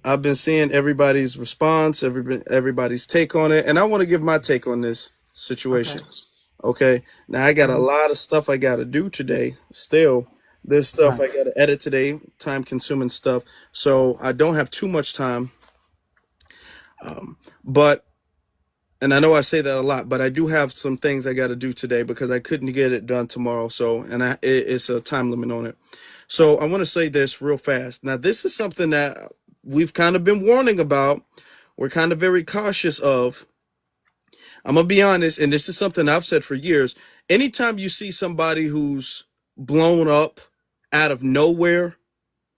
I've been seeing everybody's response, everybody's take on it, and I want to give my take on this Okay. situation. Okay, now I got a Mhm. lot of stuff I got to do today. Still, there's stuff Right. I got to edit today, time consuming stuff. So I don't have too much time. But and I know I say that a lot, but I do have some things I got to do today because I couldn't get it done tomorrow. So it's a time limit on it. So I want to say this real fast. Now this is something that we've kind of been warning about. We're kind of very cautious of. I'm gonna be honest, and this is something I've said for years. Anytime you see somebody who's blown up out of nowhere,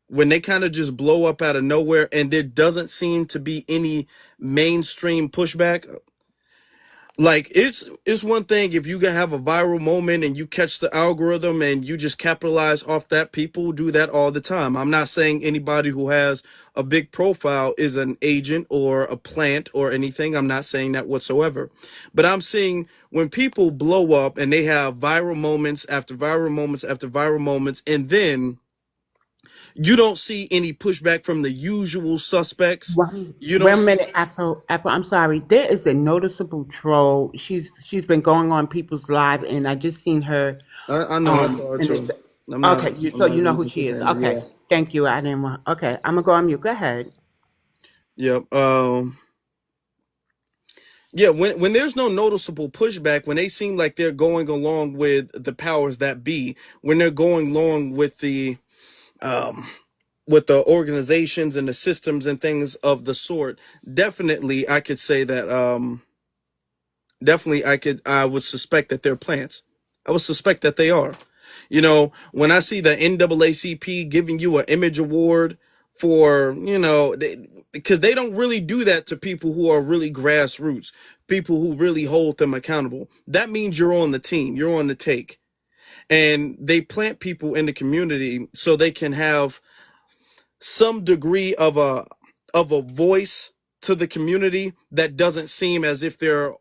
when they kind of just blow up out of nowhere and there doesn't seem to be any mainstream pushback, like it's one thing if you have a viral moment and you catch the algorithm and you just capitalize off that. People do that all the time. I'm not saying anybody who has a big profile is an agent or a plant or anything. I'm not saying that whatsoever. But I'm saying when people blow up and they have viral moments after viral moments after viral moments, and then you don't see any pushback from the usual suspects. You Wait don't a see. minute, Apple. I'm sorry. There is a noticeable troll. She's been going on people's live, and I just seen her. I know I saw her And it's too. I'm not. okay. I'm So not you know even who she is. entertaining. Yeah. Okay. Thank you. I didn't want. Okay. I'm gonna go on mute. Go ahead. Yep. Yeah. When there's no noticeable pushback, when they seem like they're going along with the powers that be, when they're going along um with the organizations and the systems and things of the sort, definitely I could say that definitely I would suspect that they're plants. I would suspect that they are. When I see the NAACP giving you an image award for, because they don't really do that to people who are really grassroots, people who really hold them accountable. That means you're on the team, you're on the take. And they plant people in the community so they can have some degree of a voice to the community that doesn't seem as if they're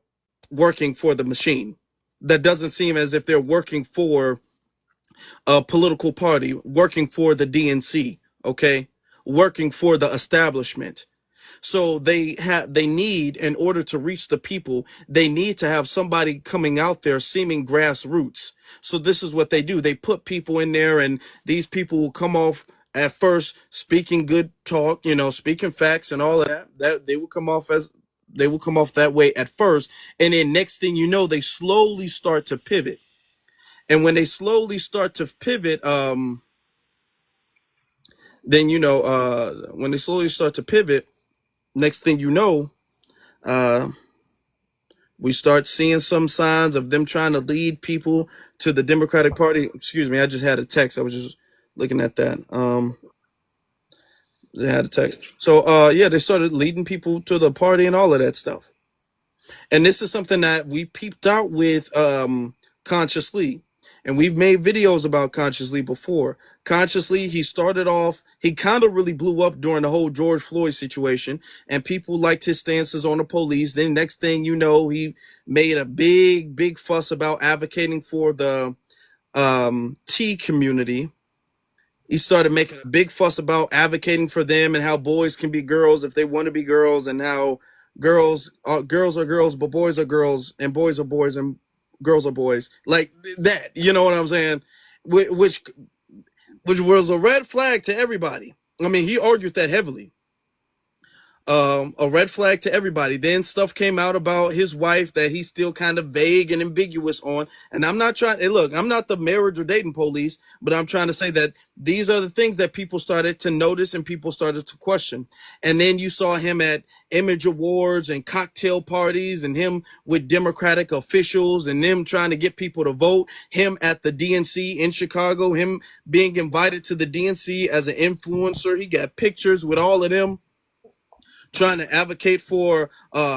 working for the machine. That doesn't seem as if they're working for a political party, working for the DNC, okay? Working for the establishment. So they need, in order to reach the people, they need to have somebody coming out there seeming grassroots. So this is what they do. They put people in there, and these people will come off at first speaking good talk, speaking facts and all of that. That they will come off that way at first, and then next thing you know, they slowly start to pivot. And when they slowly start to pivot, then when they slowly start to pivot, next thing you know, uh, we start seeing some signs of them trying to lead people to the Democratic Party. Excuse me, I just had a text. I was just looking at that. They had a text. So yeah, they started leading people to the party and all of that stuff. And this is something that we peeped out with Consciously. And we've made videos about Consciously before. Consciously, he started off, he kind of really blew up during the whole George Floyd situation, and people liked his stances on the police. Then, next thing you know, he made a big fuss about advocating for the T community. He started making a big fuss about advocating for them and how boys can be girls if they want to be girls, and how girls are girls, but boys are girls, and boys are boys, and girls are boys, like that. You know what I'm saying? Which was a red flag to everybody. I mean, he argued that heavily. A red flag to everybody. Then stuff came out about his wife that he's still kind of vague and ambiguous on. And I'm not trying, hey, look, I'm not the marriage or dating police, but I'm trying to say that these are the things that people started to notice and people started to question. And then you saw him at image awards and cocktail parties, and him with Democratic officials and them trying to get people to vote, him at the DNC in Chicago, him being invited to the DNC as an influencer. He got pictures with all of them trying to advocate for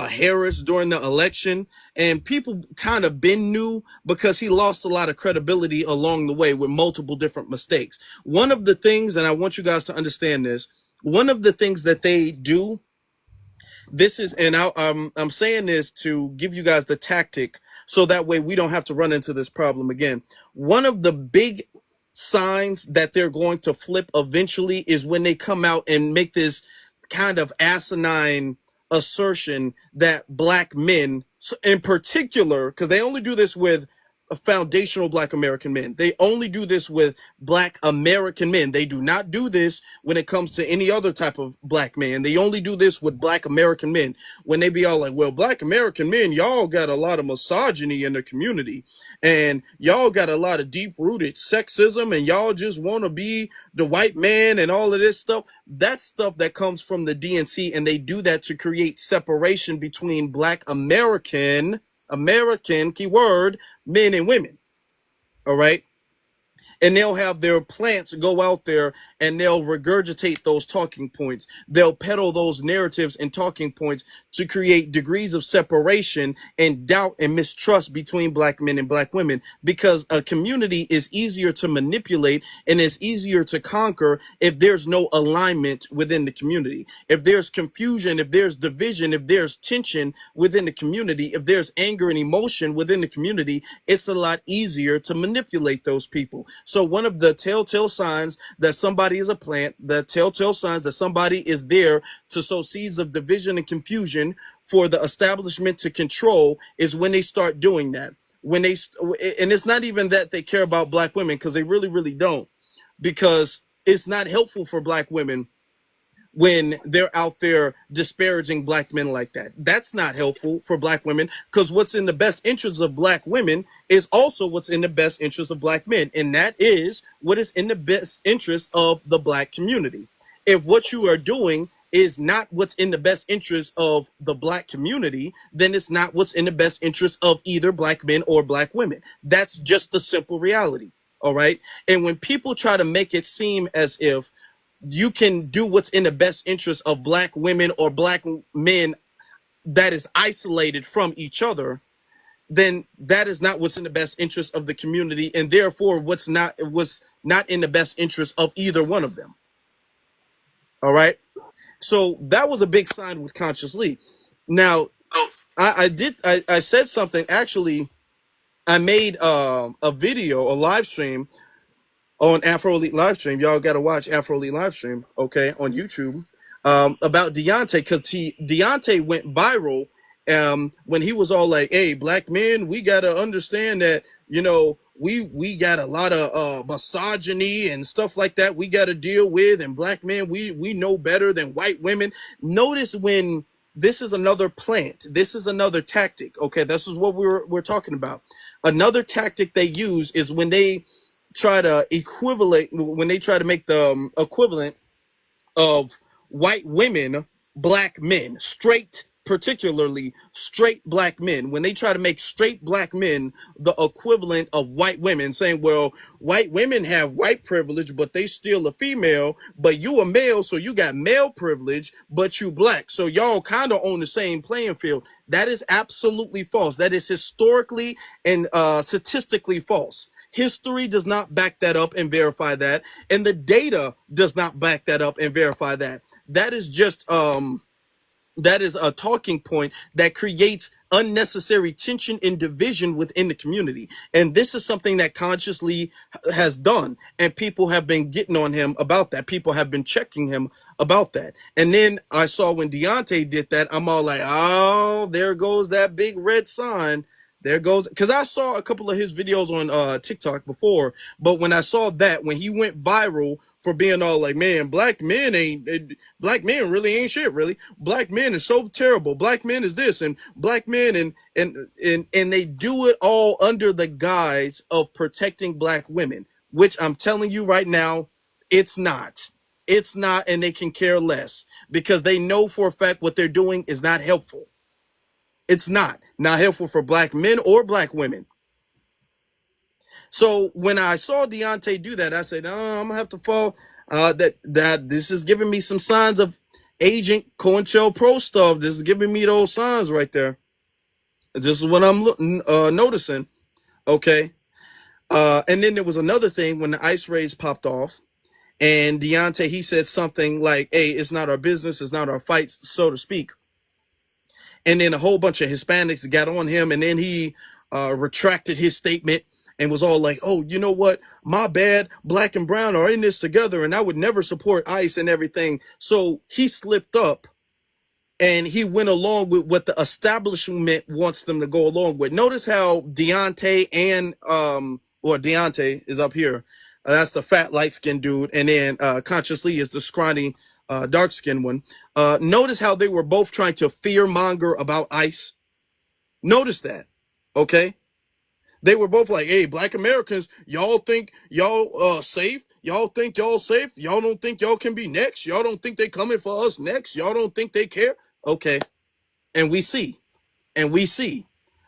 Harris during the election, and people kind of been new because he lost a lot of credibility along the way with multiple different mistakes. One of the things, and I want you guys to understand this, one of the things that they do, this is, and I'm saying this to give you guys the tactic so that way we don't have to run into this problem again. One of the big signs that they're going to flip eventually is when they come out and make this kind of asinine assertion that black men, in particular, because they only do this with foundational black American men. They only do this with black American men. They do not do this when it comes to any other type of black man. They only do this with black American men. When they be all like, well, black American men, y'all got a lot of misogyny in the community, and y'all got a lot of deep rooted sexism, and y'all just want to be the white man and all of this stuff. That's stuff that comes from the DNC, and they do that to create separation between black American keyword men and women. All right. And they'll have their plants go out there and they'll regurgitate those talking points. They'll peddle those narratives and talking points to create degrees of separation and doubt and mistrust between black men and black women, because a community is easier to manipulate and it's easier to conquer if there's no alignment within the community. If there's confusion, if there's division, if there's tension within the community, if there's anger and emotion within the community, it's a lot easier to manipulate those people. So one of the telltale signs that somebody is a plant, the telltale signs that somebody is there to sow seeds of division and confusion for the establishment to control, is when they start doing that. When they, and it's not even that they care about black women, because they really, really don't, because it's not helpful for black women when they're out there disparaging black men like that. That's not helpful for black women, because what's in the best interest of black women is also what's in the best interest of black men. And that is what is in the best interest of the black community. If what you are doing is not what's in the best interest of the black community, then it's not what's in the best interest of either black men or black women. That's just the simple reality. All right. And when people try to make it seem as if you can do what's in the best interest of black women or black men that is isolated from each other, then that is not what's in the best interest of the community, and therefore was not in the best interest of either one of them. All right. So that was a big sign with Conscious Lee. Now, I said something, actually. I made a video, a live stream on Afro Elite live stream. Y'all got to watch Afro Elite live stream, okay, on YouTube, about Deante, because Deante went viral when he was all like, hey, black men, we got to understand that, we got a lot of misogyny and stuff like that we got to deal with, and black men, we know better than white women. Notice when this is another plant, this is another tactic, okay, this is what we're talking about. Another tactic they use is when they try to make the equivalent of white women black men, particularly straight black men. When they try to make straight black men the equivalent of white women, saying, well, white women have white privilege, but they still a female, but you a male, so you got male privilege, but you black, so y'all kind of on the same playing field. That is absolutely false. That is historically and statistically false. History does not back that up and verify that, and the data does not back that up and verify that. That is just that is a talking point that creates unnecessary tension and division within the community. And this is something that Conscious Lee has done, and people have been getting on him about that. People have been checking him about that. And then I saw when Deante did that, I'm all like, oh, there goes that big red sign. There goes, because I saw a couple of his videos on TikTok before, but when I saw that, when he went viral for being all like, man, black men really ain't shit, really. Black men is so terrible. Black men is this, and black men, and they do it all under the guise of protecting black women, which I'm telling you right now, it's not. It's not, and they can care less, because they know for a fact what they're doing is not helpful. It's not helpful for black men or black women. So when I saw Deante do that, I said, oh, I'm gonna have to fall. That this is giving me some signs of Agent COINTELPRO stuff. This is giving me those signs right there. This is what I'm noticing. Okay. And then there was another thing when the ice raids popped off, and Deante, he said something like, hey, it's not our business, it's not our fights, so to speak. And then a whole bunch of Hispanics got on him, and then he retracted his statement, and was all like, "Oh, you know what? My bad. Black and brown are in this together, and I would never support ICE and everything." So he slipped up and he went along with what the establishment wants them to go along with. Notice how Deante and or Deante is up here. That's the fat light skinned dude, and then Consciously is the scrawny dark skinned one. Notice how they were both trying to fear monger about ICE. Notice that, okay? They were both like, "Hey, Black Americans, y'all think y'all safe? Y'all think y'all safe? Y'all don't think y'all can be next? Y'all don't think they coming for us next? Y'all don't think they care?" Okay, and we see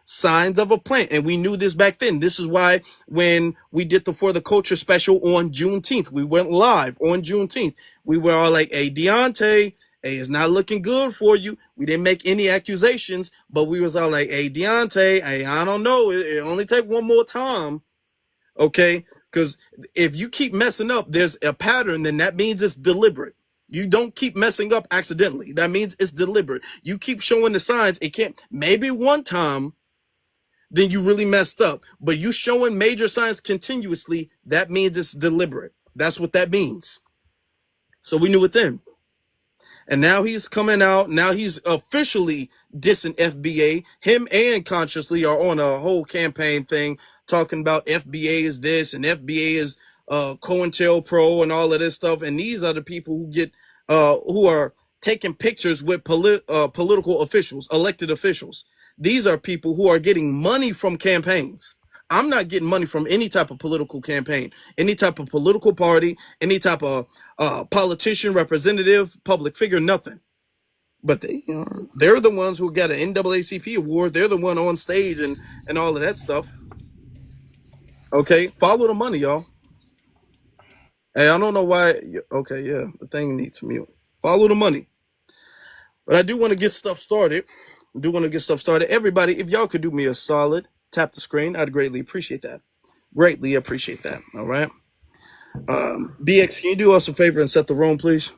signs of a plan, and we knew this back then. This is why when we did the For the Culture special on Juneteenth, we went live on Juneteenth. We were all like, "Hey, Deante, hey, it's not looking good for you." We didn't make any accusations, but we was all like, "Hey, Deante, hey, I don't know, it only take one more time, okay?" Because if you keep messing up, there's a pattern, then that means it's deliberate. You don't keep messing up accidentally. That means it's deliberate. You keep showing the signs. It can't, maybe one time, then you really messed up. But you showing major signs continuously, that means it's deliberate. That's what that means. So we knew it then. And now he's coming out. Now he's officially dissing FBA. Him and Consciously are on a whole campaign thing talking about FBA is this and FBA is COINTELPRO and all of this stuff. And these are the people who are taking pictures with political officials, elected officials. These are people who are getting money from campaigns. I'm not getting money from any type of political campaign, any type of political party, any type of politician, representative, public figure, nothing. But they're the ones who got an NAACP award. They're the one on stage and all of that stuff. Okay, follow the money, y'all. Hey, I don't know why. Okay, yeah, the thing needs mute. Follow the money. But I do want to get stuff started. Everybody, if y'all could do me a solid, tap the screen. I'd greatly appreciate that. Greatly appreciate that. All right. BX, can you do us a favor and set the room, please?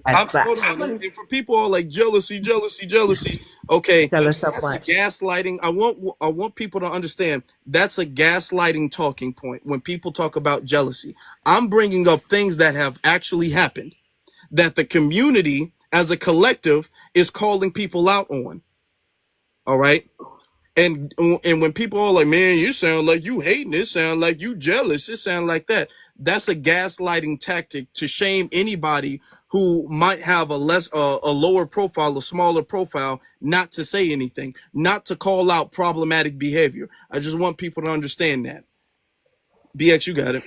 That's Hold right. on. And for people all like jealousy, jealousy, jealousy. Okay, Tell us of that's a what. gaslighting. I want people to understand that's a gaslighting talking point when people talk about jealousy. I'm bringing up things that have actually happened that the community as a collective is calling people out on. All right. And when people are like, "Man, you sound like you hating, it sound like you jealous, it sound like that," that's a gaslighting tactic to shame anybody who might have a lower profile, a smaller profile, not to say anything, not to call out problematic behavior. I just want people to understand that. BX, you got it.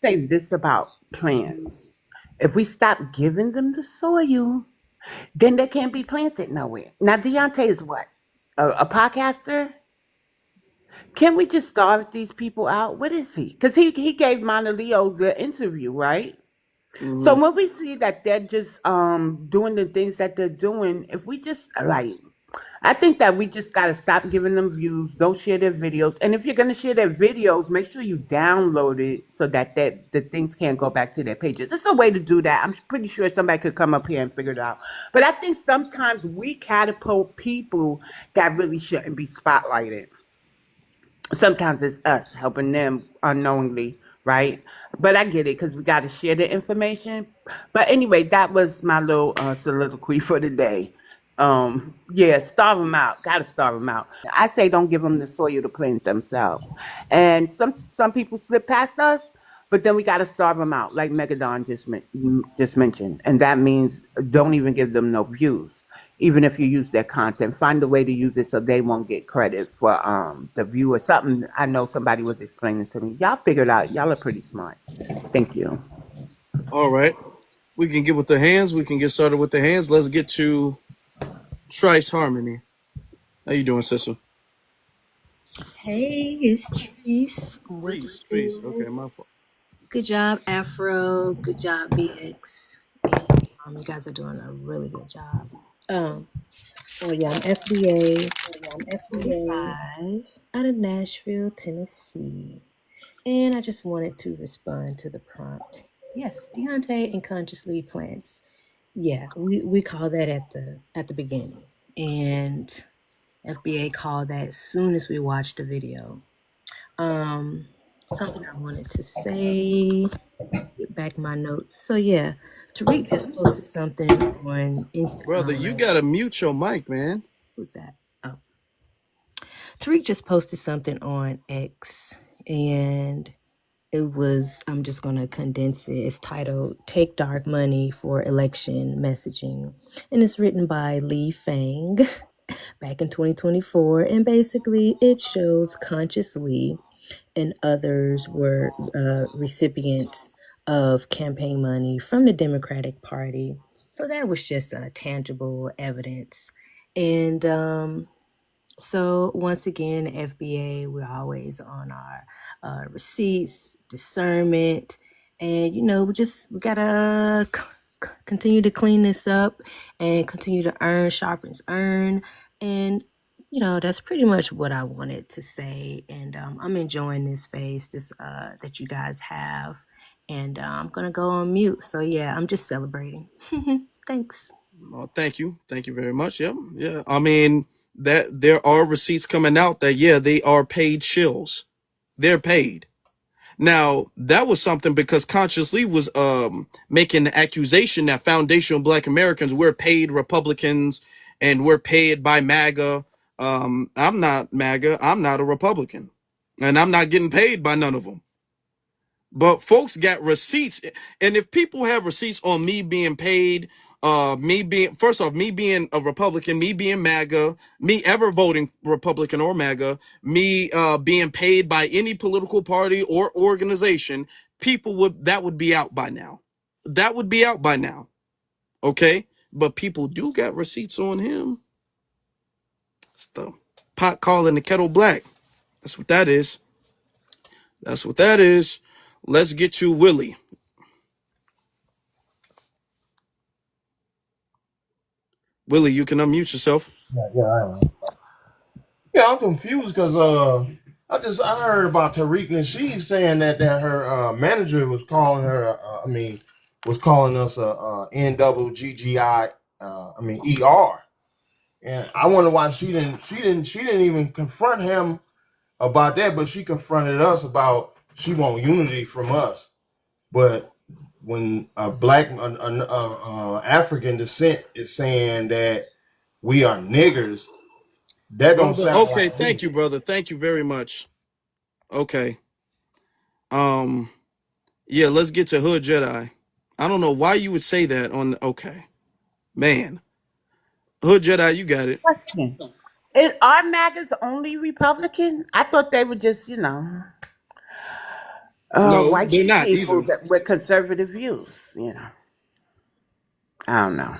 Say this about plants. If we stop giving them the soil, then they can't be planted nowhere. Now, Deontay is what? A podcaster? Can we just starve these people out? What is he? Because he gave Mana Leo the interview, right? So Hmm. when we see that they're just doing the things that they're doing, if we just like, I think that we just gotta stop giving them views. Don't share their videos, and if you're gonna share their videos, make sure you download it so that the things can't go back to their pages. There's a way to do that. I'm pretty sure somebody could come up here and figure it out. But I think sometimes we catapult people that really shouldn't be spotlighted. Sometimes it's us helping them unknowingly, right? But I get it because we got to share the information. But anyway, that was my little soliloquy for the day. Yeah, starve them out. Got to starve them out. I say don't give them the soil to plant themselves. And some people slip past us, but then we got to starve them out, like Megadon just mentioned, and that means don't even give them no views even if you use their content, find a way to use it so they won't get credit for the view or something. I know somebody was explaining to me. Y'all figured out. Y'all are pretty smart. Thank you. All right. We can get with the hands. We can get started with the hands. Let's get to Trice Harmony. How you doing, sister? Hey, it's Treese. What's Reese. Reese. Okay, good? my fault. Good job, Afro. Good job, BX. And you guys are doing a really good job. Um, oh yeah, I'm FBA 45 out of Nashville, Tennessee. And I just wanted to respond to the prompt. Yes, Deante and consciously plants. Yeah, we call that at the beginning. And FBA called that as soon as we watched the video. Something I wanted to say, get back my notes. So yeah, Tariq just posted something on Brother, you gotta mute your mic, man. Who's that? Oh, Tariq just posted something on X, and it was, I'm just going to condense it. It's titled Take Dark Money for Election Messaging. And it's written by Lee Fang back in 2024. And basically, it shows Conscious Lee and others were recipients of campaign money from the Democratic Party. So that was just tangible evidence. And so once again, FBA, we're always on our receipts, discernment, and we gotta continue to clean this up and continue to earn sharpens earn, and that's pretty much what I wanted to say. And I'm enjoying this space that you guys have, and I'm gonna go on mute. So yeah, I'm just celebrating. Thanks. Thank you very much. Yeah. I mean, that there are receipts coming out that they are paid shills. They're paid. Now, that was something because Conscious Lee was making the accusation that foundational Black Americans were paid Republicans and we're paid by MAGA. I'm not MAGA. I'm not a Republican, and I'm not getting paid by none of them. But folks got receipts, and if people have receipts on me being paid, me being a Republican, me being MAGA, me ever voting Republican or MAGA, me being paid by any political party or organization, that would be out by now. That would be out by now. Okay? But people do got receipts on him. It's the pot calling the kettle black. That's what that is. That's what that is. Let's get to Willie. Willie, you can unmute yourself. Yeah, I am. Yeah, I'm confused because I heard about Tariq Nasheed saying that her manager was calling her. Was calling us a NWGGI. ER, and I wonder why she didn't even confront him about that, but she confronted us about she want unity from us. But when a black African descent is saying that we are niggers, that don't sound okay, like thank you, brother. Thank you very much. Okay. Yeah, let's get to Hood Jedi. I don't know why you would say that on okay. Man. Hood Jedi, you got it. Question. Are MAGAs only Republican? I thought they were just, No, white they're not people either. that with conservative views. I don't know.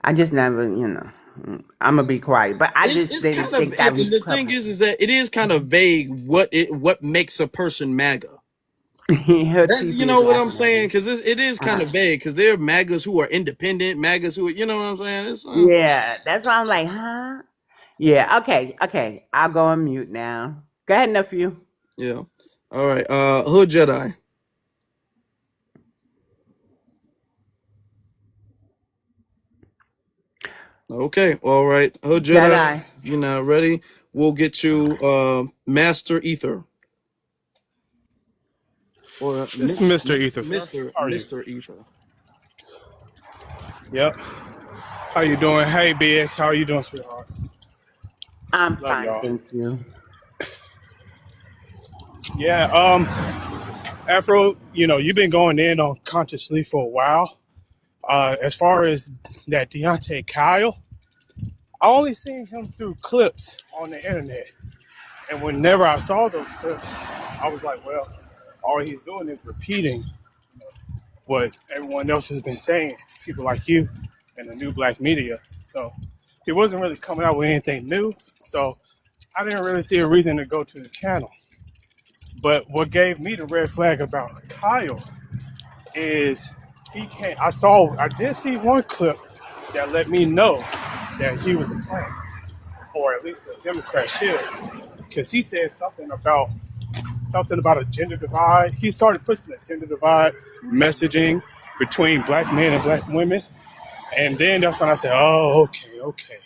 I just never, I'm gonna be quiet, but I just It's didn't kind of, think that was and the thing is that it is kind of vague what makes a person MAGA. Her That's, you TV know is what I'm laughing at saying? me. Because it is kind of vague. Because there are MAGAs who are independent, MAGAs who are, you know what I'm saying? It's, Yeah, that's why I'm like, huh? Yeah, okay. I'll go on mute now. Go ahead, nephew. yeah. All right. Hood Jedi. Okay. All right. Hood Jedi, Jedi. you're not ready. We'll get to Master Ether. Or It's Mr. Ether, sir. How are you? Mr. Ether. Yep. How you doing? Hey, BX. How are you doing, sweetheart? I'm Love fine, y'all. thank you. Yeah. Afro, you've been going in on Consciously for a while. As far as that Deante Kyle, I only seen him through clips on the internet. And whenever I saw those clips, I was like, well, all he's doing is repeating what everyone else has been saying, people like you and the new black media. So he wasn't really coming out with anything new. So I didn't really see a reason to go to the channel. But what gave me the red flag about Kyle is I did see one clip that let me know that he was a plant, or at least a Democrat should, because he said something about a gender divide. He started pushing a gender divide messaging between black men and black women. And then that's when I said, oh, okay.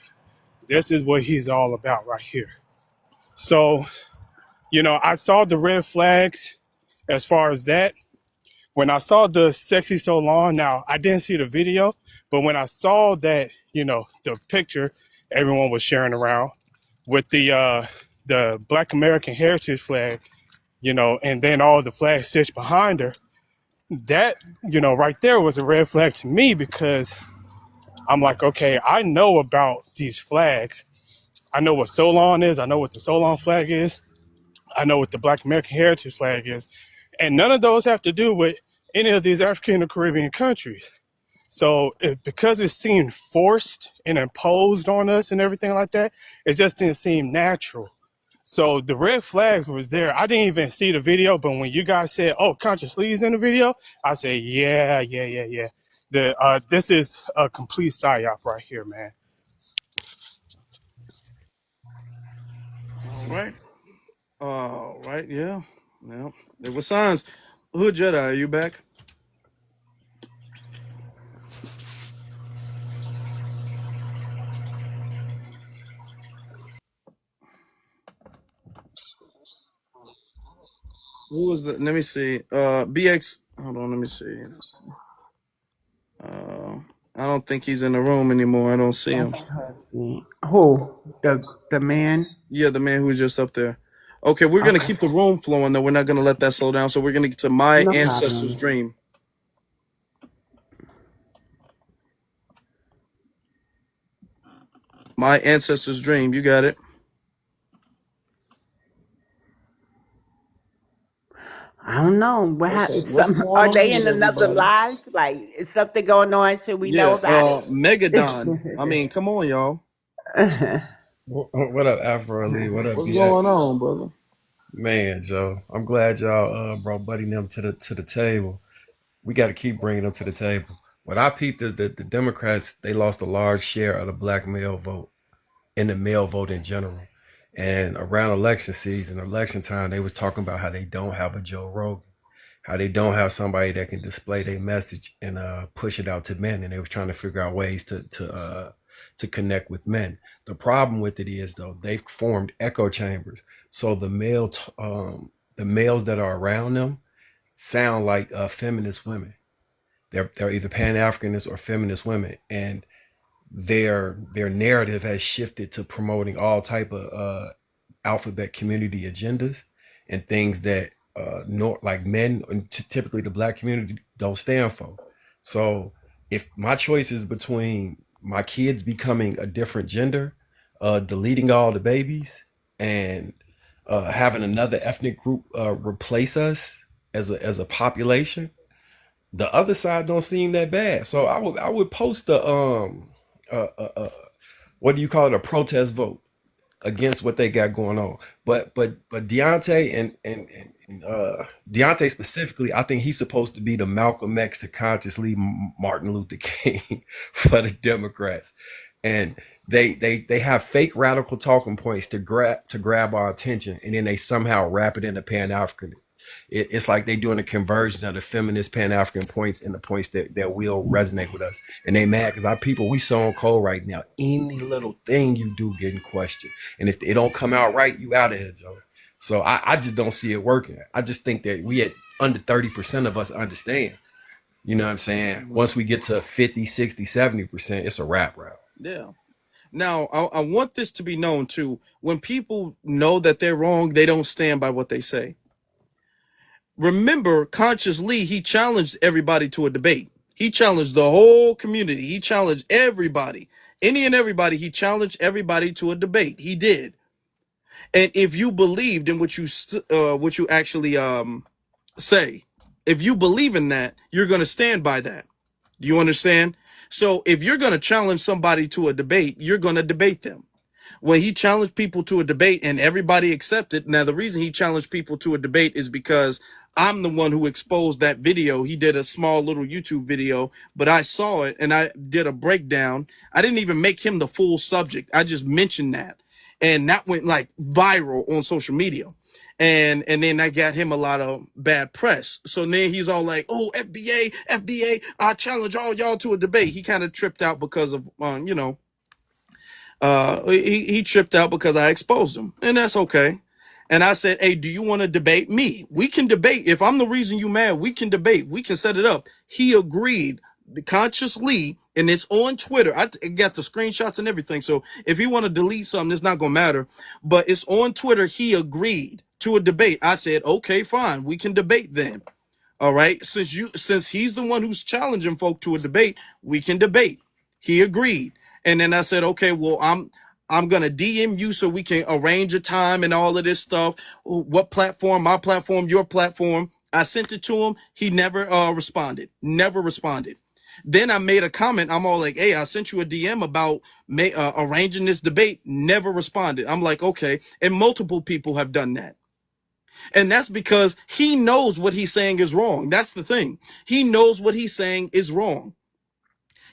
This is what he's all about right here. So, I saw the red flags as far as that. When I saw the sexy so long, now I didn't see the video, but when I saw that, the picture everyone was sharing around with the Black American Heritage flag, and then all the flags stitched behind her, that, right there was a red flag to me because I'm like, okay, I know about these flags. I know what Solon is. I know what the Solon flag is. I know what the Black American Heritage flag is. And none of those have to do with any of these African or Caribbean countries. So because it seemed forced and imposed on us and everything like that, it just didn't seem natural. So the red flags was there. I didn't even see the video, but when you guys said, "Oh, Conscious Lee's in the video," I said, "Yeah, yeah, yeah, yeah." This is a complete psyop right here, man. All right. All right. Yeah. Yeah. There were signs. Hood Jedi, are you back? Who was the? Let me see. BX. Hold on. Let me see. Uh, I don't think he's in the room anymore. I don't see him. That's husband. Who? The man? Yeah, the man who was just up there. Okay, we're gonna Okay. keep the room flowing though. We're not gonna let that slow down. So we're gonna get to my No ancestors' problem. dream. My ancestors' dream. You got it. I don't know. What Okay, happened? what's Some going are on they in with another everybody? life? Like, is something going on? Should we know Yeah, about Megadon. I it? mean, come on, y'all. What up, Afro Lee? What up, What's going BX? on, brother? Man, Joe, I'm glad y'all brought Buddy and them to the table. We got to keep bringing them to the table. What I peeped is that the Democrats they lost a large share of the black male vote and the male vote in general. And around election season, election time, they was talking about how they don't have a Joe Rogan, how they don't have somebody that can display their message and push it out to men, and they was trying to figure out ways to connect with men. The problem with it is though they've formed echo chambers, so the males that are around them sound like feminist women. They're either Pan Africanists or feminist women, and their narrative has shifted to promoting all type of alphabet community agendas and things that like men and typically the black community don't stand for. So if my choice is between my kids becoming a different gender, deleting all the babies, and having another ethnic group replace us as a population, the other side don't seem that bad. So I would post a uh, uh, uh, what do you call it, a protest vote against what they got going on. But Deante and Deante specifically, I think he's supposed to be the Malcolm X to consciously Martin Luther King for the Democrats, and they have fake radical talking points to grab our attention, and then they somehow wrap it into Pan African. It's like they doing a conversion of the feminist Pan African points and the points that will resonate with us. And they mad because our people, we so on cold right now. Any little thing you do getting questioned. And if it don't come out right, you out of here, Joe. So I just don't see it working. I just think that we at under 30% of us understand. You know what I'm saying? Once we get to 50, 60, 70%, it's a wrap. Yeah. Now, I want this to be known too. When people know that they're wrong, they don't stand by what they say. Remember, Conscious Lee, he challenged everybody to a debate. He challenged the whole community. He challenged everybody. Any and everybody, he challenged everybody to a debate. He did. And if you believed in what you actually say, if you believe in that, you're going to stand by that. Do you understand? So if you're going to challenge somebody to a debate, you're going to debate them. When he challenged people to a debate and everybody accepted. Now, the reason he challenged people to a debate is because I'm the one who exposed that video. He did a small little YouTube video, but I saw it and I did a breakdown. I didn't even make him the full subject. I just mentioned that. And that went like viral on social media. And then I got him a lot of bad press. So then he's all like, "Oh, FBA, I challenge all y'all to a debate." He kind of tripped out because of, He tripped out because I exposed him, and that's okay. And I said, "Hey, do you want to debate me? We can debate. If I'm the reason you mad, we can debate. We can set it up." He agreed consciously, and it's on Twitter. I got the screenshots and everything. So if he want to delete something, it's not gonna matter. But it's on Twitter. He agreed to a debate. I said, "Okay, fine. We can debate then." All right. Since he's the one who's challenging folk to a debate, we can debate. He agreed. And then I said, okay, well, I'm gonna DM you so we can arrange a time and all of this stuff. What platform? My platform, your platform. I sent it to him. He never responded. Never responded. Then I made a comment. I'm all like, hey, I sent you a DM about arranging this debate. Never responded. I'm like, okay. And multiple people have done that. And that's because he knows what he's saying is wrong. That's the thing. He knows what he's saying is wrong.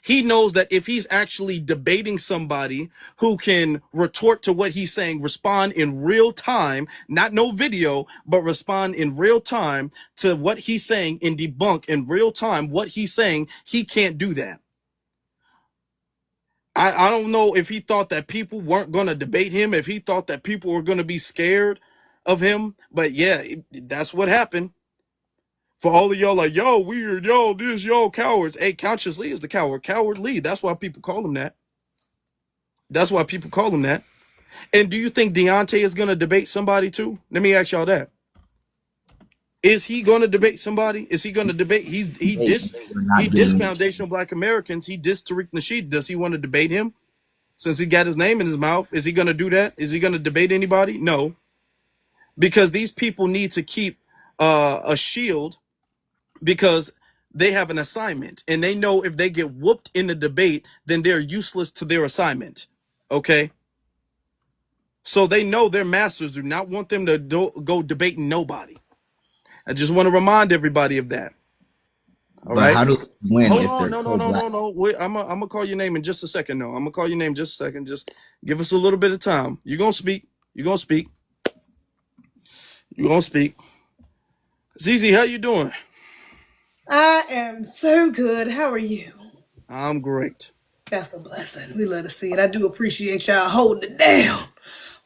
He knows that if he's actually debating somebody who can retort to what he's saying, respond in real time, not no video, but respond in real time to what he's saying and debunk in real time what he's saying, he can't do that. I don't know if he thought that people weren't going to debate him, if he thought that people were going to be scared of him, but yeah, that's what happened. For all of y'all like, yo, weird, yo, this, yo, cowards. Hey, Conscious Lee is the coward. Coward Lee. That's why people call him that. That's why people call him that. And do you think Deante is going to debate somebody too? Let me ask y'all that. Is he going to debate somebody? Is he going to debate? He dissed Foundational Black Americans. He dissed Tariq Nasheed. Does he want to debate him? Since he got his name in his mouth, is he going to do that? Is he going to debate anybody? No. Because these people need to keep a shield, because they have an assignment and they know if they get whooped in the debate, then they're useless to their assignment. Okay. So they know their masters do not want them to go debating nobody. I just want to remind everybody of that. All But right. how do they win Hold if on. they're No. Wait, I'm gonna call your name in just a second. No, I'm gonna call your name in just a second. Just give us a little bit of time. You're gonna speak. You're gonna speak. You're gonna speak. ZZ, how you doing? I am so good. How are you? I'm great. That's a blessing. We love to see it. I do appreciate y'all holding it down.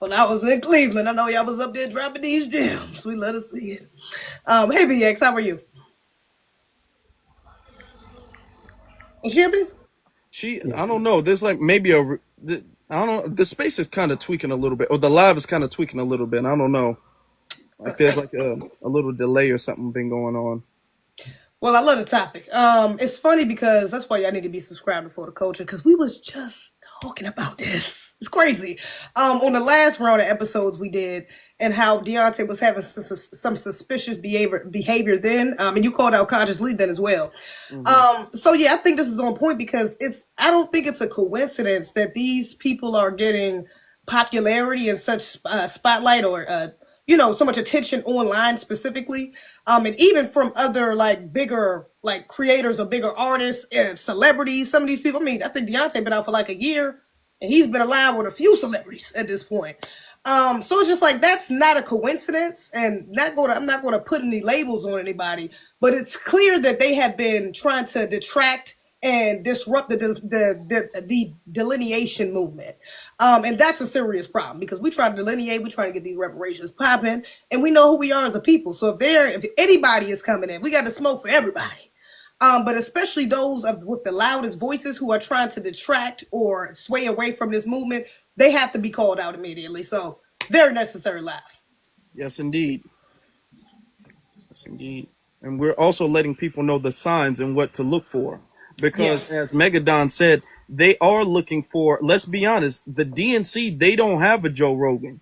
When I was in Cleveland, I know y'all was up there dropping these gems. We love to see it. Hey BX, how are you? Is she happy? I don't know. There's like maybe I don't know. The space is kind of tweaking a little bit, or the live is kind of tweaking a little bit. I don't know. Like there's like a little delay or something been going on. Well, I love the topic. It's funny because that's why y'all need to be subscribed to For the Culture, because we was just talking about this. It's crazy. On the last round of episodes we did, and how Deante was having some suspicious behavior then, and you called out Conscious Lee then as well. So yeah, I think this is on point because I don't think it's a coincidence that these people are getting popularity and such spotlight or so much attention online specifically, and even from other like bigger like creators or bigger artists and celebrities. Some of these people, I mean, I think Deante been out for like a year, and he's been aligned with a few celebrities at this point. So it's just like that's not a coincidence, and I'm not going to put any labels on anybody, but it's clear that they have been trying to detract and disrupt the delineation movement. And that's a serious problem because we try to delineate, we try to get these reparations popping, and we know who we are as a people. So if anybody is coming in, we got to smoke for everybody. But especially those with the loudest voices who are trying to detract or sway away from this movement, they have to be called out immediately. So very necessary live. Yes, indeed. Yes, indeed. And we're also letting people know the signs and what to look for. Because as Megadon said, they are looking for, let's be honest, the DNC, they don't have a Joe Rogan.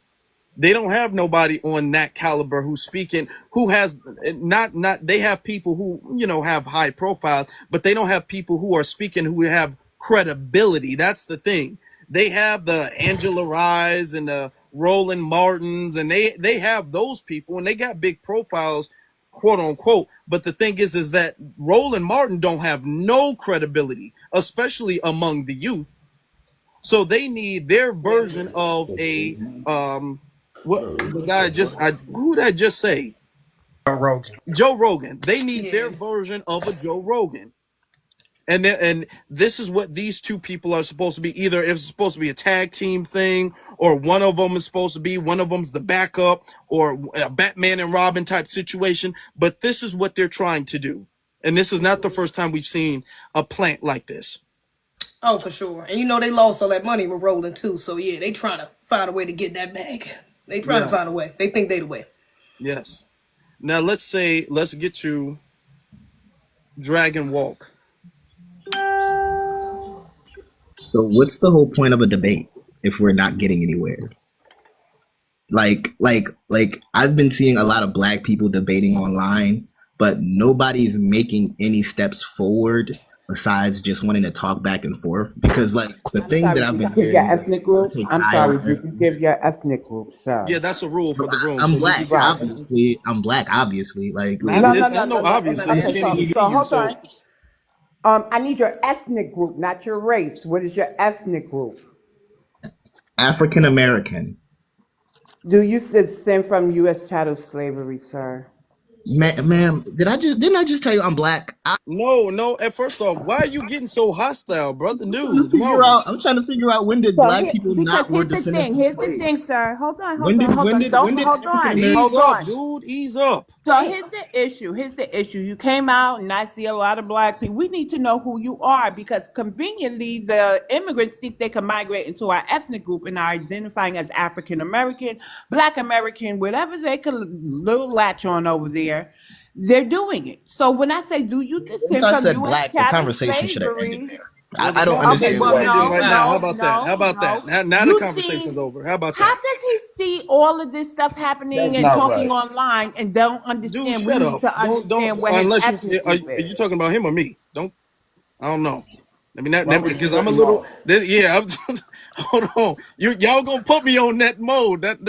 They don't have nobody on that caliber who's speaking, who has not they have people who, have high profiles, but they don't have people who are speaking who have credibility. That's the thing. They have the Angela Rise and the Roland Martins, and they have those people, and they got big profiles, quote unquote. But the thing is that Roland Martin don't have no credibility, especially among the youth. So they need their version of a what the guy who did I just say? Joe Rogan. Joe Rogan. They need their version of a Joe Rogan. And this is what these two people are supposed to be. Either it's supposed to be a tag team thing, or one of them is supposed to be, one of them's the backup, or a Batman and Robin type situation. But this is what they're trying to do. And this is not the first time we've seen a plant like this. Oh, for sure. And you know they lost all that money with Rolling too. So yeah, they trying to find a way to get that back. They trying to Yeah. find a way. They think they the way. Yes. Now let's get to Dragon Walk. So what's the whole point of a debate if we're not getting anywhere? Like I've been seeing a lot of black people debating online, but nobody's making any steps forward besides just wanting to talk back and forth. Because like the I'm things sorry, that I've did you been give your hearing, ethnic group? take I'm Kyle, sorry, did you give your ethnic group, sir? Yeah, that's a rule for the room. I'm So black, you Right. obviously. I'm black, obviously. Like Nah, No, this no, no, ain't no, no no. obviously. We Okay, can't even hear so you. hold So on. I need your ethnic group, not your race. What is your ethnic group? African American. Do you descend from U.S. chattel slavery, sir? Ma'am, didn't I just tell you I'm black? no. And first off, why are you getting so hostile, brother? Trying to Dude, figure no. out. I'm trying to figure out when did So black here, people because not were here's the descended thing. from Here's the thing, slaves? sir. Hold on, When hold did on, hold when on. did when Don't did hold African on, Ease hold Americans? up, on. dude. Ease up. So here's the issue. Here's the issue. You came out, and I see a lot of black people. We need to know who you are because conveniently, the immigrants think they can migrate into our ethnic group and are identifying as African American, Black American, whatever they could little latch on over there. They're doing it. So when I say, do you Once descend I from said U.S. black, the chattel conversation should have ended slavery? there. Well, the I don't Okay, understand conversation well, why. ending no, right now. How no, about that? How no, about that? no. Now the You conversation's see, over. How about how that? does he see all of this stuff happening That's and not talking right. online and don't Dude, understand? We shut need up. to Don't understand what his unless ethnic are group you is. talking about him or me? Don't I don't know. I mean Why that would you because cut I'm a him little off? yeah. I'm, hold on. Y'all gonna put me on that mode. Let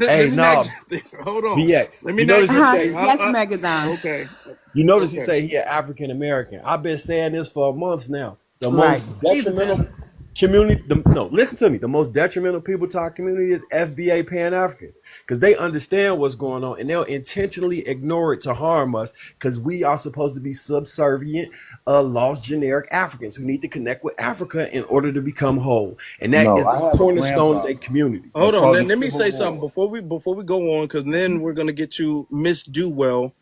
Hey, me not no, get there. Hold on. BX. Let me You not notice he get Uh-huh. there. say Yes, Megadon. Okay. you notice he Okay. say he an African American. I've been saying this for months now. The Right. most He's detrimental Italian. community. No, listen to me. The most detrimental people to our community is FBA Pan Africans because they understand what's going on and they'll intentionally ignore it to harm us because we are supposed to be subservient, lost generic Africans who need to connect with Africa in order to become whole, and that No, is the I have a cornerstone of their grandfather community. that Hold on. fought Let, in the let me Civil say something War. before we go on, because then we're gonna get to Miss Dewell.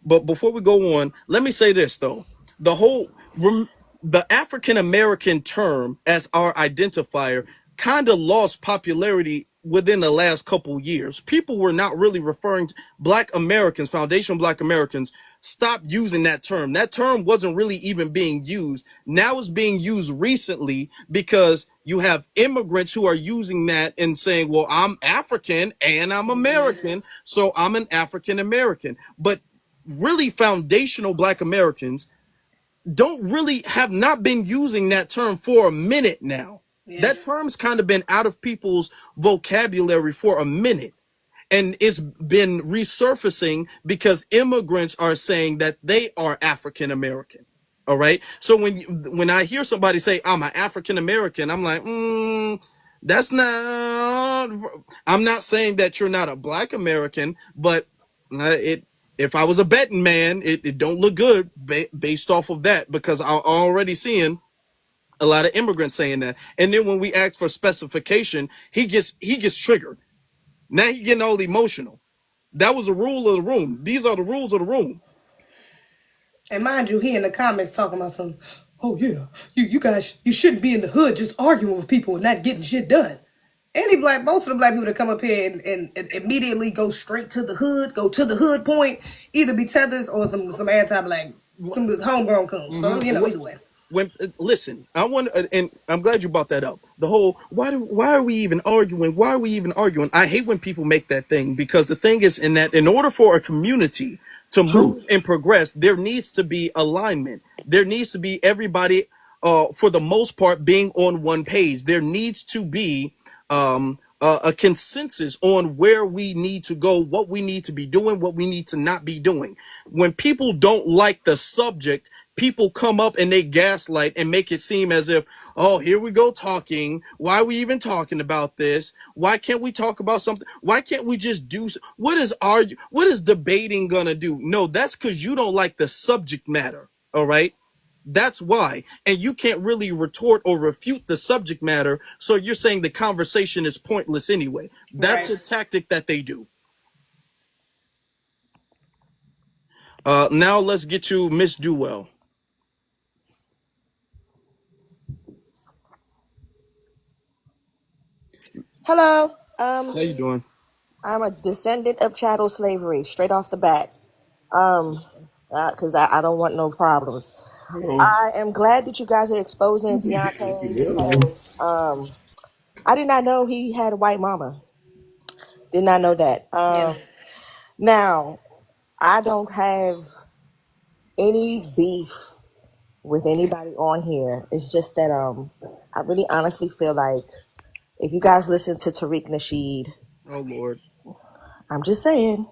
But before we go on, let me say this though: the whole the African American term as our identifier kind of lost popularity within the last couple years. People were not really referring to Black Americans, foundational Black Americans. Stopped using that term. That term wasn't really even being used. Now it's being used recently because you have immigrants who are using that and saying, "Well, I'm African and I'm American, so I'm an African American." But really foundational Black Americans don't really have not been using that term for a minute now. Yeah. That term's kind of been out of people's vocabulary for a minute. And it's been resurfacing because immigrants are saying that they are African American. All right. So when I hear somebody say I'm an African American, I'm like, that's not. I'm not saying that you're not a Black American, but it. If I was a betting man, it don't look good based off of that because I'm already seeing a lot of immigrants saying that. And then when we ask for specification, he gets triggered. Now he getting all emotional. That was a rule of the room. These are the rules of the room. And mind you, he in the comments talking about some, oh yeah, you guys, you shouldn't be in the hood just arguing with people and not getting shit done. Most of the black people that come up here and immediately go straight to the hood, go to the hood point, either be tethers or some anti-black, some homegrown coons. So either way. When listen, I want and I'm glad you brought that up. The whole why are we even arguing? Why are we even arguing? I hate when people make that thing because the thing is in that in order for a community to move Truth. and progress, there needs to be alignment. There needs to be everybody for the most part being on one page. There needs to be a consensus on where we need to go, what we need to be doing, what we need to not be doing. When people don't like the subject, people come up and they gaslight and make it seem as if, oh, here we go talking. Why are we even talking about this? Why can't we talk about something? Why can't we just do what is debating gonna do? No, that's because you don't like the subject matter. All right. That's why. And you can't really retort or refute the subject matter. So you're saying the conversation is pointless anyway. That's Right. a tactic that they do. Now let's get to Miss Duell. Hello. How you doing? I'm a descendant of chattel slavery, straight off the bat. Because I don't want no problems. Hello. I am glad that you guys are exposing Deante because I did not know he had a white mama. Did not know that. Yeah. Now, I don't have any beef with anybody on here. It's just that I really honestly feel like if you guys listen to Tariq Nasheed, Oh Lord. I'm just saying.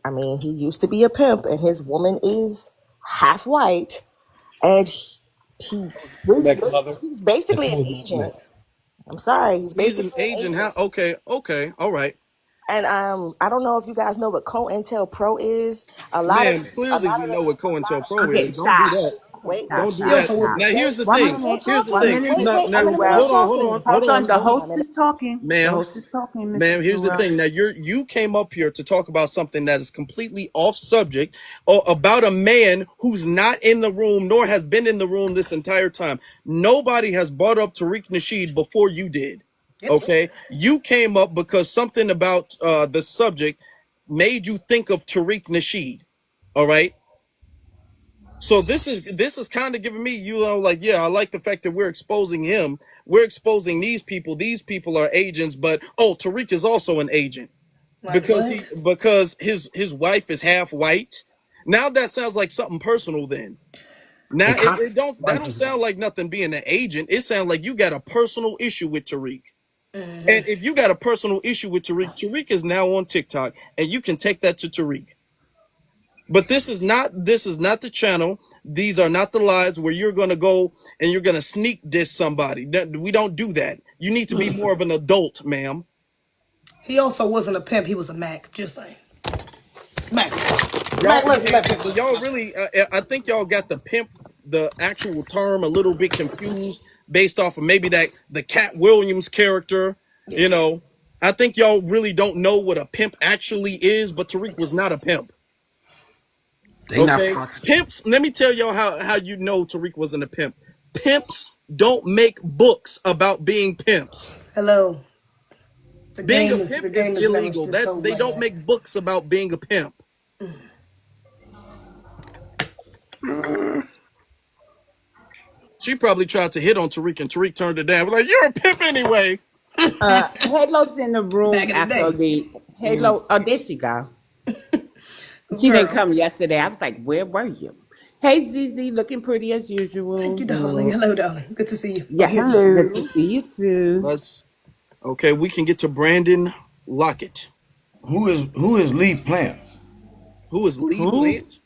I mean, he used to be a pimp, and his woman is half white, and Next mother. he's basically an agent. I'm sorry, he's He's an basically an agent. How? agent. Okay. Okay. All right. And I don't know if you guys know what COINTELPRO is. Ma'am, A clearly lot we of know what COINTELPRO Okay, is. Don't do stop. that. wait, Stop, Don't do wait, He stop, that. also wait, was. stop. Now wait, here's the One thing. wait. We're minute. Here's the One talking. thing. minute. Wait, No, wait. I'm now in the middle of Well, talking. hold hold on, on. The hold on. host I'm in is the, talking. The Ma'am, host is talking, Mr. here's the Durrell. thing. Now you came up here to talk about something that is completely off subject, or about a man who's not in the room nor has been in the room this entire time. Nobody has brought up Tariq Nasheed before you did. Yep. Okay, you came up because something about the subject made you think of Tariq Nasheed. All right. So this is kind of giving me, like, yeah, I like the fact that we're exposing him. We're exposing these people. These people are agents, but oh, Tariq is also an agent Like what? because his wife is half white. Now that sounds like something personal. Then now And it, con- it don't that don't sound like nothing being an agent. It sounds like you got a personal issue with Tariq. And if you got a personal issue with Tariq, Tariq is now on TikTok, and you can take that to Tariq. But this is not the channel. These are not the lives where you're gonna go and you're gonna sneak diss somebody. We don't do that. You need to be more of an adult, ma'am. He also wasn't a pimp. He was a Mac. Just saying. Mac. Y'all Mac, listen, Mac. y'all really I think y'all got the actual term a little bit confused based off of maybe that the Cat Williams character. Yeah. You know, I think y'all really don't know what a pimp actually is. But Tariq was not a pimp. they not Okay, front. pimps. Let me tell y'all how you know Tariq wasn't a pimp. Pimps don't make books about being pimps. Hello. Being a The pimp is game is never illegal. just That told they like don't that. make books about being a pimp. She probably tried to hit on Tariq, and Tariq turned her down. Like, you're a pimp anyway. Halo's in the room Back in the after day. the Mm. Halo. Oh, there she go. She didn't Girl. come yesterday. I was like, where were you? Hey, ZZ, looking pretty as Thank usual. you, darling. Hello, darling. Good to see you. Or Yeah, hear you. good to see you too. Let's Okay. We can get to Brandon Lockett. Who is Lee Plants? Who is Lee Who? Plant?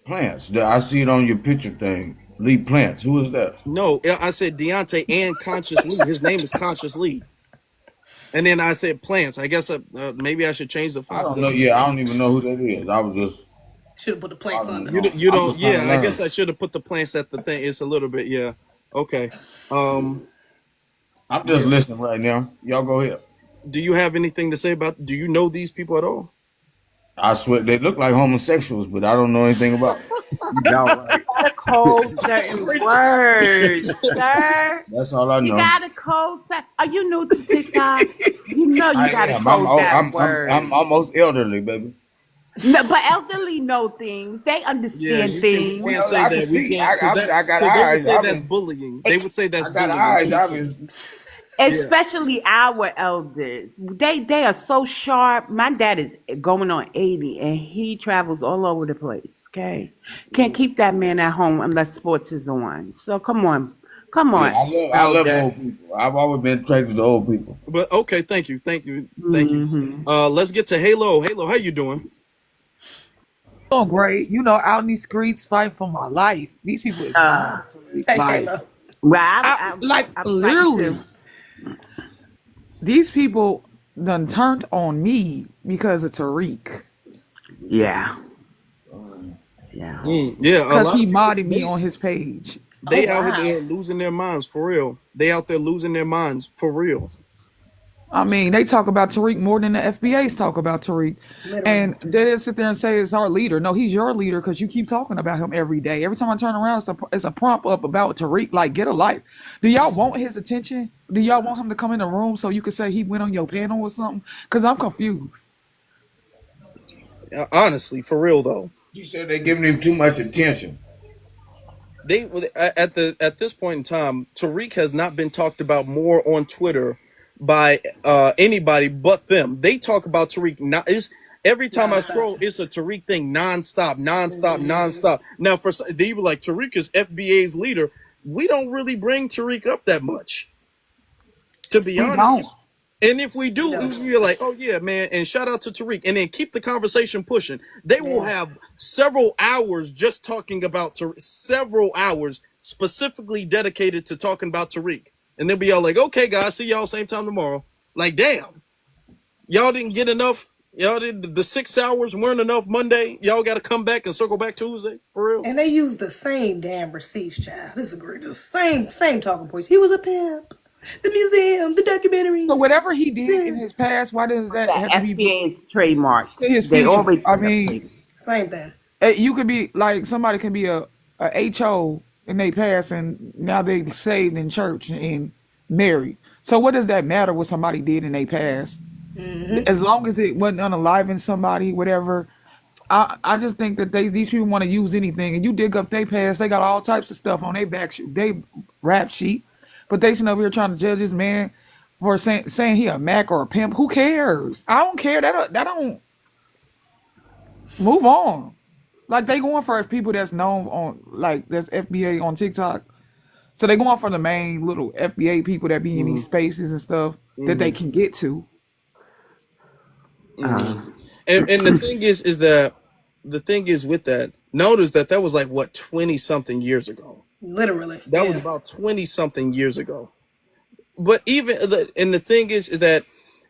Plants. I see it on your picture thing. Lee Plants. Who is that? No, I said Deante and Conscious Lee. His name is Conscious Lee. And then I said plants. I guess maybe I should change the I font. don't know. Yeah, I don't even know who that is. I was just. Should have put the I plants don't under. know. You I'm don't. just trying to Yeah, I learn. guess I should have put the plants at the thing. It's a little bit. Yeah. Okay. Um. I'm just Yeah. listening right now. Y'all go ahead. Do you have anything to say about? Do you know these people at all? I swear they look like homosexuals, but I don't know anything about them. You doubt right. Gotta code certain words, sir. That's all I You know. gotta code. Are you new to TikTok? You know you I gotta am. I'm. code old- that I'm word. almost elderly, baby. No, but elderly know things. They Yeah, understand you things. can't Well, say I can that. We see. can't because I got they would eyes. say that's bullying. They would say I that's got bullying. So eyes. we can't. Yeah. Especially our elders. They are so sharp. My dad is going on 80 and he travels all over the place. Okay. Can't keep that man at home unless sports is on. So come on. Come Yeah, on, I love elder. old people. I've always been attracted to old people. But okay, thank you, thank you, thank you. Hmm. Let's get to Halo. Halo, how you doing? Doing great. Out in these streets fighting for my life. These people is wrong. Hey, Like, Halo. Well, I'm fighting literally, too. these people done turned on me because of Tariq. Yeah. Yeah. Yeah, a Cause lot he of people modded me on his page. Oh they out wow. there losing their minds for real. They out there losing their minds for real. I mean, they talk about Tariq more than the FBA's talk about Tariq. Literally. And they didn't sit there and say it's our leader. No, he's your leader because you keep talking about him every day. Every time I turn around, it's a prompt up about Tariq. Like, get a life. Do y'all want his attention? Do y'all want him to come in the room so you can say he went on your panel or something? Because I'm confused. Honestly, for real though. He said they're giving him too much attention. They at this point in time, Tariq has not been talked about more on Twitter by anybody but them. They talk about Tariq not is every time I Nonstop. scroll, it's a Tariq thing, nonstop, nonstop, Hmm. nonstop. Now, they were like Tariq is FBA's leader. We don't really bring Tariq up that much, to be We honest. don't. And if we We do, don't. we're like, oh yeah, man, and shout out to Tariq, and then keep the conversation pushing. They will Yeah. have several hours just talking about Tariq, several hours specifically dedicated to talking about Tariq, and they'll be all like, okay, guys, see y'all same time tomorrow. Like, damn, y'all didn't get enough. Y'all did the 6 hours weren't enough Monday. Y'all got to come back and circle back Tuesday for real. And they use the same damn receipts, child. This is egregious. Same talking points. He was a pimp. The museum, the So documentary. whatever he did in Yeah. his past, why does that That have to be FBA is trademarked. in his They future? always I end up mean, trademarked. Same thing. you could be like somebody can be a HO in they past and now they saved in church and married. So what does that matter what somebody did in their past? As long as it wasn't unaliving somebody, whatever. I just think that these people want to use anything, and you dig up their past, they got all types of stuff on their back sheet, they rap sheet, but they sitting over here trying to judge this man for saying he a Mac or a pimp. Who cares? I don't care. That don't move on. Like they going for people that's known on like that's FBA on TikTok. So they going for the main little FBA people that be in these spaces and stuff that they can get to. Uh, And the thing is with that. Notice that was like what 20 something years ago. Literally. That was Yeah. about 20 something years ago. But and the thing is that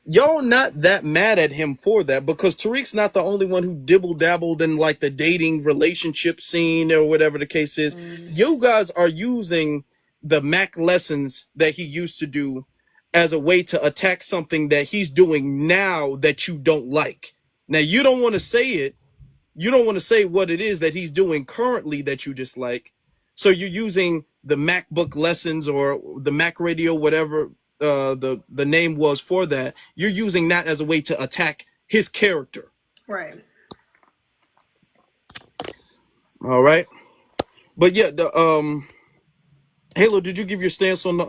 y'all not that mad at him for that because Tariq's not the only one who dibble dabbled in like the dating relationship scene or whatever the case is. You guys are using the Mac lessons that he used to do as a way to attack something that he's doing now that you don't like. Now you don't want to say it, you don't want to say what it is that he's doing currently that you dislike. So you're using the MacBook lessons or the Mac Radio, whatever the name was for that. You're using that as a way to attack his character. Right. All right. But yeah, the Halo, did you give your stance on the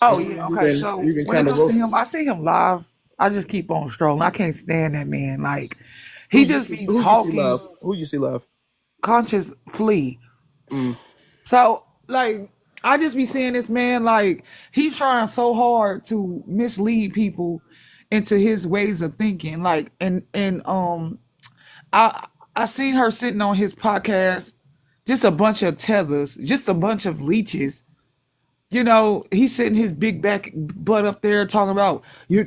Oh yeah, okay. you've So been when it kind of comes to roasting? him, I see him live. I just keep on strolling. I can't stand that man. Like he just be Who you see talking live? Who you see live? conscious flea. Mm. So like I just be seeing this man like he's trying so hard to mislead people into his ways of thinking. Like and I seen her sitting on his podcast, just a bunch of tethers, just a bunch of leeches. You know, he's sitting his big back butt up there talking about you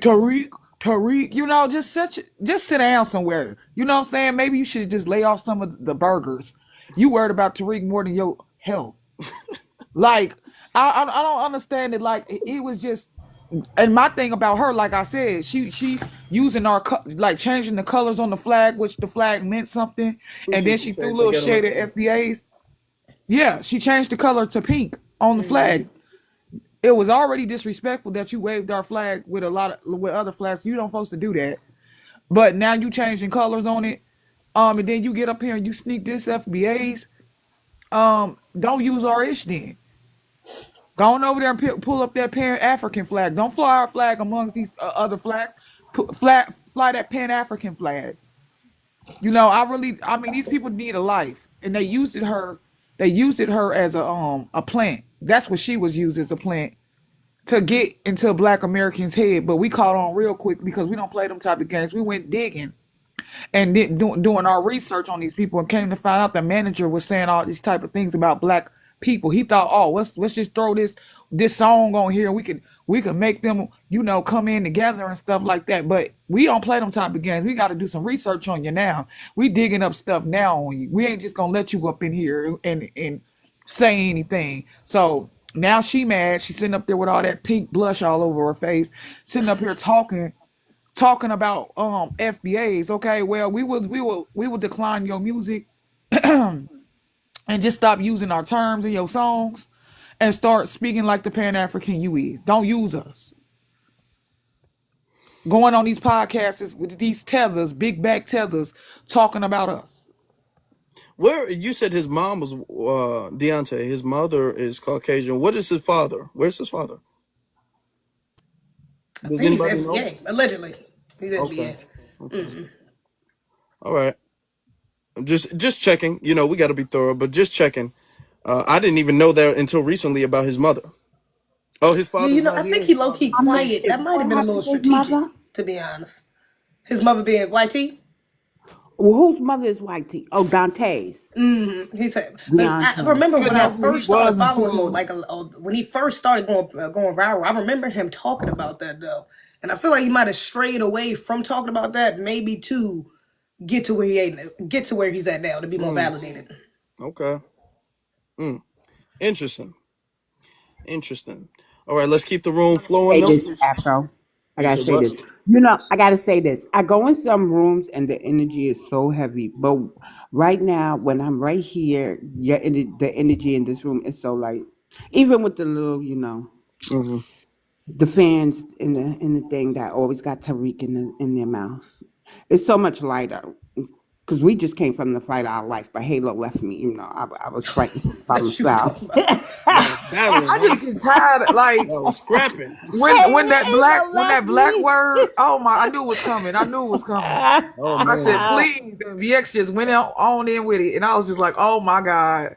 Tariq, you know, just sit down somewhere. You know what I'm saying? Maybe you should just lay off some of the burgers. You worried about Tariq more than your health. Like, I don't understand it. Like it was just and my thing about her, like I said, she using like changing the colors on the flag, which the flag meant something, and then Appreciate you she threw saying a so. little Get on shade that. at FBA's. Yeah, she changed the color to pink on the flag. It was already disrespectful that you waved our flag with with other flags. You don't supposed to do that. But now you changing colors on it. And then you get up here and you sneak this FBA's. Don't use our ish then. Go on over there and pull up that Pan African flag. Don't fly our flag amongst these other flags. Fly that Pan African flag. You know, I mean, these people need a life, and they used it her. They used it her as a plant. That's what she was used as a plant to get into Black Americans' head. But we caught on real quick because we don't play them type of games. We went digging and doing our research on these people and came to find out the manager was saying all these type of things about Black people. He thought, oh, let's just throw this song on here. We could make them, come in together and stuff like that. But we don't play them type of games. We got to do some research on you now. We digging up stuff now on you. We ain't just gonna let you up in here and say anything. So now she mad. She's sitting up there with all that pink blush all over her face, sitting up here talking about FBAs. Okay, well we will decline your music and just stop using our terms in your songs and start speaking like the Pan African you is. Don't use us. Going on these podcasts with these tethers, big back tethers, talking about us. Where you said his mom was Deante, his mother is Caucasian. What is his father? Where's his father? I Does think he's anybody know? FBA, allegedly. He's Okay. FBA. Okay. All right. Just checking. We got to be thorough, but just checking. I didn't even know that until recently about his mother. Oh, his Yeah, father's I not here. think he His low key father's I mean, quiet. That might what have been a little happened to his strategic, mother? to be honest. His mother being YT. Well, whose mother is White T? Oh, Dante's. He said, because I Deante. remember Didn't when I know who he first started was following him, until when he first started going viral. I remember him talking about that though, and I feel like he might have strayed away from talking about that, maybe to get to where he's at now, to be more validated. Okay. Interesting. Interesting. All right, let's keep the room flowing. Say No, this, Afro. I you gotta said say what? this. I gotta say this. I go in some rooms and the energy is so heavy, but right now, when I'm right here, the energy in this room is so light. Even with the little, Hmm. the fans in the thing that always got Tariq in their mouth. It's so much lighter because we just came from the fight of our life, but Halo left me. I was fighting by That she was myself. talking about. Y'all was battling, I huh? just get tired. Like Y'all was scrapping. Halo when that left black me. word, oh my, I knew it was coming. I knew it was coming. Oh I said, man. please. And VX just went on in with it. And I was just like, oh my God.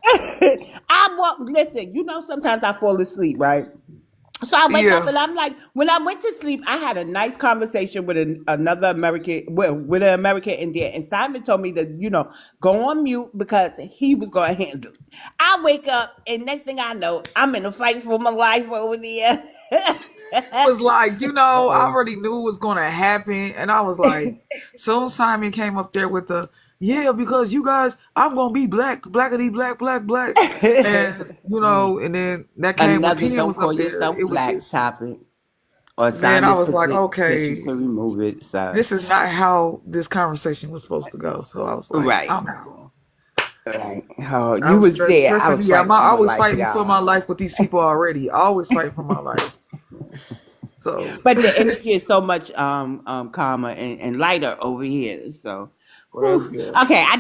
Listen. Sometimes I fall asleep, right? So I wake up Yeah. and I'm like, when I went to sleep, I had a nice conversation with another American, with an American Indian, and Simon told me to, go on mute because he was going to handle it. I wake up and next thing I know, I'm in a fight for my life over there. Was like, I Uh-oh. already knew it was going to happen. And I was like, soon Simon came up there with the, yeah, because you guys, I'm going to be black, blackity, black, black, black. And, and then that came when Another Pen don't was call up there. yourself It was black just, topic or man, I Simon's was like, petition okay, to remove it. So, this is not how this conversation was supposed to go. So I was like, right. I'm out. Right. Oh, I you was was there. I stressing was me out. fighting for I my was life, fighting for my y'all. life with these people already. Always fighting for my life. So But the energy is so much calmer and lighter over here. So, Well, that's whew. good. Okay, I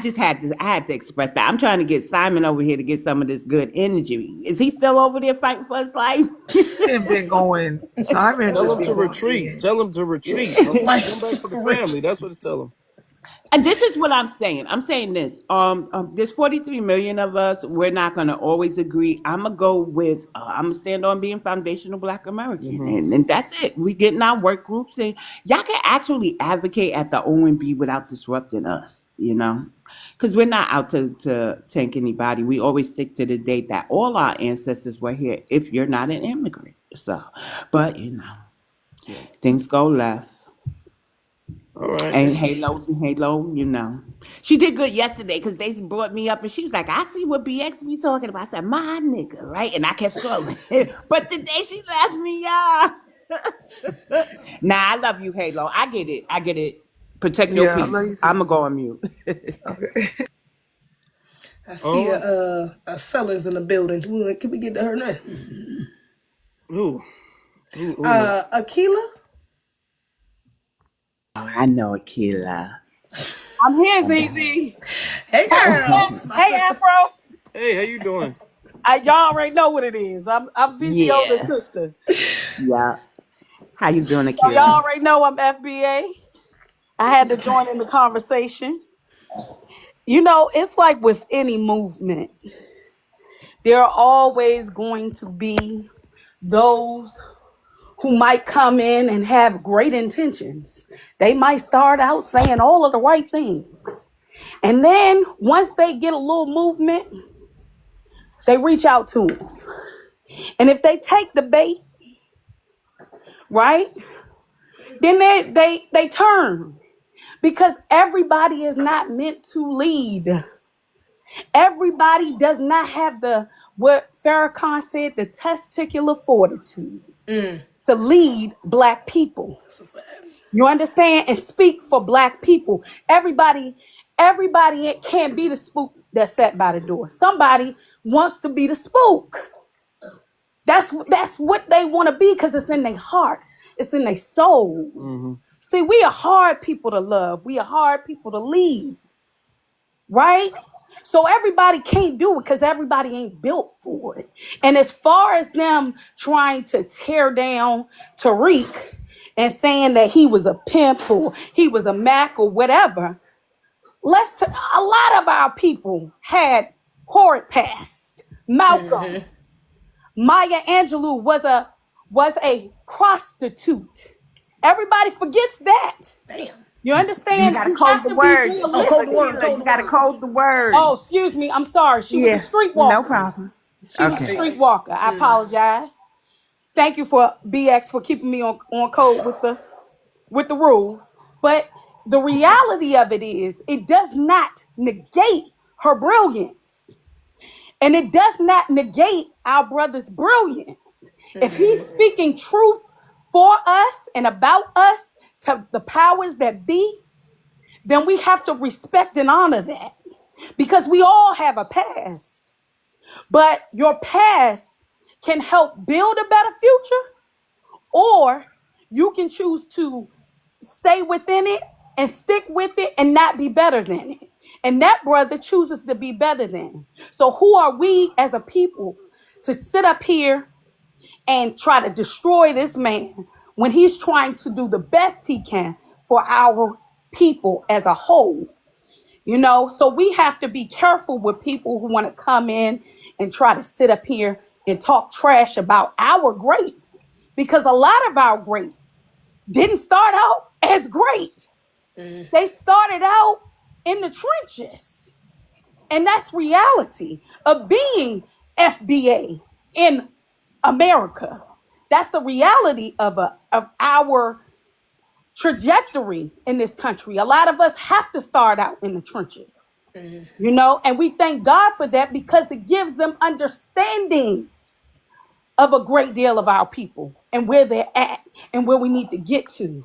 had to express that. I'm trying to get Simon over here to get some of this good energy. Is he still over there fighting for his life? been going. Simon Tell just him been to going retreat. in. Tell him to retreat. Come Like, back to the for real. family. That's what to tell him. And this is what I'm saying. I'm saying this. There's 43 million of us. We're not gonna always agree. I'm gonna go with. I'm gonna stand on being foundational Black American, Hmm. and that's it. We get in our work groups, and y'all can actually advocate at the OMB without disrupting us. Because we're not out to tank anybody. We always stick to the date that all our ancestors were here. If you're not an immigrant, but things go left. All right. And Halo, she did good yesterday because they brought me up and she was like, I see what BX be talking about. I said, my nigga, right? And I kept scrolling. But today she left me, y'all. Nah, I love you, Halo. I get it. Protect your Yeah, I peace. love you too. I'm going to go on mute. Okay. I see Oh, a seller's in the building. Can we get to her now? who? Who now? Akila? Oh, I know a killer. I'm here, ZZ. Hey, girl. It's my Hey, sister. Afro. Hey, how you doing? Y'all already know what it is. I'm ZZ older Yeah. sister. Yeah. How you doing, So y'all Akila? already know I'm FBA. I had to join in the conversation. It's like with any movement, there are always going to be those who might come in and have great intentions. They might start out saying all of the right things. And then once they get a little movement, They reach out to them. And if they take the bait, right, then they turn. Because everybody is not meant to lead. Everybody does not have what Farrakhan said, the testicular fortitude to lead Black people. You understand? And speak for Black people. Everybody can't be the spook that's sat by the door. Somebody wants to be the spook. That's what they want to be, because it's in their heart. It's in their soul. Mm-hmm. See, we are hard people to love. We are hard people to lead. Right? So everybody can't do it because everybody ain't built for it. And as far as them trying to tear down Tariq and saying that he was a pimp or he was a Mac or whatever, a lot of our people had horrid past. Malcolm, Maya Angelou was a prostitute. Everybody forgets that. Damn. You understand? You gotta code the word. Code the word. You gotta code the word. Oh, excuse me. I'm sorry. She was a streetwalker. No problem. She was a streetwalker. I apologize. Thank you for BX for keeping me on code with the rules. But the reality of it is, it does not negate her brilliance. And it does not negate our brother's brilliance. If he's speaking truth for us and about us to the powers that be, then we have to respect and honor that, because we all have a past. But your past can help build a better future, or you can choose to stay within it and stick with it and not be better than it. And that brother chooses to be better than. So who are we as a people to sit up here and try to destroy this man when he's trying to do the best he can for our people as a whole? You know, so we have to be careful with people who want to come in and try to sit up here and talk trash about our greats, because a lot of our greats didn't start out as great. They started out in the trenches. And that's reality of being FBA in America. That's the reality of our trajectory in this country. A lot of us have to start out in the trenches, you know, and we thank God for that, because it gives them understanding of a great deal of our people and where they're at and where we need to get to.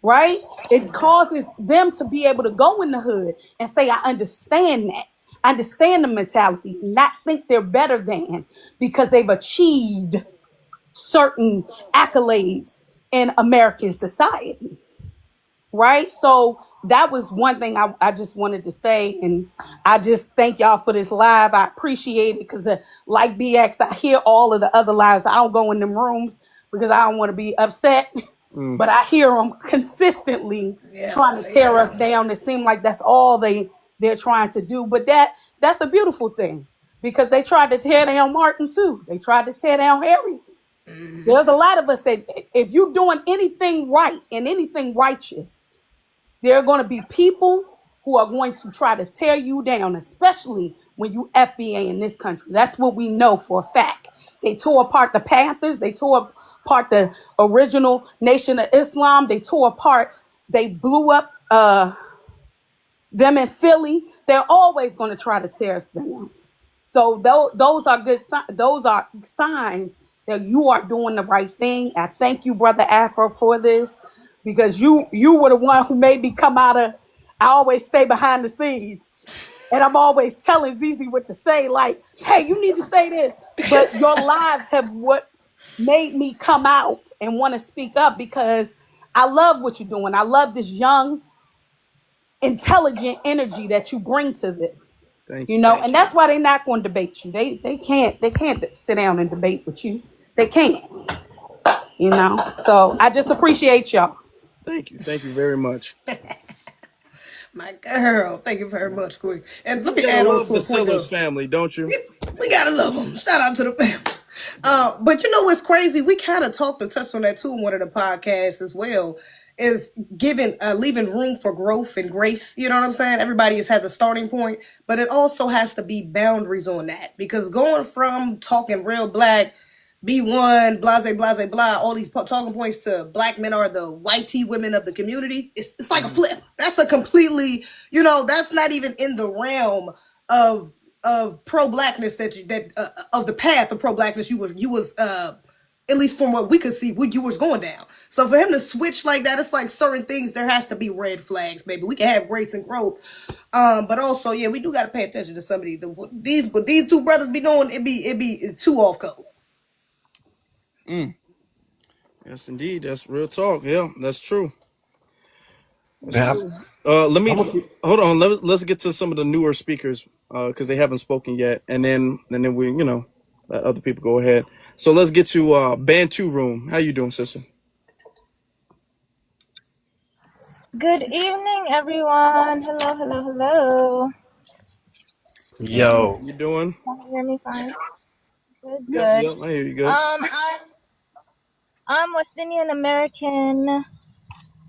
Right? It causes them to be able to go in the hood and say, I understand that. I understand the mentality, not think they're better than because they've achieved certain accolades in American society. Right? So that was one thing I just wanted to say. And I just thank y'all for this live. I appreciate it, because like BX, I hear all of the other lives. I don't go in them rooms because I don't want to be upset. But I hear them consistently trying to tear us down. It seems like that's all they're trying to do. But that's a beautiful thing, because they tried to tear down Martin too. They tried to tear down Harry. There's a lot of us that if you're doing anything right and anything righteous, there are going to be people who are going to try to tear you down, especially when you FBA in this country. That's what we know for a fact. They tore apart the Panthers. They tore apart the original Nation of Islam. They blew up them in Philly. They're always going to try to tear us down. So those are good. Those are signs that you are doing the right thing. I thank you, Brother Afro, for this, because you were the one who made me come out of. I always stay behind the scenes, and I'm always telling Zizi what to say. Like, hey, you need to say this. But your lives have what made me come out and want to speak up, because I love what you're doing. I love this young, intelligent energy that you bring to this. Thank You know, and that's why they're not going to debate you. They can't sit down and debate with you. They can't. You know, so I just appreciate y'all. Thank you very much. My girl, thank you very much, Queen. And let You me gotta add on love to the a point Sellers of, family, don't you? we gotta love them. Shout out to the family. But you know what's crazy? We kind of touched on that too in one of the podcasts as well. is giving leaving room for growth and grace. You know what I'm saying? Everybody has a starting point, but it also has to be boundaries on that, because going from talking real black, B1, blase, blase, blah, all these talking points to black men are the white tea women of the community, it's like a flip. That's a completely, that's not even in the realm of pro blackness that of the path of pro blackness you was at least from what we could see, what you was going down. So for him to switch like that, it's like certain things, there has to be red flags, baby. We can have grace and growth, but also, yeah, we do got to pay attention to some of these two brothers be doing. It be too off code. Yes, indeed. That's real talk. Yeah, that's true. That's Man, true. Let me I'm gonna keep. hold on. Let's get to some of the newer speakers because they haven't spoken yet, and then we let other people go ahead. So let's get to Bantu Room. How you doing, sister? Good evening, everyone. Hello, hello, hello. Yo, You doing? Can you hear me fine? Good, Yep, good. yep. I hear you good. I'm West Indian American.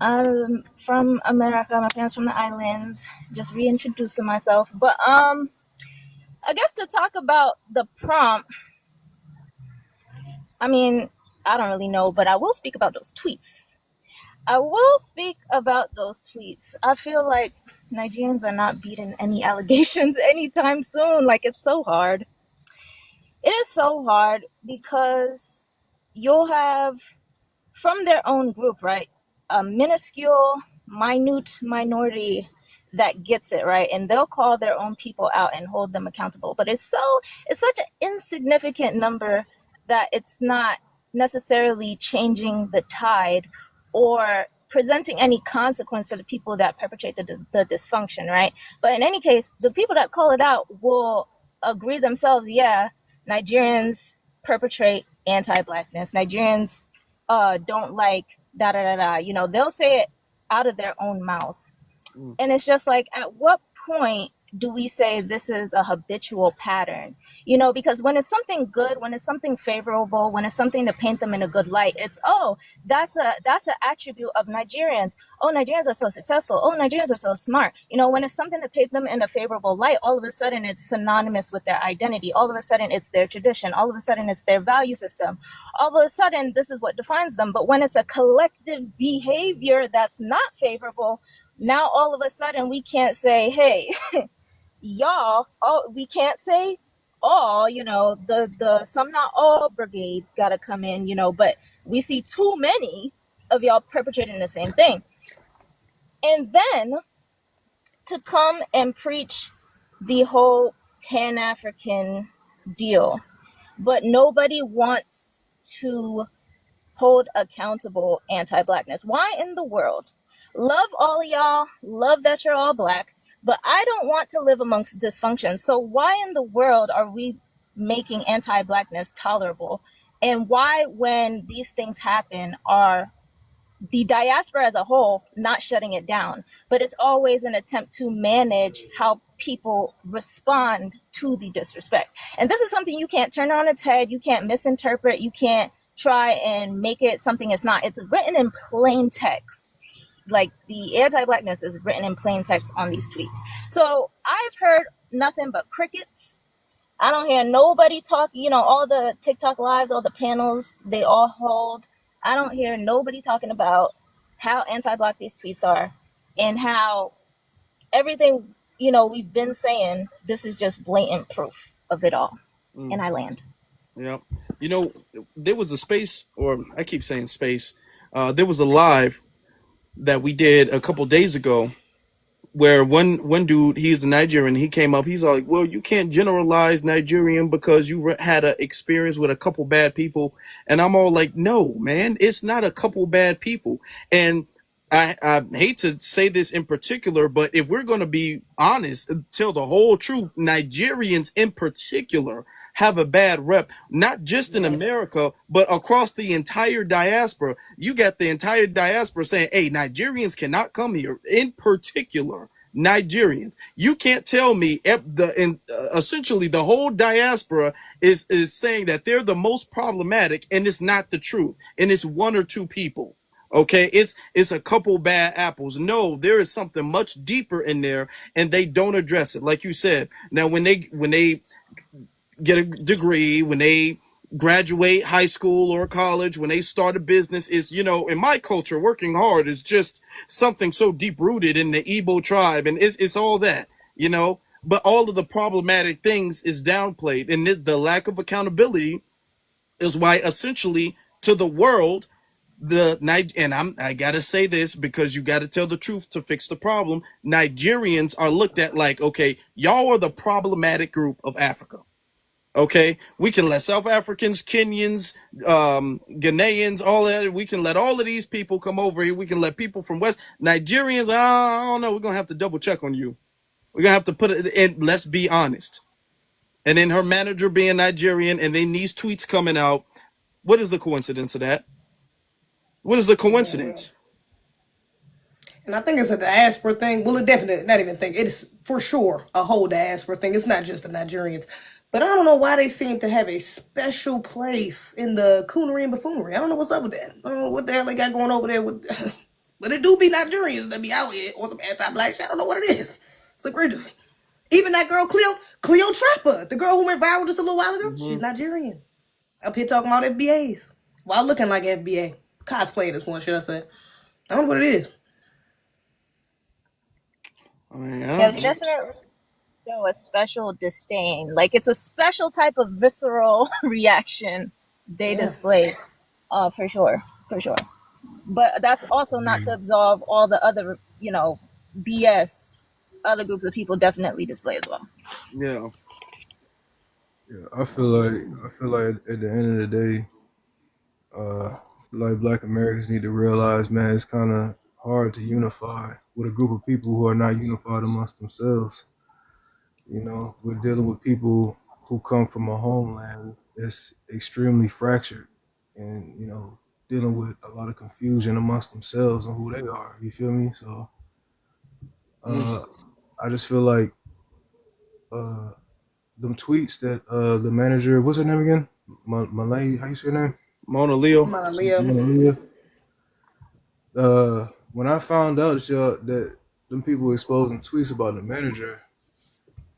I'm from America. My parents from the islands. Just reintroducing myself. But I guess to talk about the prompt, I mean, I don't really know, but I will speak about those tweets. I will speak about those tweets. I feel like Nigerians are not beating any allegations anytime soon. Like, it's so hard. It is so hard because you'll have from their own group, right? A minuscule, minute minority that gets it, right? And they'll call their own people out and hold them accountable. But it's such an insignificant number that it's not necessarily changing the tide or presenting any consequence for the people that perpetrate the dysfunction, right? But in any case, the people that call it out will agree themselves, yeah, Nigerians perpetrate anti-blackness. Nigerians don't like da da da da. They'll say it out of their own mouths. And it's just like, at what point do we say this is a habitual pattern? Because when it's something good, when it's something favorable, when it's something to paint them in a good light, it's, oh, that's an attribute of Nigerians. Oh, Nigerians are so successful. Oh, Nigerians are so smart. When it's something to paint them in a favorable light, all of a sudden it's synonymous with their identity. All of a sudden it's their tradition. All of a sudden it's their value system. All of a sudden this is what defines them. But when it's a collective behavior that's not favorable, now all of a sudden we can't say, hey, y'all, we can't say all, the some not all brigade gotta come in, but we see too many of y'all perpetrating the same thing. And then to come and preach the whole Pan-African deal, but nobody wants to hold accountable anti-blackness. Why in the world? Love all of y'all, love that you're all black, but I don't want to live amongst dysfunction. So why in the world are we making anti-blackness tolerable? And why, when these things happen, are the diaspora as a whole not shutting it down? But it's always an attempt to manage how people respond to the disrespect. And this is something you can't turn on its head. You can't misinterpret. You can't try and make it something it's not. It's written in plain text. Like, the anti-blackness is written in plain text on these tweets. So I've heard nothing but crickets. I don't hear nobody talk, all the TikTok lives, all the panels they all hold. I don't hear nobody talking about how anti-black these tweets are and how everything, we've been saying, this is just blatant proof of it all. And I land. Yeah. There was a space, or I keep saying space. There was a live that we did a couple days ago where one dude, he's a Nigerian, he came up, he's all like, well, you can't generalize Nigerian because you had an experience with a couple bad people. And I'm all like, no, man, it's not a couple bad people. And I hate to say this in particular, but if we're going to be honest and tell the whole truth, Nigerians in particular have a bad rep, not just in America, but across the entire diaspora. You got the entire diaspora saying, hey, Nigerians cannot come here, in particular. Nigerians, you can't tell me essentially the whole diaspora is saying that they're the most problematic, and it's not the truth, and it's one or two people. Okay, it's a couple bad apples. No, there is something much deeper in there, and they don't address it. Like you said, now when they get a degree, when they graduate high school or college, when they start a business, is, in my culture, working hard is just something so deep rooted in the Igbo tribe, and it's all that. But all of the problematic things is downplayed, and the lack of accountability is why essentially to the world and I gotta say this because you gotta tell the truth to fix the problem. Nigerians are looked at like, okay, y'all are the problematic group of Africa. Okay, we can let South Africans, Kenyans, Ghanaians, all that. We can let all of these people come over here. We can let people from West Nigerians. I don't know. We're gonna have to double check on you. We're gonna have to put it in. Let's be honest. And then her manager being Nigerian, and then these tweets coming out. What is the coincidence of that? What is the coincidence? And I think it's a diaspora thing. Well, it definitely, not even think, it is for sure a whole diaspora thing. It's not just the Nigerians. But I don't know why they seem to have a special place in the coonery and buffoonery. I don't know what's up with that. I don't know what the hell they got going over there with. But it do be Nigerians that be out here or some anti-black shit. I don't know what it is. It's egregious. Even that girl, Cleo Trapper, the girl who went viral just a little while ago, she's Nigerian. Up here talking about FBAs while looking like FBA. Cosplaying this one, should I say. I don't know what it is. Yeah, they definitely show a special disdain. Like it's a special type of visceral reaction they display. For sure, for sure. But that's also not to absolve all the other, BS other groups of people definitely display as well. Yeah. Yeah, I feel like at the end of the day, like Black Americans need to realize, man, it's kind of hard to unify with a group of people who are not unified amongst themselves. We're dealing with people who come from a homeland that's extremely fractured, and dealing with a lot of confusion amongst themselves on who they are. You feel me? So, I just feel like uh, them tweets that the manager, what's her name again? Malay, how you say her name? Mona Leo. Mona Leo. Mona Leo. When I found out that them people were exposing tweets about the manager,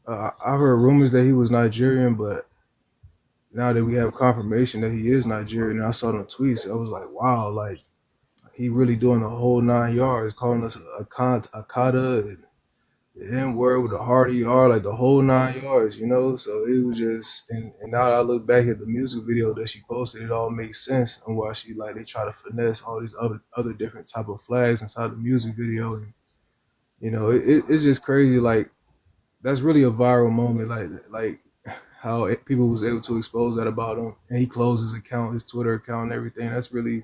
I heard rumors that he was Nigerian, but now that we have confirmation that he is Nigerian, and I saw them tweets, I was like, wow, like he really doing the whole 9 yards, calling us a kata, and the N word with the hard ER, like the whole 9 yards. So it was just, and now that I look back at the music video that she posted, it all makes sense on why they try to finesse all these other different type of flags inside the music video, and it's just crazy. Like that's really a viral moment, like how people was able to expose that about him, and he closed his account, his Twitter account, and everything. That's really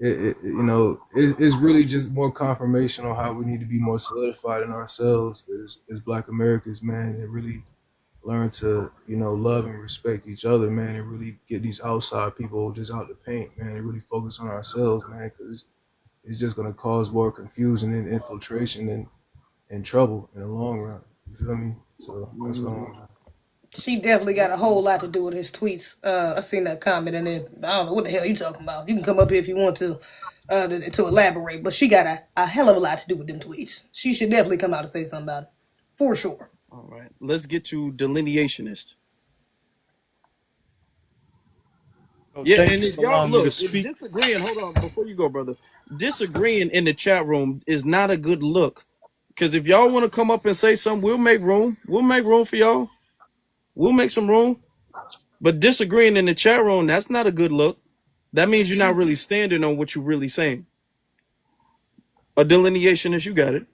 it's really just more confirmation on how we need to be more solidified in ourselves as Black Americans, man, and really learn to, love and respect each other, man, and really get these outside people just out the paint, man, and really focus on ourselves, man, because it's just going to cause more confusion and infiltration and trouble in the long run. You feel me? So that's what I'm. She definitely got a whole lot to do with his tweets. I seen that comment and then I don't know what the hell you talking about. You can come up here if you want to elaborate, but she got a hell of a lot to do with them tweets. She should definitely come out and say something about it, for sure. All right. Let's get to delineationist. Yeah, Thank and you if for y'all allowing me to look, if speak. disagreeing, hold on before you go, brother. Disagreeing in the chat room is not a good look. Because if y'all want to come up and say something, we'll make room. We'll make room for y'all. We'll make some room. But disagreeing in the chat room, that's not a good look. That means you're not really standing on what you're really saying. A delineationist, you got it.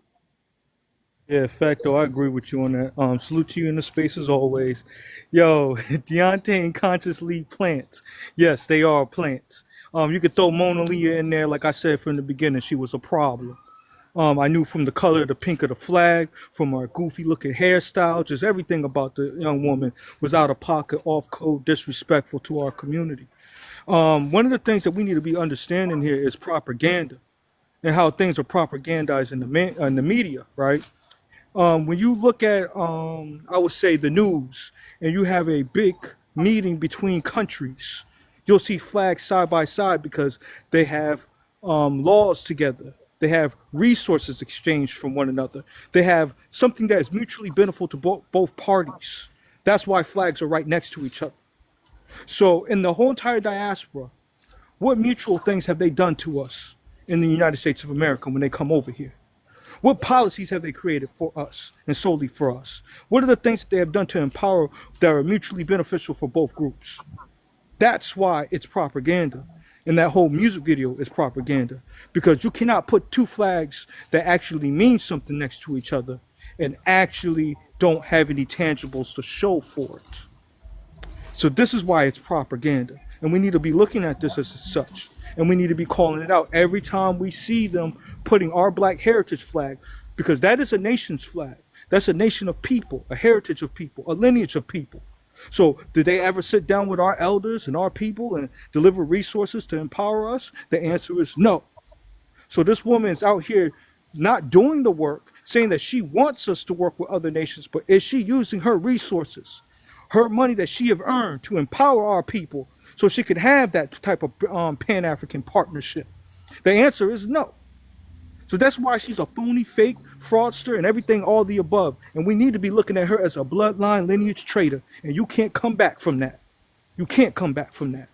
Yeah, facto, I agree with you on that. Salute to you in the space as always. Yo, Deante and consciously plants. Yes, they are plants. You could throw Mona Lisa in there, like I said from the beginning, she was a problem. I knew from the color of the pink of the flag, from her goofy looking hairstyle, just everything about the young woman was out of pocket, off code, disrespectful to our community. One of the things that we need to be understanding here is propaganda and how things are propagandized in the media, right? When you look at, I would say, the news, and you have a big meeting between countries, you'll see flags side by side because they have laws together. They have resources exchanged from one another. They have something that is mutually beneficial to both parties. That's why flags are right next to each other. So, in the whole entire diaspora, what mutual things have they done to us in the United States of America when they come over here? What policies have they created for us and solely for us? What are the things that they have done to empower that are mutually beneficial for both groups? That's why it's propaganda. And that whole music video is propaganda. Because you cannot put two flags that actually mean something next to each other and actually don't have any tangibles to show for it. So this is why it's propaganda. And we need to be looking at this as such. And we need to be calling it out every time we see them putting our black heritage flag, because that is a nation's flag. That's a nation of people, a heritage of people, a lineage of people. So did they ever sit down with our elders and our people and deliver resources to empower us? The answer is no. So this woman is out here not doing the work, saying that she wants us to work with other nations, but is she using her resources, her money that she have earned to empower our people so she could have that type of Pan-African partnership? The answer is no. So that's why she's a phony, fake, fraudster, and everything, all the above. And we need to be looking at her as a bloodline lineage traitor. And you can't come back from that. You can't come back from that.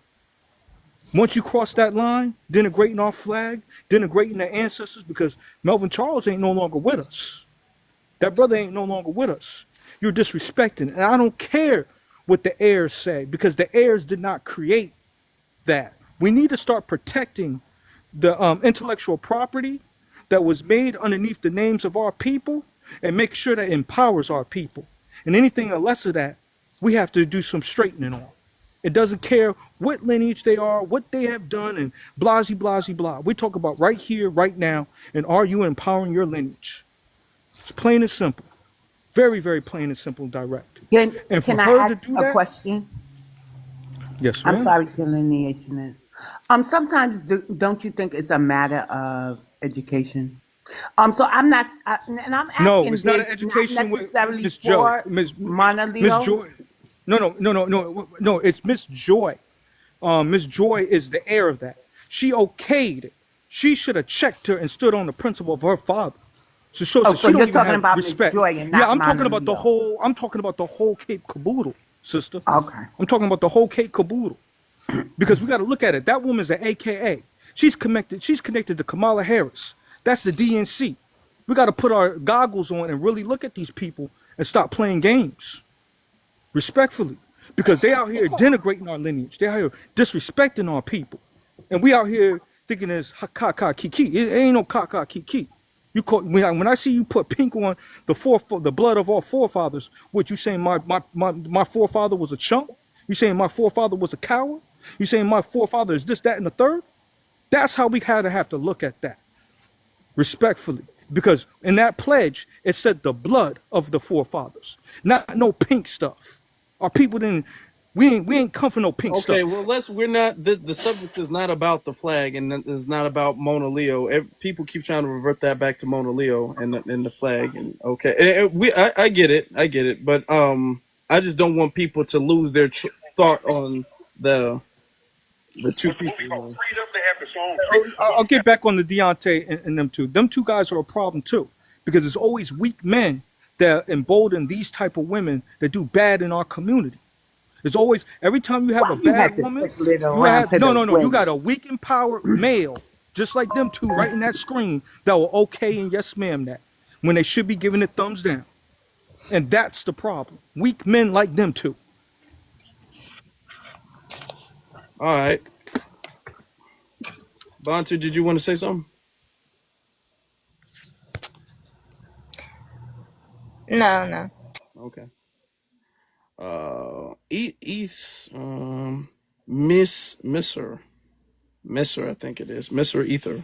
Once you cross that line, denigrating our flag, denigrating their ancestors, because Melvin Charles ain't no longer with us. That brother ain't no longer with us. You're disrespecting. And I don't care what the heirs say, because the heirs did not create that. We need to start protecting the intellectual property that was made underneath the names of our people and make sure that it empowers our people. And anything less of that, we have to do some straightening on. It doesn't care what lineage they are, what they have done, and blah, blah, blah. We talk about right here, right now, and are you empowering your lineage? It's plain and simple. Very, very plain and simple and direct. And for Can I her to ask do a that, question? yes, I'm ma'am. sorry, delineationist. Sometimes don't you think it's a matter of education? So I'm not, and I'm No, asking it's not an this not education with necessarily Miss Joe. for Mona Miss Leo. Joy. No. It's Miss Joy. Miss Joy is the heir of that. She okayed it. She should have checked her and stood on the principle of her father. So shows Oh, that so she don't you're even talking have about Miss respect. Joy and Yeah, not Mona Leo. I'm talking about the whole Cape Caboodle, sister. Okay. I'm talking about the whole Cape Caboodle. Because we got to look at it. That woman's an AKA. She's connected to Kamala Harris. That's the DNC. We got to put our goggles on and really look at these people and stop playing games respectfully, because they out here denigrating our lineage. They out here disrespecting our people, and we out here thinking it's ha kiki. It ain't no kiki. You call when I see you put pink on the blood of our forefathers. What you saying? My forefather was a chump? You saying my forefather was a coward? You saying my forefather is this, that, and the third? That's how we had to have to look at that respectfully. Because in that pledge, it said the blood of the forefathers, not no pink stuff. Our people didn't, we ain't come for no pink Okay, well, stuff. we're not, the subject is not about the flag and it's not about Mona Leo. People keep trying to revert that back to Mona Leo and the flag. And okay, I get it. I get it. But, I just don't want people to lose their thought on the two people. I'll get back on the Deante and them two. Them two guys are a problem too, because it's always weak men that embolden these type of women that do bad in our community. It's always, every time you have a Why you bad had to woman, circle it you around have to the no. You women? got a weak empowered male, just like them two, right in that screen that will okay and yes ma'am that when they should be giving it thumbs down, and that's the problem. Weak men like them two. All right. Bantu, did you want to say something? No, no. Okay. Misser, I think it is. Misser Ether.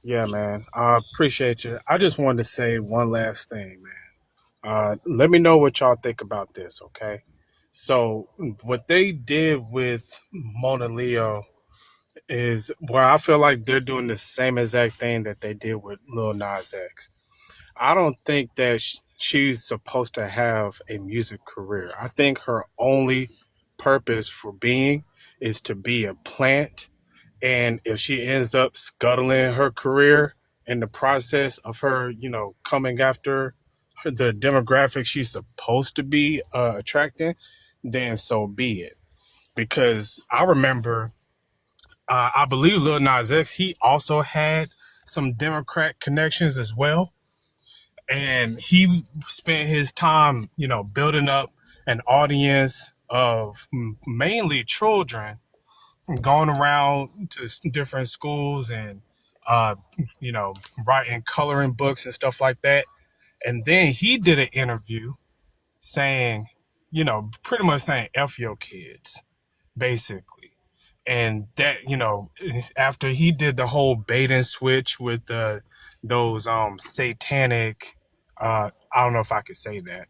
Yeah, man. I appreciate you. I just wanted to say one last thing, man. Let me know what y'all think about this, okay? So, what they did with Mona Leo is, well, I feel like they're doing the same exact thing that they did with Lil Nas X. I don't think that she's supposed to have a music career. I think her only purpose for being is to be a plant And if she ends up scuttling her career in the process of her, coming after the demographic she's supposed to be attracting, then so be it. Because I remember, I believe Lil Nas X, he also had some Democrat connections as well. And he spent his time, building up an audience of mainly children, going around to different schools and, uh, writing coloring books and stuff like that. And then he did an interview saying, pretty much saying F your kids, basically. And that, after he did the whole bait and switch with those satanic, I don't know if I could say that,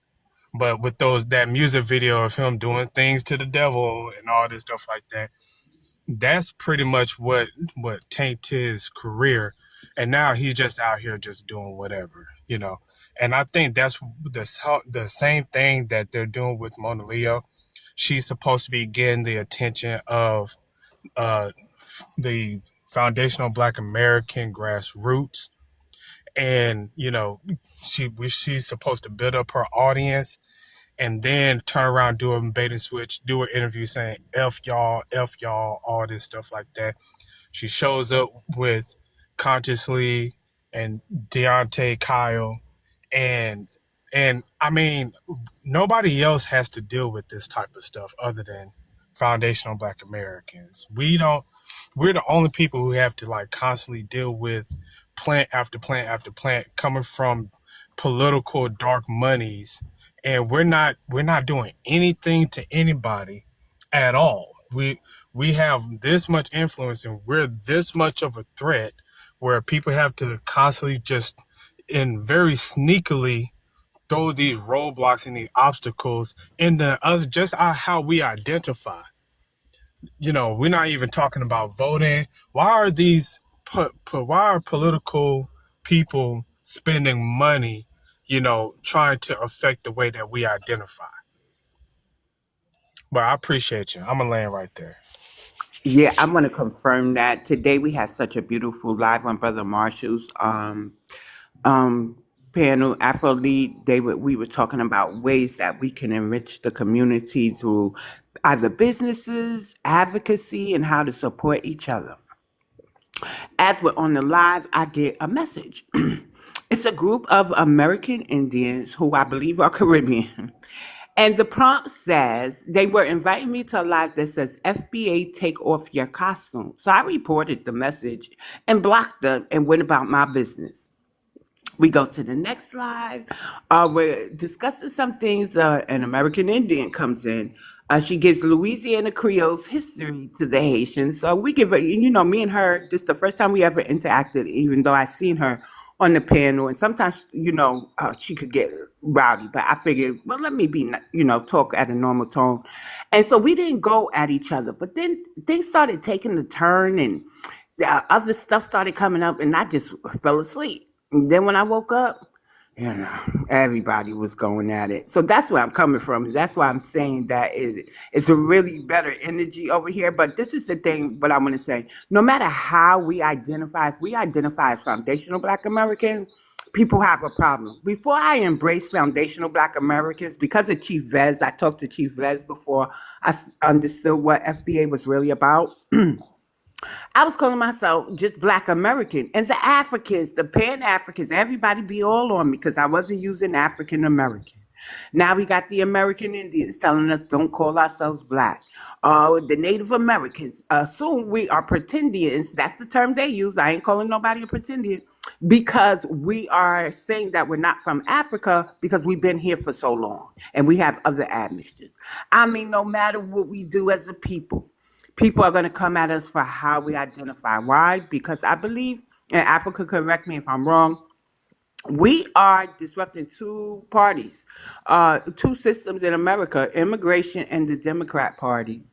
but with that music video of him doing things to the devil and all this stuff like that, that's pretty much what tanked his career. And now he's just out here just doing whatever. And I think that's the same thing that they're doing with Mona Leo. She's supposed to be getting the attention of uh, the foundational Black American grassroots, and she's supposed to build up her audience, and then turn around, do a bait and switch, do an interview saying F y'all, all this stuff like that. She shows up with Consciously and Deante Kyle, and I mean, nobody else has to deal with this type of stuff other than foundational Black Americans. We're the only people who have to like constantly deal with plant after plant after plant coming from political dark monies, and we're not doing anything to anybody at all. We have this much influence and we're this much of a threat where people have to constantly just and very sneakily throw these roadblocks and these obstacles into us, just how we identify. We're not even talking about voting. Why are why are political people spending money, trying to affect the way that we identify? But I appreciate you. I'm gonna land right there. Yeah, I'm going to confirm that. Today we had such a beautiful live on Brother Marshall's um, panel, Afro Lead. We were talking about ways that we can enrich the community through either businesses, advocacy, and how to support each other. As we're on the live, I get a message. It's a group of American Indians who I believe are Caribbean. And the prompt says they were inviting me to a live that says FBA take off your costume. So I reported the message and blocked them and went about my business. We go to the next slide. We're discussing some things. An American Indian comes in. She gives Louisiana Creole's history to the Haitians. So we give her, me and her, this is the first time we ever interacted, even though I seen her on the panel. And sometimes, she could get rowdy, but I figured, well, let me be, talk at a normal tone. And so we didn't go at each other. But then things started taking a turn and other stuff started coming up, and I just fell asleep. And then when I woke up, everybody was going at it. So that's where I'm coming from. That's why I'm saying that it's a really better energy over here. But this is the thing, what I want to say. No matter how we identify, if we identify as foundational Black Americans, people have a problem. Before I embraced foundational Black Americans, because of Chief Vez, I talked to Chief Vez before I understood what FBA was really about. I was calling myself just Black American. And the Africans, the Pan Africans, everybody be all on me because I wasn't using African American. Now we got the American Indians telling us don't call ourselves Black. The Native Americans, soon we are pretendians. That's the term they use. I ain't calling nobody a pretendian because we are saying that we're not from Africa because we've been here for so long and we have other admixtures. I mean, no matter what we do as a people are going to come at us for how we identify. Why? Because I believe, and Africa, correct me if I'm wrong, we are disrupting two parties, two systems in America, immigration and the Democrat Party.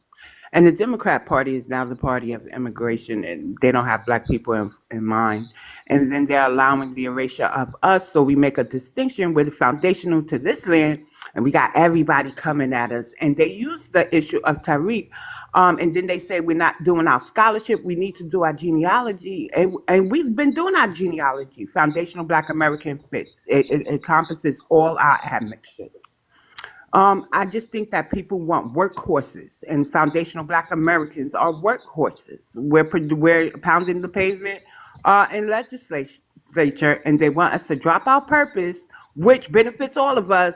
And the Democrat Party is now the party of immigration, and they don't have Black people in mind. And then they're allowing the erasure of us, so we make a distinction with foundational to this land, and we got everybody coming at us. And they use the issue of Tariq And then they say we're not doing our scholarship. We need to do our genealogy, and we've been doing our genealogy. Foundational Black American Fits. It encompasses all our admixtures. I just think that people want workhorses, and foundational Black Americans are workhorses. We're pounding the pavement in legislature, and they want us to drop our purpose, which benefits all of us,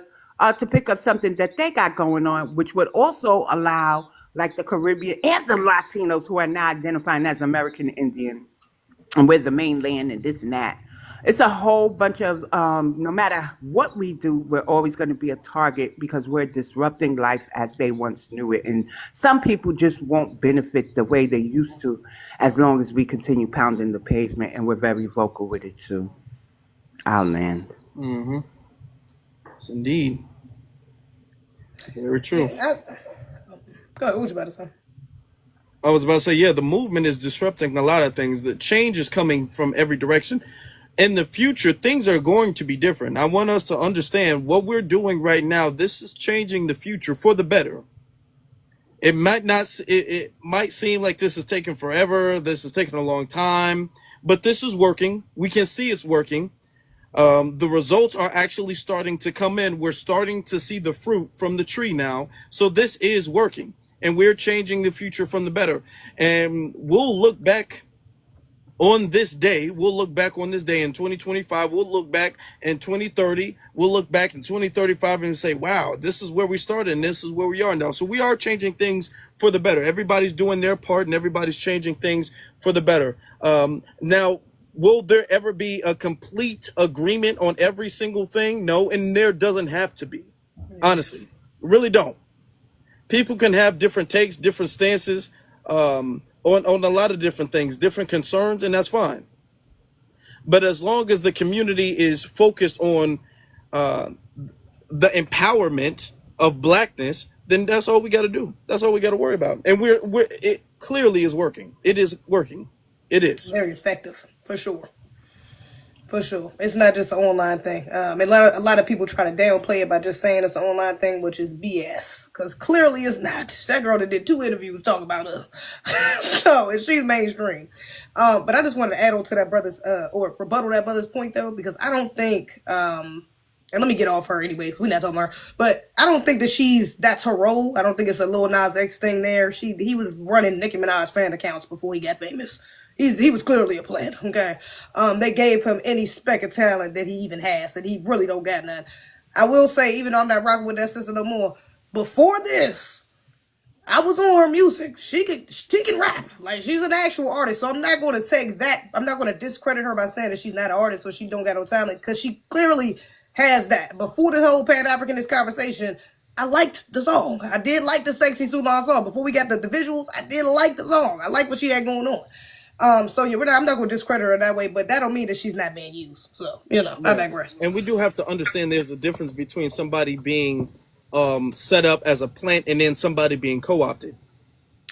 to pick up something that they got going on, which would also allow, like the Caribbean and the Latinos who are now identifying as American Indian, and with the mainland and this and that. It's a whole bunch of, no matter what we do, we're always going to be a target because we're disrupting life as they once knew it. And some people just won't benefit the way they used to as long as we continue pounding the pavement, and we're very vocal with it too. Our land. Mm-hmm. Yes, indeed. Very true. Yeah, go ahead. What was you about to say? I was about to say, yeah, the movement is disrupting a lot of things. The change is coming from every direction. In the future, things are going to be different. I want us to understand what we're doing right now. This is changing the future for the better. It might not. It might seem like this is taking forever. This is taking a long time, but this is working. We can see it's working. The results are actually starting to come in. We're starting to see the fruit from the tree now. So this is working, and we're changing the future from the better. And we'll look back on this day. We'll look back on this day in 2025. We'll look back in 2030. We'll look back in 2035 and say, wow, this is where we started and this is where we are now. So we are changing things for the better. Everybody's doing their part and everybody's changing things for the better. Now, will there ever be a complete agreement on every single thing? No, and there doesn't have to be. Honestly, really don't. People can have different takes, different stances, on a lot of different things, different concerns, and that's fine. But as long as the community is focused on the empowerment of blackness, then that's all we got to do. That's all we got to worry about. And it clearly is working. It is working. It is. Very effective, for sure. For sure. It's not just an online thing. A lot of people try to downplay it by just saying it's an online thing, which is BS. Because clearly it's not. That girl that did 2 interviews talking about us. So, and she's mainstream. But I just wanted to add on to that brother's, or rebuttal that brother's point, though, because I don't think, and let me get off her anyways, we're not talking about her, but I don't think that that's her role. I don't think it's a Lil Nas X thing there. He was running Nicki Minaj fan accounts before he got famous. He was clearly a plant, okay? They gave him any speck of talent that he even has, and he really don't got none. I will say, even though I'm not rocking with that sister no more, before this, I was on her music. She can rap. Like, she's an actual artist, so I'm not going to take that. I'm not going to discredit her by saying that she's not an artist or she don't got no talent, because she clearly has that. Before the whole Pan-Africanist conversation, I liked the song. I did like the Sexy Suman song. Before we got the visuals, I did like the song. I like what she had going on. So yeah, I'm not going to discredit her that way, but that don't mean that she's not being used. So, I digress. And we do have to understand there's a difference between somebody being set up as a plant and then somebody being co-opted.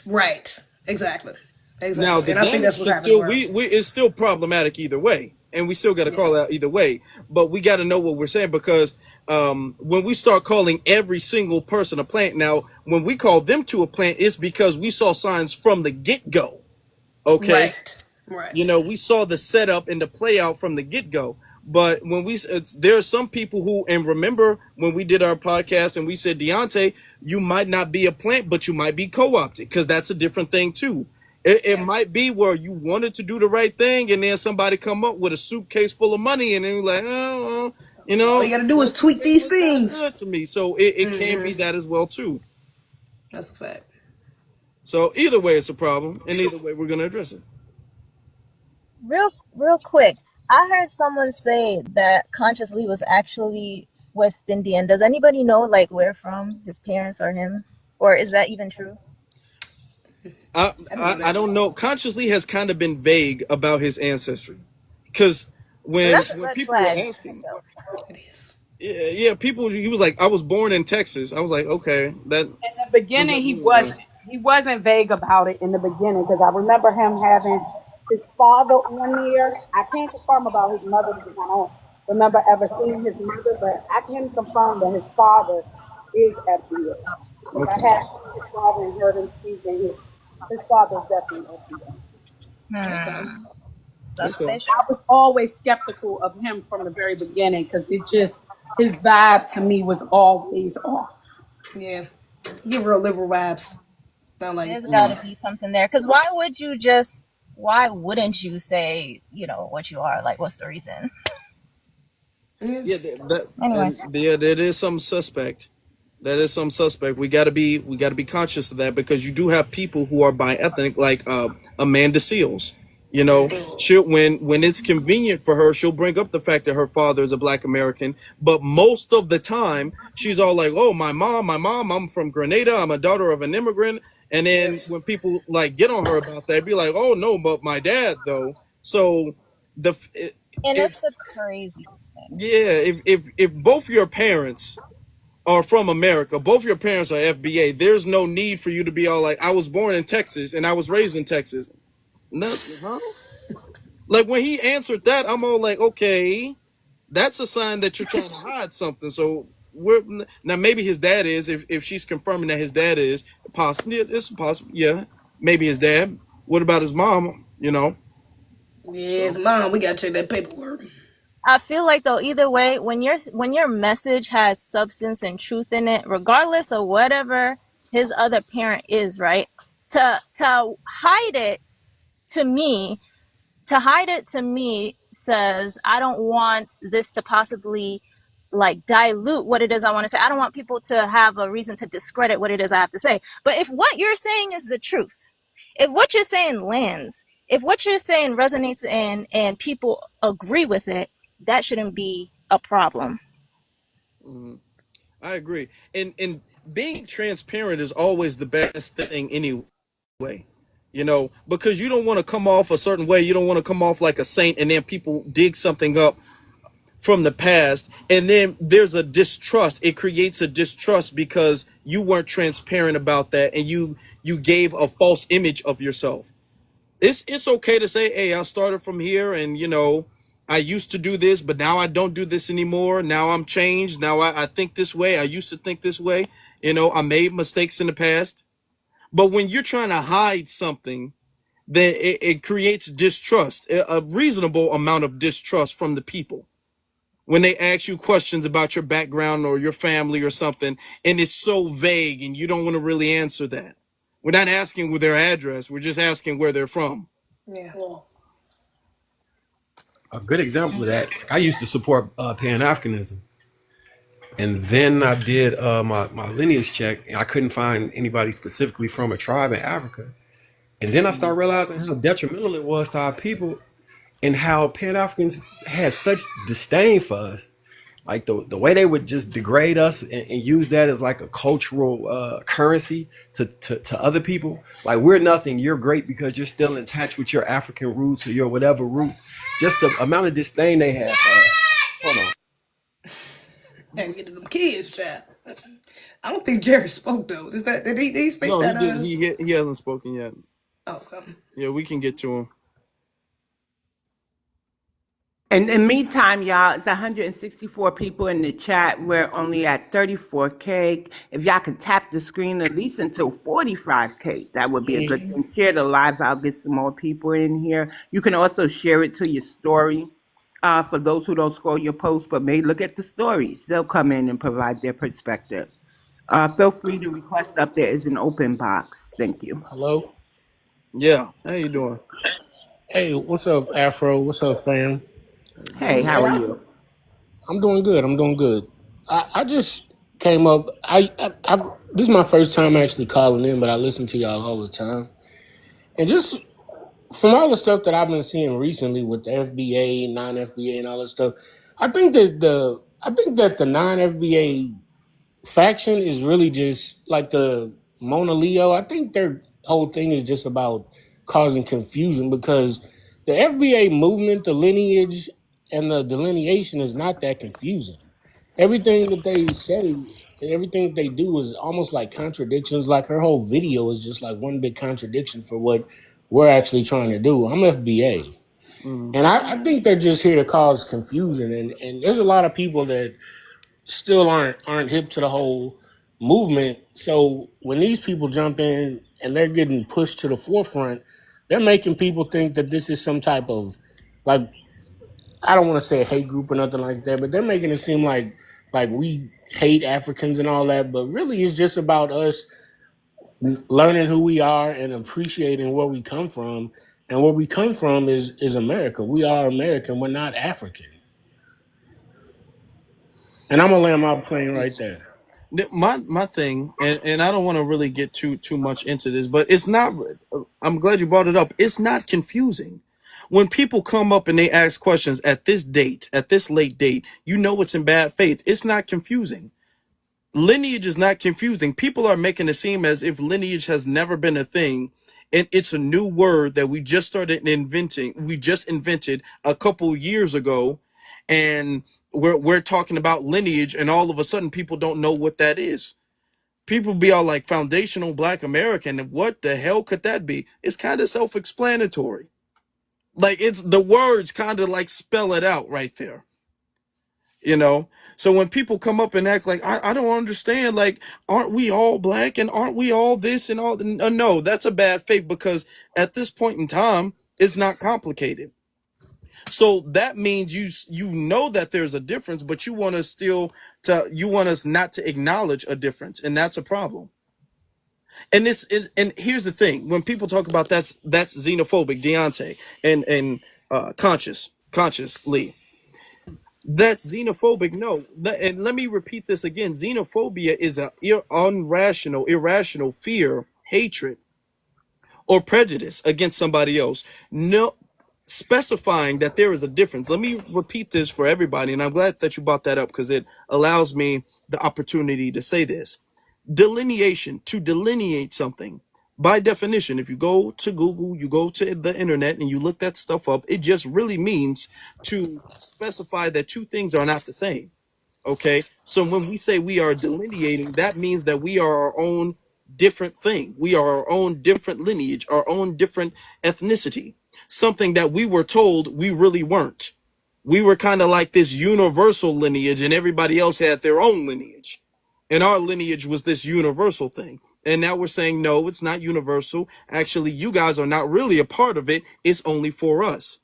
Right. Exactly. Now the And I think that's damage what's can happening. still it's still problematic either way, and we still got to call out either way. But we got to know what we're saying, because when we start calling every single person a plant, now when we call them to a plant, it's because we saw signs from the get-go. Okay. Right. We saw the setup and the play out from the get-go. But when there are some people who, and remember when we did our podcast and we said, Deante, you might not be a plant, but you might be co-opted, because that's a different thing too. It might be where you wanted to do the right thing, and then somebody come up with a suitcase full of money, and then you're like, oh, all you got to do is tweak these things. Good to me. So it can be that as well too. That's a fact. So either way, it's a problem, and either way, we're gonna address it. Real quick, I heard someone say that Conscious Lee was actually West Indian. Does anybody know, like, where from, his parents or him? Or is that even true? I don't know. Conscious Lee has kind of been vague about his ancestry, because when people were asking, it is. Yeah, people. He was like, I was born in Texas. I was like, okay, that. In the beginning, he wasn't vague about it in the beginning, because I remember him having his father on there. I can't confirm about his mother because I don't remember ever seeing his mother, but I can confirm that his father is FBA. Because I Okay. had his father and heard him speak, and his father's definitely FBA. Okay. Hmm. Okay. I Suspicious. was always skeptical of him from the very beginning because his vibe to me was always off. Yeah. Give real liberal vibes. Sound like it. There's got to be something there. Because why wouldn't you say, what you are? Like, what's the reason? Yeah. Yeah, that Anyway, and yeah, there is some suspect. That is some suspect. We gotta be conscious of that because you do have people who are bi ethnic, like Amanda Seals. You know, she'll when it's convenient for her, she'll bring up the fact that her father is a Black American. But most of the time, she's all like, "Oh, my mom, I'm from Grenada. I'm a daughter of an immigrant." And Yeah. then when people like get on her about that, be like, "Oh no, but my dad though." So the and if it's the crazy thing. yeah, if both your parents are from America, both your parents are FBA, there's no need for you to be all like, I was born in Texas and I was raised in Texas. Nothing, huh? Like when he answered that, I'm all like, okay, that's a sign that you're trying to hide something. So we're now maybe his dad is, if she's confirming that his dad is possible, yeah, it's possible, yeah, maybe his dad. What about his mom? Yes, So mom, we gotta check that paperwork. I feel like though either way, when your message has substance and truth in it, regardless of whatever his other parent is, right? To hide it to me says I don't want this to possibly like dilute what it is I want to say. I don't want people to have a reason to discredit what it is I have to say. But if what you're saying is the truth, if what you're saying lands, if what you're saying resonates and people agree with it, that shouldn't be a problem. mhm, I agree. And being transparent is always the best thing anyway. Because you don't want to come off a certain way. You don't want to come off like a saint, and then people dig something up from the past, and then there's a distrust. It creates a distrust because you weren't transparent about that, and you gave a false image of yourself. It's okay to say, hey, I started from here, and I used to do this, but now I don't do this anymore. Now I'm changed. Now I think this way. I used to think this way. I made mistakes in the past. But when you're trying to hide something, then it creates distrust, a reasonable amount of distrust from the people. When they ask you questions about your background or your family or something, and it's so vague and you don't want to really answer that. We're not asking with their address. We're just asking where they're from. Yeah. A good example of that, I used to support Pan Africanism. And then I did my lineage check, and I couldn't find anybody specifically from a tribe in Africa. And then I started realizing how detrimental it was to our people and how Pan Africans had such disdain for us. Like the way they would just degrade us and use that as like a cultural currency to other people. Like, we're nothing, you're great because you're still in touch with your African roots or your whatever roots. Just the amount of disdain they had for us. Hold on. Had to get to them kids, child. I don't think Jerry spoke though. Is that did he speak No, he that did. He hasn't spoken yet. oh okay. Yeah, we can get to him. And in the meantime, y'all, it's 164 people in the chat. We're only at 34K. If y'all could tap the screen at least until 45K, that would be a good thing. Share the live. I'll get some more people in here. You can also share it to your story. For those who don't scroll your posts but may look at the stories, they'll come in and provide their perspective. Feel free to request up there is an open box. Thank you. Hello. Yeah. How you doing? Hey, what's up, Afro? What's up, fam? Hey, Doing how Hey, are well. you? I'm doing good. I'm doing good. I just came up. I this is my first time actually calling in, but I listen to y'all all the time. And just from all the stuff that I've been seeing recently with the FBA, non-FBA, and all that stuff, I think that the non-FBA faction is really just like the Mona Leo. I think their whole thing is just about causing confusion because the FBA movement, the lineage, and the delineation is not that confusing. Everything that they say and everything that they do is almost like contradictions. Like her whole video is just like one big contradiction for what we're actually trying to do. I'm FBA. Mm. And I think they're just here to cause confusion. And there's a lot of people that still aren't hip to the whole movement. So when these people jump in and they're getting pushed to the forefront, they're making people think that this is some type of, like, I don't want to say a hate group or nothing like that, but they're making it seem like we hate Africans and all that. But really, it's just about us learning who we are and appreciating where we come from. And where we come from is America. We are American. We're not African. And I'm gonna land my plane right there. My thing, and I don't want to really get too much into this, but it's not. I'm glad you brought it up. It's not confusing. When people come up and they ask questions at this date, at this late date, you know it's in bad faith. It's not confusing. Lineage is not confusing. People are making it seem as if lineage has never been a thing, and it's a new word that we just started inventing. We just invented a couple years ago, and we're talking about lineage, and all of a sudden people don't know what that is. People be all like foundational Black American, and what the hell could that be? It's kind of self-explanatory. Like it's the words kind of like spell it out right there. you know so when people come up and act like I don't understand, like, aren't we all Black and aren't we all this and all no, that's a bad faith, because at this point in time it's not complicated. So that means you know that there's a difference, but you want us not to acknowledge a difference, and that's a problem. And this is, and here's the thing: when people talk about that's xenophobic, Deante, and consciously, that's xenophobic. No, and let me repeat this again: xenophobia is a irrational fear, hatred, or prejudice against somebody else. No, specifying that there is a difference. Let me repeat this for everybody, and I'm glad that you brought that up because it allows me the opportunity to say this. Delineation, to delineate something. By definition, if you go to Google, you go to the internet and you look that stuff up, it just really means to specify that two things are not the same. Okay, so when we say we are delineating, that means that we are our own different thing. We are our own different lineage, our own different ethnicity, something that we were told we really weren't. We were kind of like this universal lineage, and everybody else had their own lineage. And our lineage was this universal thing. And now we're saying, no, it's not universal. Actually, you guys are not really a part of it. It's only for us.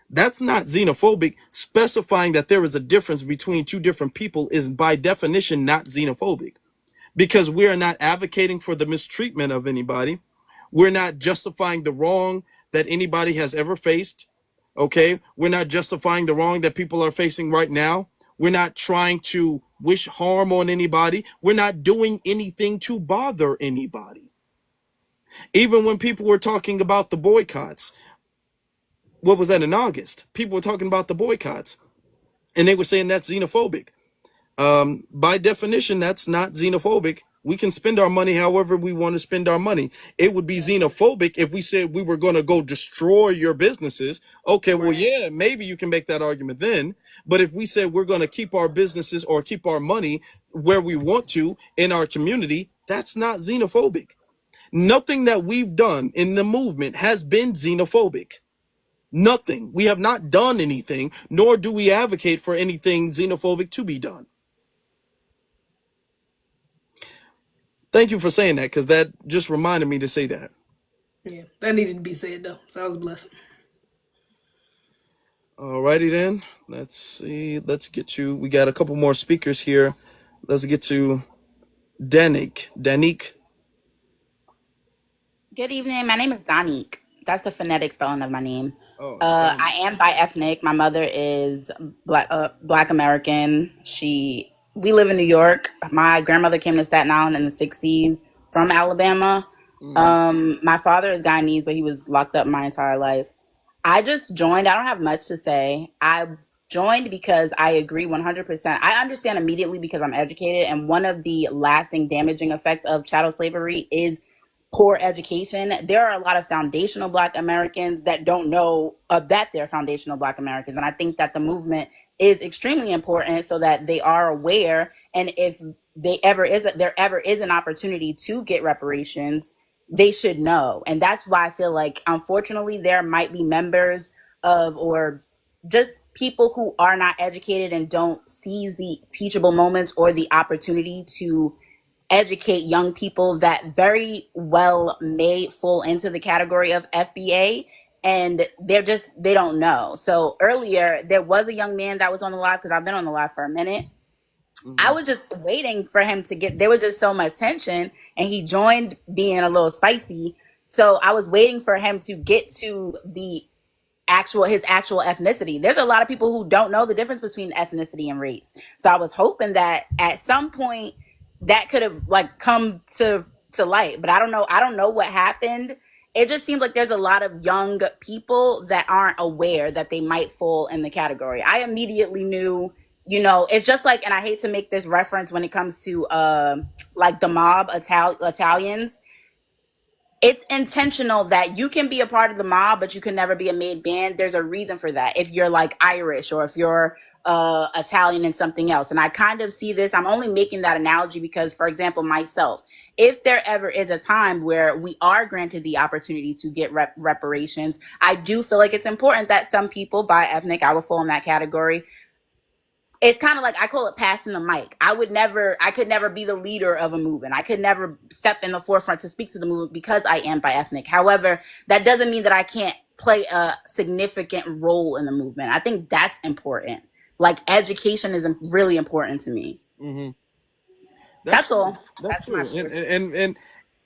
That's not xenophobic. Specifying that there is a difference between two different people is by definition not xenophobic, because we are not advocating for the mistreatment of anybody. We're not justifying the wrong that anybody has ever faced. Okay. We're not justifying the wrong that people are facing right now. We're not trying to wish harm on anybody. We're not doing anything to bother anybody. Even when people were talking about the boycotts, what was that in August? People were talking about the boycotts and they were saying that's xenophobic. By definition, that's not xenophobic. We can spend our money however we want to spend our money. It would be xenophobic if we said we were going to go destroy your businesses. Okay, well, yeah, maybe you can make that argument then. But if we said we're going to keep our businesses or keep our money where we want to in our community, that's not xenophobic. Nothing that we've done in the movement has been xenophobic. Nothing. We have not done anything, nor do we advocate for anything xenophobic to be done. Thank you for saying that, because that just reminded me to say that. Yeah, that needed to be said though. So that was a blessing. Alrighty then. Let's see. Let's get to. We got a couple more speakers here. Let's get to Danik. Good evening. My name is Danique. That's the phonetic spelling of my name. Oh, I am bi-ethnic. My mother is Black American. We live in New York. My grandmother came to Staten Island in the '60s from Alabama. My father is Guyanese, but he was locked up my entire life. I just joined. I don't have much to say. I joined because I agree 100%. I understand immediately because I'm educated, and one of the lasting damaging effects of chattel slavery is poor education. There are a lot of foundational Black Americans that don't know that they're foundational Black Americans. And I think that the movement is extremely important so that they are aware. And if there ever is an opportunity to get reparations, they should know. And that's why I feel like, unfortunately, there might be members of, or just people who are not educated and don't seize the teachable moments or the opportunity to educate young people that very well may fall into the category of FBA, and they don't know. So earlier there was a young man that was on the live, because I've been on the live for a minute. I was just waiting for him to get, there was just so much tension, and he joined being a little spicy. So I was waiting for him to get to his actual ethnicity. There's a lot of people who don't know the difference between ethnicity and race. So I was hoping that at some point that could have like come to light, but I don't know. I don't know what happened. It just seems like there's a lot of young people that aren't aware that they might fall in the category. I immediately knew, it's just like, and I hate to make this reference when it comes to like the mob Italians. It's intentional that you can be a part of the mob, but you can never be a main band. There's a reason for that. If you're like Irish, or if you're Italian and something else. And I kind of see this, I'm only making that analogy because, for example, myself, if there ever is a time where we are granted the opportunity to get reparations, I do feel like it's important that some people, by ethnic, I would fall in that category. It's kind of like, I call it passing the mic. I could never be the leader of a movement. I could never step in the forefront to speak to the movement because I am bi ethnic. However, that doesn't mean that I can't play a significant role in the movement. I think that's important. Like, education is really important to me. Mm-hmm. That's all. That's true. My story.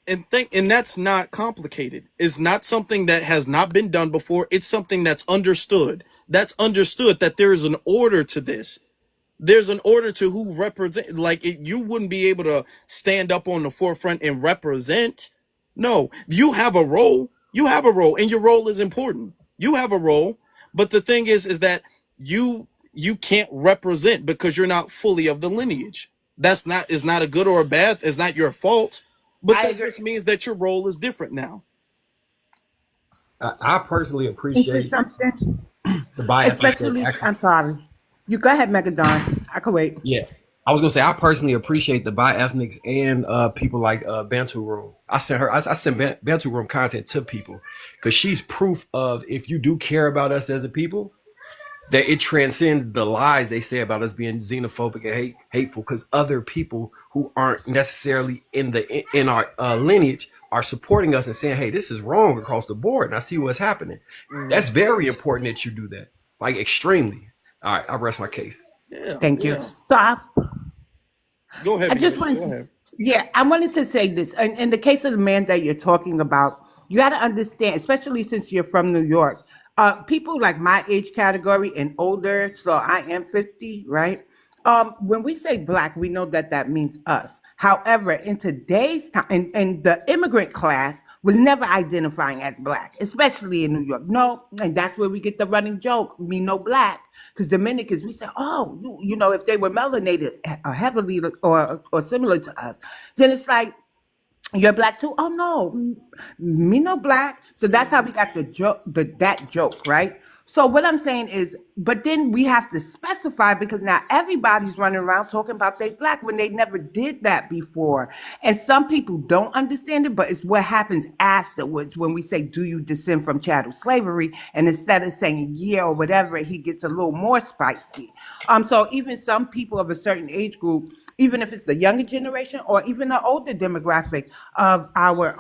And that's not complicated. It's not something that has not been done before. It's something that's understood. That's understood that there is an order to this. There's an order to who represent. Like, you wouldn't be able to stand up on the forefront and represent. No, you have a role. You have a role, and your role is important. You have a role, but the thing is that you can't represent because you're not fully of the lineage. That's not is not a good or a bad. It's not your fault, but I that agree. just means that your role is different now. I personally Into appreciate something, the bi ethnic that especially. actually. I'm sorry. You go ahead, Megadon. I can wait. Yeah. I was gonna say I personally appreciate the bi-ethnics and people like Bantu Room. I sent Bantu Room content to people because she's proof of, if you do care about us as a people, that it transcends the lies they say about us being xenophobic and hateful. Because other people who aren't necessarily in our lineage are supporting us and saying, "Hey, this is wrong across the board," and I see what's happening. That's very important that you do that, like extremely. All right, I rest my case. Yeah, Thank you. yeah. So Go ahead, I just Beavis. Go wanted, ahead. yeah, I wanted to say this. In the case of the man that you're talking about, you got to understand, especially since you're from New York, people like my age category and older, so I am 50, right? When we say black, we know that that means us. However, in today's time, and the immigrant class was never identifying as black, especially in New York. No, and that's where we get the running joke, me no black. Because Dominicans, we say, oh, if they were melanated heavily or similar to us, then it's like, you're black too? Oh no, me no black. So that's how we got the joke, that joke, right? So what I'm saying is, but then we have to specify because now everybody's running around talking about they black when they never did that before. And some people don't understand it, but it's what happens afterwards when we say, do you descend from chattel slavery? And instead of saying yeah or whatever, he gets a little more spicy. So even some people of a certain age group, even if it's the younger generation or even the older demographic of our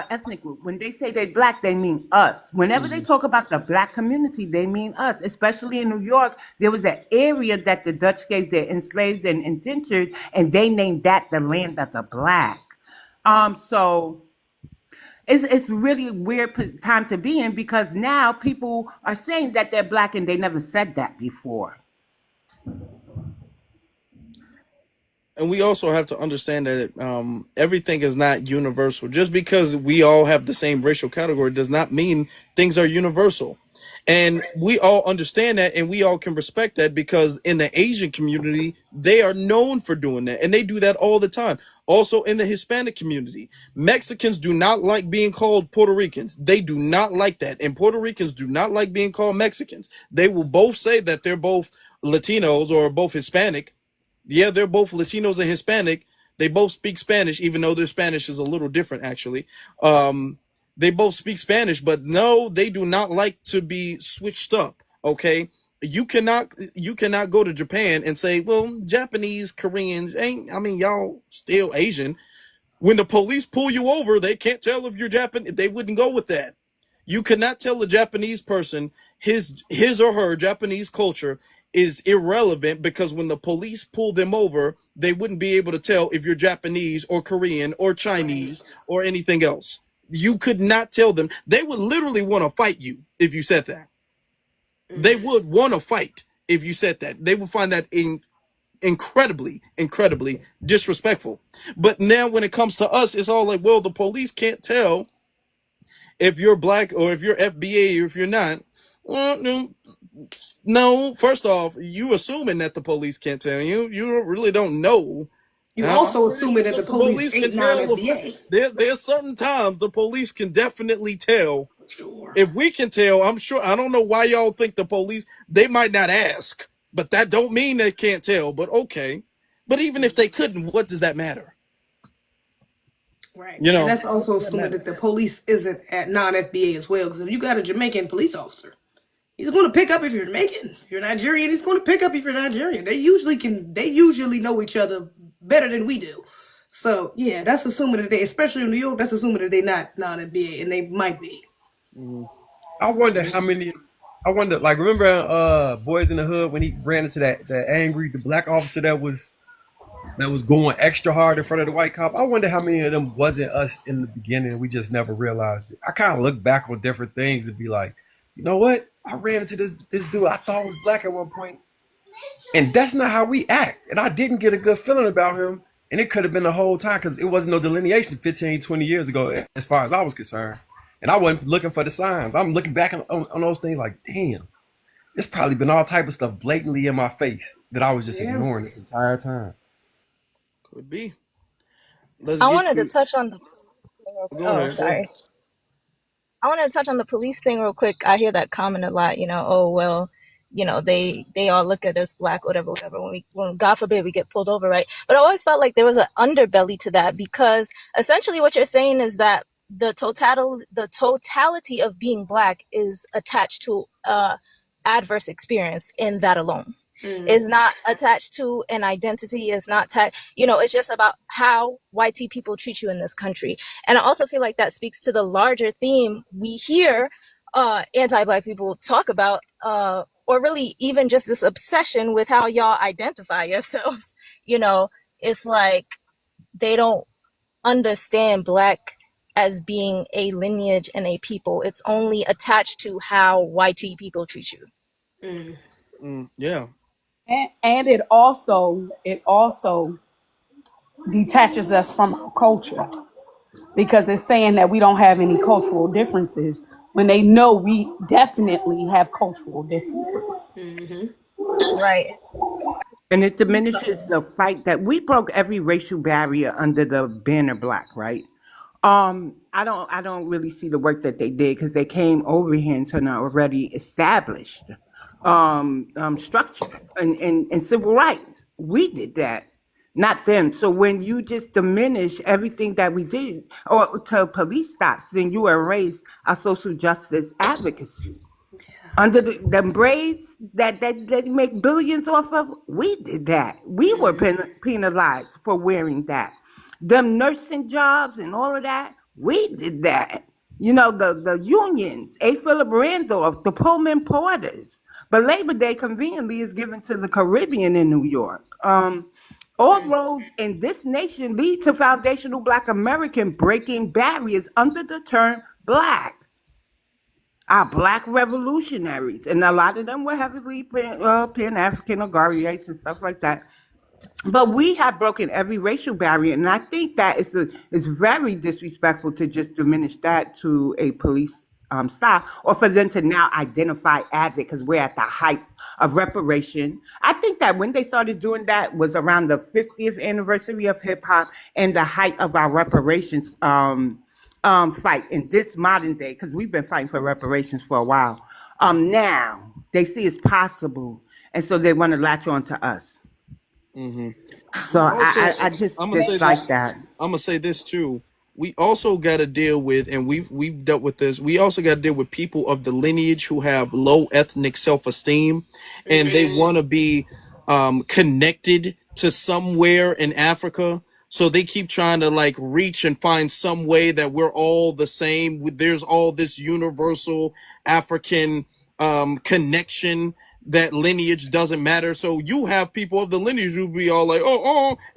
ethnic group, when they say they're black, they mean us. Whenever they talk about the black community, they mean us. Especially in New York, there was an area that the Dutch gave their enslaved and indentured, and they named that the land of the black. So it's really a weird time to be in because now people are saying that they're black and they never said that before. And we also have to understand that everything is not universal. Just because we all have the same racial category does not mean things are universal. And we all understand that, and we all can respect that because in the Asian community, they are known for doing that, and they do that all the time. Also, in the Hispanic community, Mexicans do not like being called Puerto Ricans. They do not like that, and Puerto Ricans do not like being called Mexicans. They will both say that they're both Latinos or both Hispanic. Yeah, they're both Latinos and Hispanic. They both speak Spanish, even though their Spanish is a little different, actually. They both speak Spanish, but no, they do not like to be switched up. Okay, you cannot go to Japan and say, well, Japanese, Koreans ain't. I mean, y'all still Asian. When the police pull you over, they can't tell if you're Japanese. They wouldn't go with that. You cannot tell a Japanese person his or her Japanese culture is irrelevant, because when the police pull them over, they wouldn't be able to tell if you're Japanese or Korean or Right. Chinese or anything else. You could not tell them. They would literally want to fight you if you said that. They would want to fight if you said that. They would find that incredibly disrespectful. But now when it comes to us, it's all like, well, the police can't tell if you're black or if you're FBA or if you're not. Well, no, first off, you assuming that the police can't tell you. You really don't know. You I'm also pretty assuming sure that the that the police police can ain't tell. non-FBA. There's certain times the police can definitely tell. Sure. If we can tell, I'm sure. I don't know why y'all think the police, they might not ask, but that don't mean they can't tell. But okay. But even if they couldn't, what does that matter? Right. You And know, that's also assuming that the police isn't at non-FBA as well. Because if you got a Jamaican police officer, he's going to pick up if you're Jamaican. If you're Nigerian, he's going to pick up if you're Nigerian. They usually know each other better than we do. So yeah, that's assuming that they, especially in New York, that's assuming that they're not non-FBA, and they might be. I wonder how many. I wonder, like, remember Boys in the Hood when he ran into the black officer that was going extra hard in front of the white cop. I wonder how many of them wasn't us in the beginning. We just never realized it. I kind of look back on different things and be like, you know what? I ran into this dude I thought was black at one point, and that's not how we act. And I didn't get a good feeling about him. And it could have been the whole time because it wasn't no delineation 15, 20 years ago, as far as I was concerned. And I wasn't looking for the signs. I'm looking back on those things like, damn, it's probably been all type of stuff blatantly in my face that I was just Yeah. ignoring this entire time. could be. Let's I get wanted to to. touch on the. Go Oh, ahead. Go ahead. sorry. I wanted to touch on the police thing real quick. I hear that comment a lot. Oh well, they all look at us black, whatever, whatever. When God forbid we get pulled over, right? But I always felt like there was an underbelly to that, because essentially what you're saying is that the totality of being black is attached to adverse experience in that alone. Is not attached to an identity. Is not it's just about how white people treat you in this country. And I also feel like that speaks to the larger theme we hear anti-black people talk about, or really even just this obsession with how y'all identify yourselves. It's like they don't understand black as being a lineage and a people. It's only attached to how white people treat you. Yeah. And it also detaches us from our culture, because it's saying that we don't have any cultural differences when they know we definitely have cultural differences. Right. And it diminishes the fight that we broke every racial barrier under the banner black, right? I don't really see the work that they did, because they came over here into an already established structure and civil rights. We did that, not them. So when you just diminish everything that we did, or to police stops, then you erase our social justice advocacy. Under them braids that you make billions off of, we did that. We were penalized for wearing that. Them nursing jobs and all of that, we did that. The unions, A. Philip Randolph, the Pullman Porters. But Labor Day conveniently is given to the Caribbean in New York. All roads in this nation lead to foundational Black American breaking barriers under the term black. Our black revolutionaries, and a lot of them were heavily Pan-African or Garveyite and stuff like that. But we have broken every racial barrier, and I think that is very disrespectful to just diminish that to a police stop, or for them to now identify as it, because we're at the height of reparation. I think that when they started doing that was around the 50th anniversary of hip hop and the height of our reparations fight in this modern day, because we've been fighting for reparations for a while. Now they see it's possible, and so they want to latch on to us. hmm So Also, I just I'm gonna say dislike this. that. I'm gonna say this too. we also got to deal with, and we've dealt with this. We also got to deal with people of the lineage who have low ethnic self esteem, and they want to be connected to somewhere in Africa. So they keep trying to like reach and find some way that we're all the same. There's all this universal African connection, that lineage doesn't matter. So you have people of the lineage who be all like,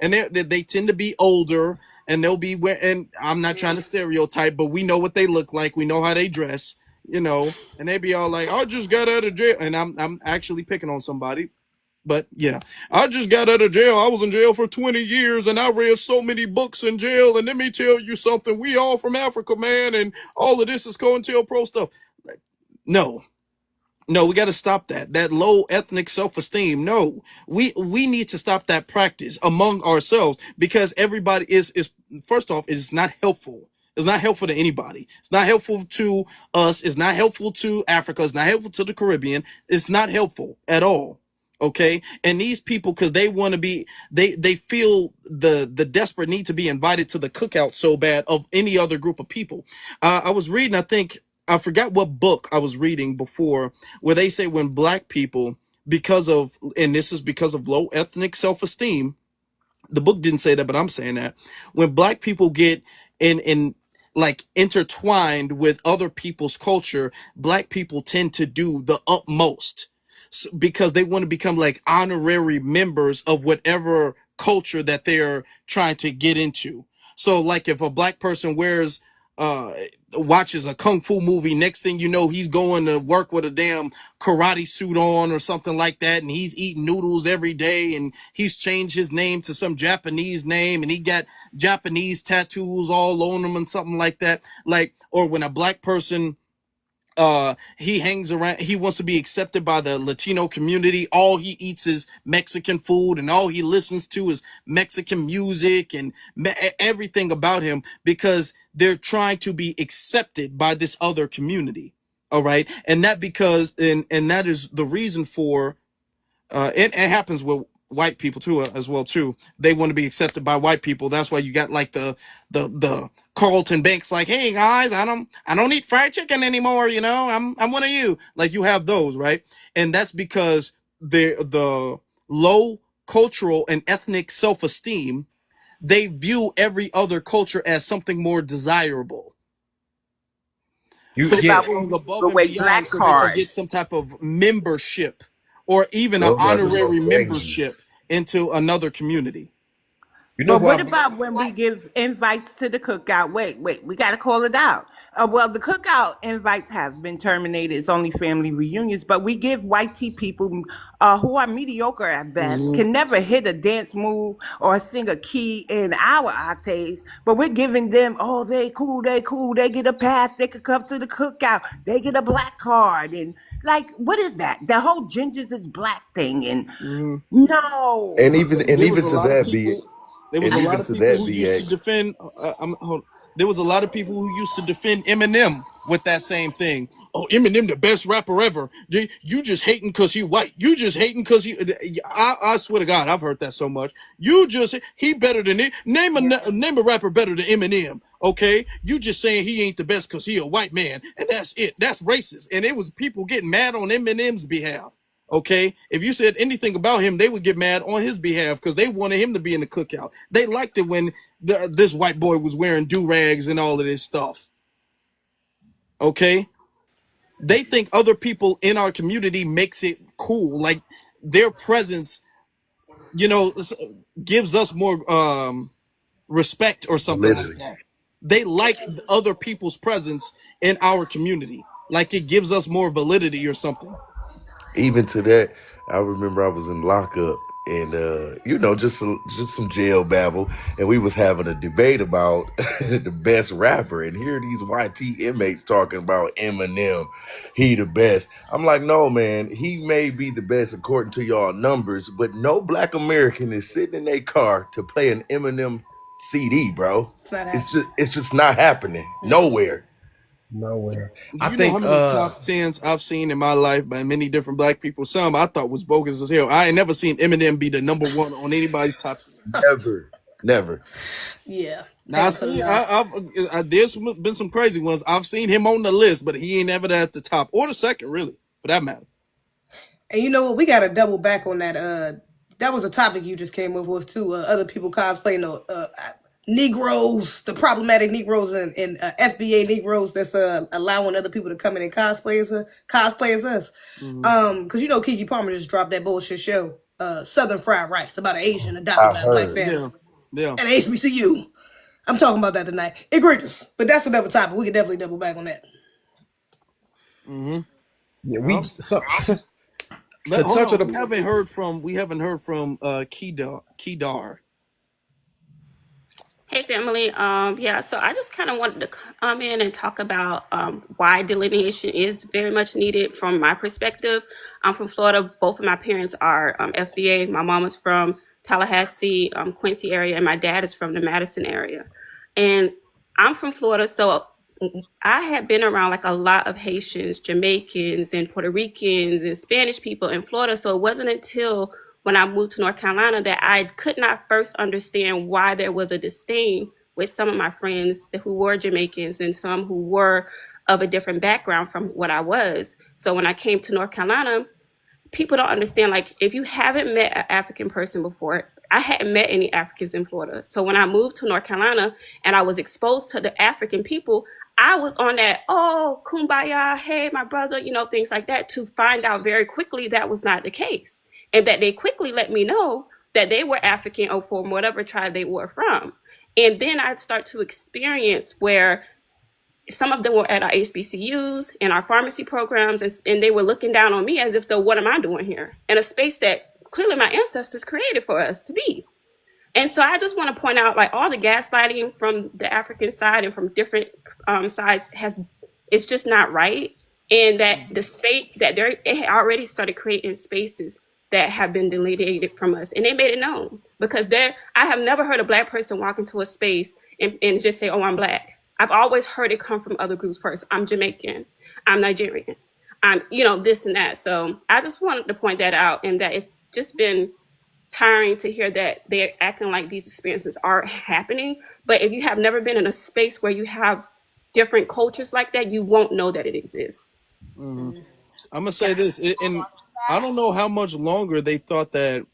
and they tend to be older, and they'll be and I'm not trying to stereotype, but we know what they look like. We know how they dress, and they be all like, I just got out of jail. And I'm actually picking on somebody. But yeah, I just got out of jail. I was in jail for 20 years and I read so many books in jail. And let me tell you something. We all from Africa, man. And all of this is COINTELPRO stuff. No, no, we got to stop that low ethnic self-esteem. No, we need to stop that practice among ourselves, because everybody is first off, it's not helpful. It's not helpful to anybody. It's not helpful to us. It's not helpful to Africa. It's not helpful to the Caribbean. It's not helpful at all. Okay. And these people, because they want to be, they feel the desperate need to be invited to the cookout so bad of any other group of people. I was reading, I forgot what book I was reading before, where they say when black people, because of, and this is because of low ethnic self-esteem, the book didn't say that, but I'm saying that when black people get in like intertwined with other people's culture, black people tend to do the utmost, because they want to become like honorary members of whatever culture that they're trying to get into. So like if a black person uh watches a kung fu movie, next thing you know, he's going to work with a damn karate suit on or something like that, and he's eating noodles every day, and he's changed his name to some Japanese name, and he got Japanese tattoos all on him and something like that. Like, or when a black person he hangs around, he wants to be accepted by the Latino community, all he eats is Mexican food and all he listens to is Mexican music, and everything about him, because they're trying to be accepted by this other community. All right. And that because and that is the reason for it happens with white people too, as well too. They want to be accepted by white people. That's why you got like the Carlton Banks, like, hey guys, I don't eat fried chicken anymore. I'm one of you. Like, you have those, right? And that's because the low cultural and ethnic self-esteem, they view every other culture as something more desirable. You So What they're yeah. about when going we above give and away beyond black so they can cards? get some type of membership, or even an Those brothers honorary gonna beg you. membership into another community. You know Well, who what I about when we give invites to the cookout? Wait, we got to call it out. Well, the cookout invites have been terminated. It's only family reunions, but we give white tea people who are mediocre at best, Hmm. can never hit a dance move or sing a key in our octaves, but we're giving them, oh, they cool, they get a pass, they could come to the cookout, they get a black card. And like, what is that? The whole gingers is black thing. And Hmm. no. And There was even a to lot of that be people. There was and a even lot of to people that who used to BX. defend. There was a lot of people who used to defend Eminem with that same thing. Oh, Eminem, the best rapper ever. You just hating because he white. You just hating because he. I swear to God, I've heard that so much. He better than it. Name a rapper better than Eminem. Okay, you just saying he ain't the best because he a white man, and that's it. That's racist. And it was people getting mad on Eminem's behalf. Okay, if you said anything about him, they would get mad on his behalf because they wanted him to be in the cookout. They liked it when this white boy was wearing do rags and all of this stuff. Okay, they think other people in our community makes it cool, like their presence, you know, gives us more respect or something like Validity. that. They like other people's presence in our community, like it gives us more validity or something. Even to that, I remember I was in lockup and just some jail babble, and we was having a debate about the best rapper, and here are these YT inmates talking about Eminem, he the best. I'm like, no man, he may be the best according to y'all numbers, but no black American is sitting in their car to play an Eminem CD, bro. It's not It's just not happening nowhere. nowhere. Do I you know how think many top tens I've seen in my life by many different black people? Some I thought was bogus as hell. I ain't never seen Eminem be the number one on anybody's top 10. Never, never. Yeah. Now Hey, I'm telling y'all. there's been some crazy ones. I've seen him on the list, but he ain't ever at the top or the second, really, for that matter. And you know what? We got to double back on that. That was a topic you just came up with too. Other people cosplaying the Negroes, the problematic Negroes and FBA Negroes that's allowing other people to come in and cosplay as us. Because you know Kiki Palmer just dropped that bullshit show, Southern Fried Rice, about an Asian adopted I by a black heard. family Yeah, yeah. at HBCU. I'm talking about that tonight. Egregious, but that's another topic. We can definitely double back on that. Mm-hmm. Yeah, we Well, so to hold touch on on. the We haven't heard from Kedar. Hey family, yeah, so I just kind of wanted to come in and talk about why delineation is very much needed from my perspective. I'm from Florida. Both of my parents are FBA. My mom is from Tallahassee, Quincy area, and my dad is from the Madison area. And I'm from Florida, so I had been around like a lot of Haitians, Jamaicans, and Puerto Ricans and Spanish people in Florida. So it wasn't until when I moved to North Carolina that I could not first understand why there was a disdain with some of my friends who were Jamaicans and some who were of a different background from what I was. So when I came to North Carolina, people don't understand, like, if you haven't met an African person before, I hadn't met any Africans in Florida. So when I moved to North Carolina and I was exposed to the African people, I was on that, oh, kumbaya, hey, my brother, things like that, to find out very quickly that was not the case. And that they quickly let me know that they were African or from whatever tribe they were from. And then I start to experience where some of them were at our HBCUs and our pharmacy programs, and they were looking down on me as if, though, what am I doing here in a space that clearly my ancestors created for us to be? And so I just want to point out, like, all the gaslighting from the African side and from different sides it's just not right. And that the state that it had already started creating spaces that have been delineated from us, and they made it known, because I have never heard a black person walk into a space and just say, oh, I'm black. I've always heard it come from other groups first. I'm Jamaican, I'm Nigerian, I'm this and that. So I just wanted to point that out, and that it's just been tiring to hear that they're acting like these experiences aren't happening. But if you have never been in a space where you have different cultures like that, you won't know that it exists. Mm-hmm. I'm gonna say this, and I don't know how much longer they thought that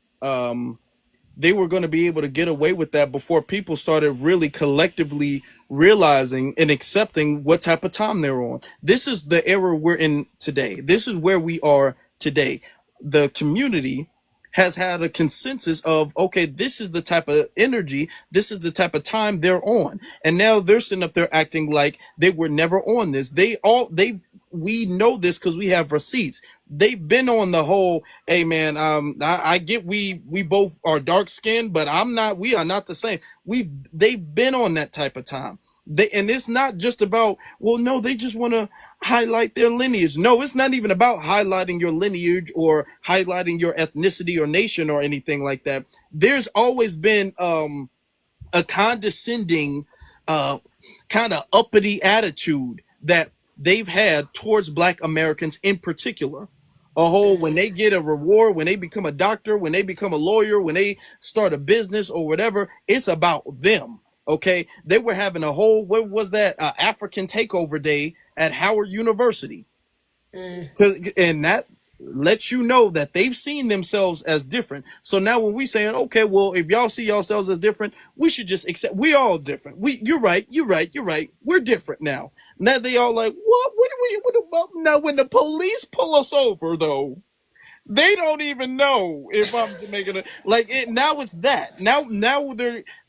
they were going to be able to get away with that before people started really collectively realizing and accepting what type of time they're on. This is the era we're in today. This is where we are today. The community has had a consensus of, okay, this is the type of energy, this is the type of time they're on. And now they're sitting up there acting like they were never on this. We know this because we have receipts. They've been on the whole, hey man, I get we both are dark skinned, but we are not the same. They've been on that type of time. And it's not just about, well, no, they just want to highlight their lineage. No, it's not even about highlighting your lineage or highlighting your ethnicity or nation or anything like that. There's always been a condescending, kind of uppity attitude that they've had towards black Americans in particular. A whole, when they get a reward, when they become a doctor, when they become a lawyer, when they start a business or whatever, it's about them. Okay. They were having a whole, what was that? African takeover day at Howard University. And that lets you know that they've seen themselves as different. So now when we saying, okay, well, if y'all see yourselves as different, we should just accept we all different. You're right, you're right. We're different now. Now they all like, what about now when the police pull us over though? They don't even know if I'm making it like it. Now it's that. Now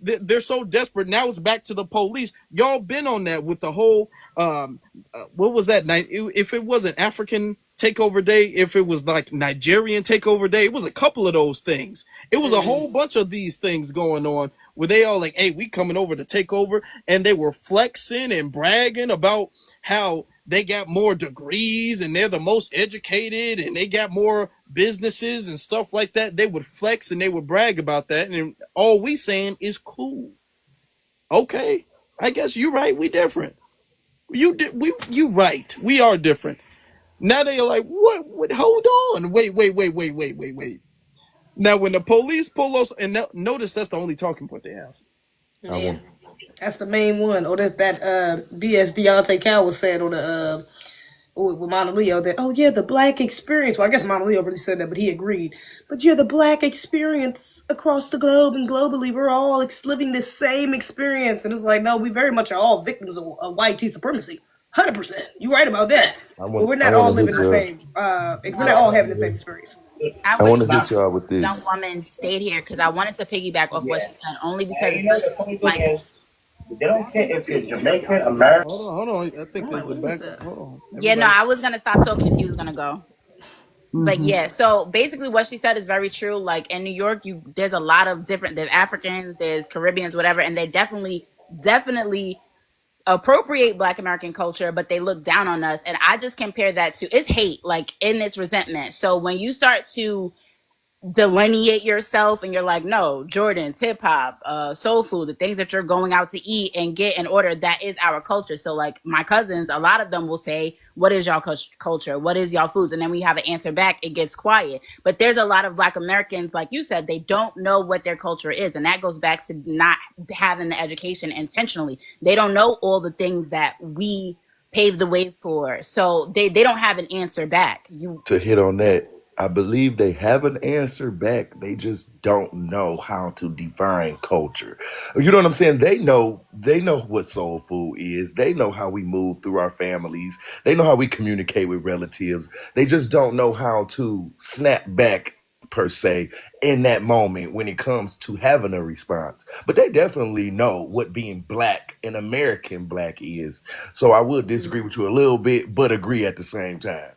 they're so desperate. Now it's back to the police. Y'all been on that with the whole what was that night? If it wasn't African takeover day, if it was like Nigerian takeover day, it was a couple of those things. It was a whole bunch of these things going on where they all like, hey, we coming over to take over, and they were flexing and bragging about how they got more degrees and they're the most educated and they got more businesses and stuff like that. They would flex and they would brag about that, and all we saying is cool. Okay, I guess you're right. We different. You right. We are different. Now they're like, what? Hold on. Wait. Now when the police pull us, and notice that's the only talking point they have. I Yeah. want That's the main one. Or that BS Deante Cal was saying on the with Mauna Leo that, oh yeah, the black experience. Well, I guess Mauna Leo really said that, but he agreed. But yeah, the black experience across the globe and globally, we're all living this same experience. And it's like, no, we very much are all victims of white tea supremacy. 100%. You're right about that. But we're I not want all to hit living the y'all. same. We're not all having the same experience. I I wish want to hit this y'all with young this. woman stayed here because I wanted to piggyback off what she said, only because it's really like, They don't care if you're Jamaican, American. Hold on. I think I'm like, there's a what is back. that? Hold on, yeah, no, everybody. I was gonna stop talking if he was gonna go. But Mm-hmm. yeah, so basically what she said is very true. Like in New York, there's a lot of different, there's Africans, there's Caribbeans, whatever, and they definitely appropriate Black American culture, but they look down on us. And I just compare that to, it's hate, like in its resentment. So when you start to delineate yourself and you're like, no, Jordan's, hip hop, soul food, the things that you're going out to eat and get in order, that is our culture. So like my cousins, a lot of them will say, what is y'all culture? What is y'all foods? And then we have an answer back, it gets quiet. But there's a lot of Black Americans, like you said, they don't know what their culture is. And that goes back to not having the education intentionally. They don't know all the things that we paved the way for. So they don't have an answer back. To hit on that, I believe they have an answer back. They just don't know how to define culture. You know what I'm saying? They know what soul food is. They know how we move through our families. They know how we communicate with relatives. They just don't know how to snap back per se in that moment when it comes to having a response. But they definitely know what being black and American black is. So I would disagree with you a little bit, but agree at the same time.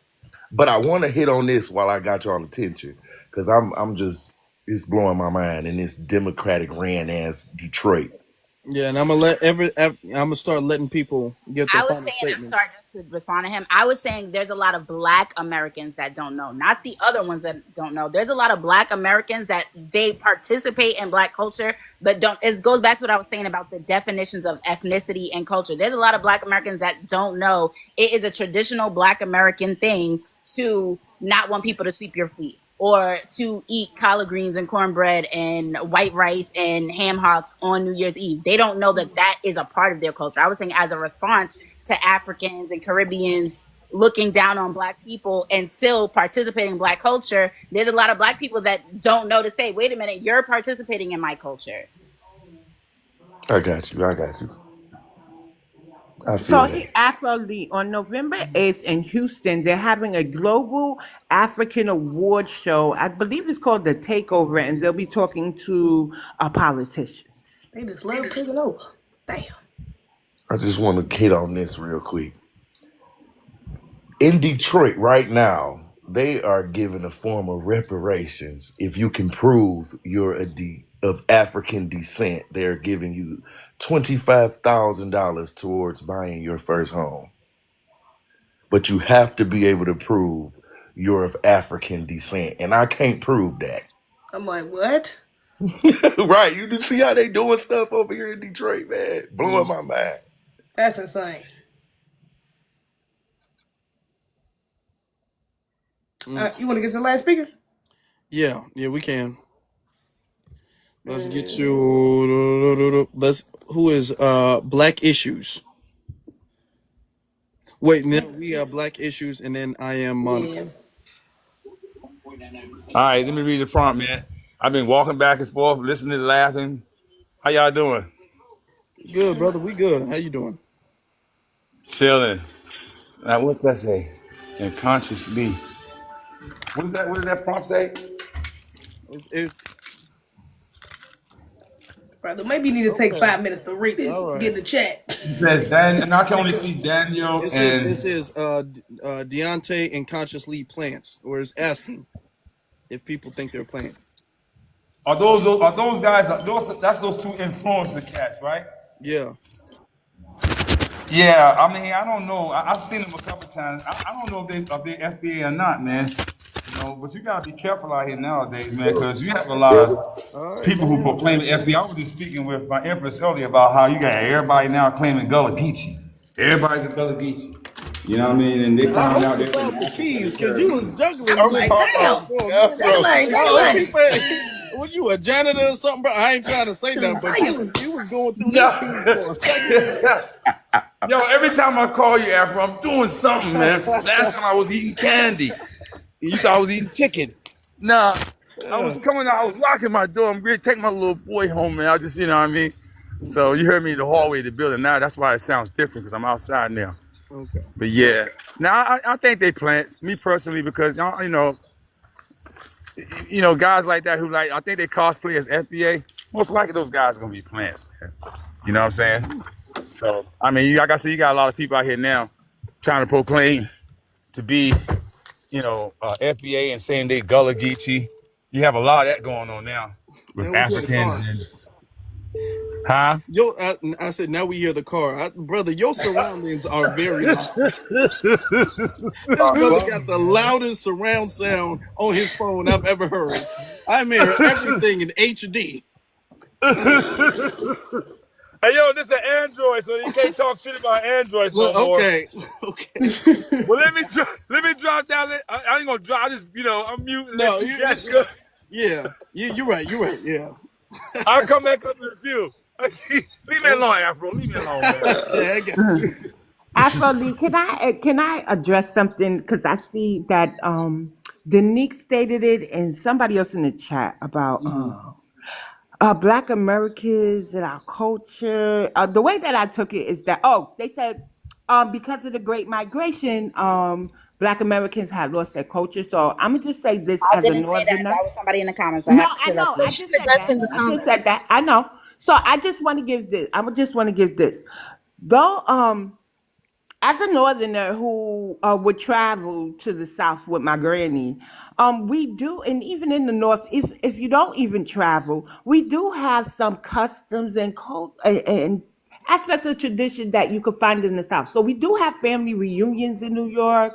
But I want to hit on this while I got y'all attention, because I'm just, it's blowing my mind in this Democratic ran ass Detroit. Yeah, and I'm gonna I'm gonna start letting people get their I was final saying, I'm sorry, statements. just to respond to him. I was saying there's a lot of Black Americans that don't know, not the other ones that don't know. There's a lot of Black Americans that they participate in Black culture, but don't. It goes back to what I was saying about the definitions of ethnicity and culture. There's a lot of Black Americans that don't know it is a traditional Black American thing to not want people to sweep your feet, or to eat collard greens and cornbread and white rice and ham hocks on New Year's Eve. They don't know that that is a part of their culture. I was saying, as a response to Africans and Caribbeans looking down on Black people and still participating in Black culture, there's a lot of Black people that don't know to say, wait a minute, you're participating in my culture. I got you. I got you. I So feel he that. actually, on November 8th in Houston, they're having a global African award show. I believe it's called The Takeover, and they'll be talking to a politician. They just love taking over. Damn. I just want to hit on this real quick. In Detroit right now, they are giving a form of reparations if you can prove you're of African descent. They're giving you $25,000 towards buying your first home, but you have to be able to prove you're of African descent, and I can't prove that. I'm like, what? Right? You do see how they doing stuff over here in Detroit, man? Blowing Mm, my mind. That's insane. mm. You want to get to the last speaker? Yeah, we can. Let's get to let's who is Black Issues. Wait, no, we have Black Issues, and then I am Monica. Yeah. All right, let me read the prompt, man. I've been walking back and forth, listening, laughing. How y'all doing? Good, brother. We good. How you doing? Chilling. Now, what's that say? And consciously. What is that? What does that prompt say? It's Brother, maybe you need to take okay. 5 minutes to read All it. right. Get in the chat. It says Dan, and I can only see Daniel This and is Deante and Conscious Lead Plants, or is asking if people think they're playing. are those guys? That's those two influencer cats, right? Yeah. Yeah, I mean, I don't know. I've seen them a couple times. I don't know if they FBA or not, man. You know, but you gotta be careful out here nowadays, man, because you have a lot of All right, people who man. proclaim FBA. I was just speaking with my empress earlier about how you got everybody now claiming Gullah Geechee. Everybody's a Gullah Geechee. You know what I mean? And they I find hope out you they're from found the Africa. keys They're because you terrible. was juggling I'm good like, for damn. a minute for a minute. Daylight, I hope daylight. you found. What you a janitor or something, bro? I ain't trying to say that, but you was going through them No. keys for a second. Yo, every time I call you, Afro, I'm doing something, man. Last time I was eating candy. And you thought I was eating chicken. Nah, I was coming out, I was locking my door. I'm going to take my little boy home, man. I just, you know what I mean? So you heard me in the hallway of the building now. That's why it sounds different, because I'm outside now. Okay. But yeah. Now, I think they plants, me personally, because, guys like that who I think they cosplay as FBA. Most likely those guys are going to be plants, man. You know what I'm saying? So, I mean, like I said, you got a lot of people out here now trying to proclaim to be, FBA and saying they Gullah Geechee. You have a lot of that going on now with Now we hear the Africans car. and, huh? I said, now we hear the car. Brother, your surroundings are very loud. This brother got the loudest surround sound on his phone I've ever heard. I'm hearing everything in HD. Hey, yo, this is an Android, so you can't talk shit about Androids no more. Okay. Well, let me drop down. I ain't gonna drop. I just, I'm muting. No, Let you guys go. yeah. You're right. Yeah. I'll come back up in a few. Leave me alone, Afro. Leave me alone, man. Okay, I got you. Afro Lee, can I address something? Because I see that Denique stated it and somebody else in the chat about Black Americans and our culture. The way that I took it is that they said because of the Great Migration, Black Americans had lost their culture. So I'm gonna just say this I as a didn't say that. Northerner. That was somebody in the comments. I No, have to I correct know. you. I She's just said that. addressing the I just comments. said that. I know. So I just want to give this. I just want to give this. Though as a northerner who would travel to the south with my granny, we do, and even in the north, if you don't even travel, we do have some customs and and aspects of tradition that you could find in the south. So we do have family reunions in New York.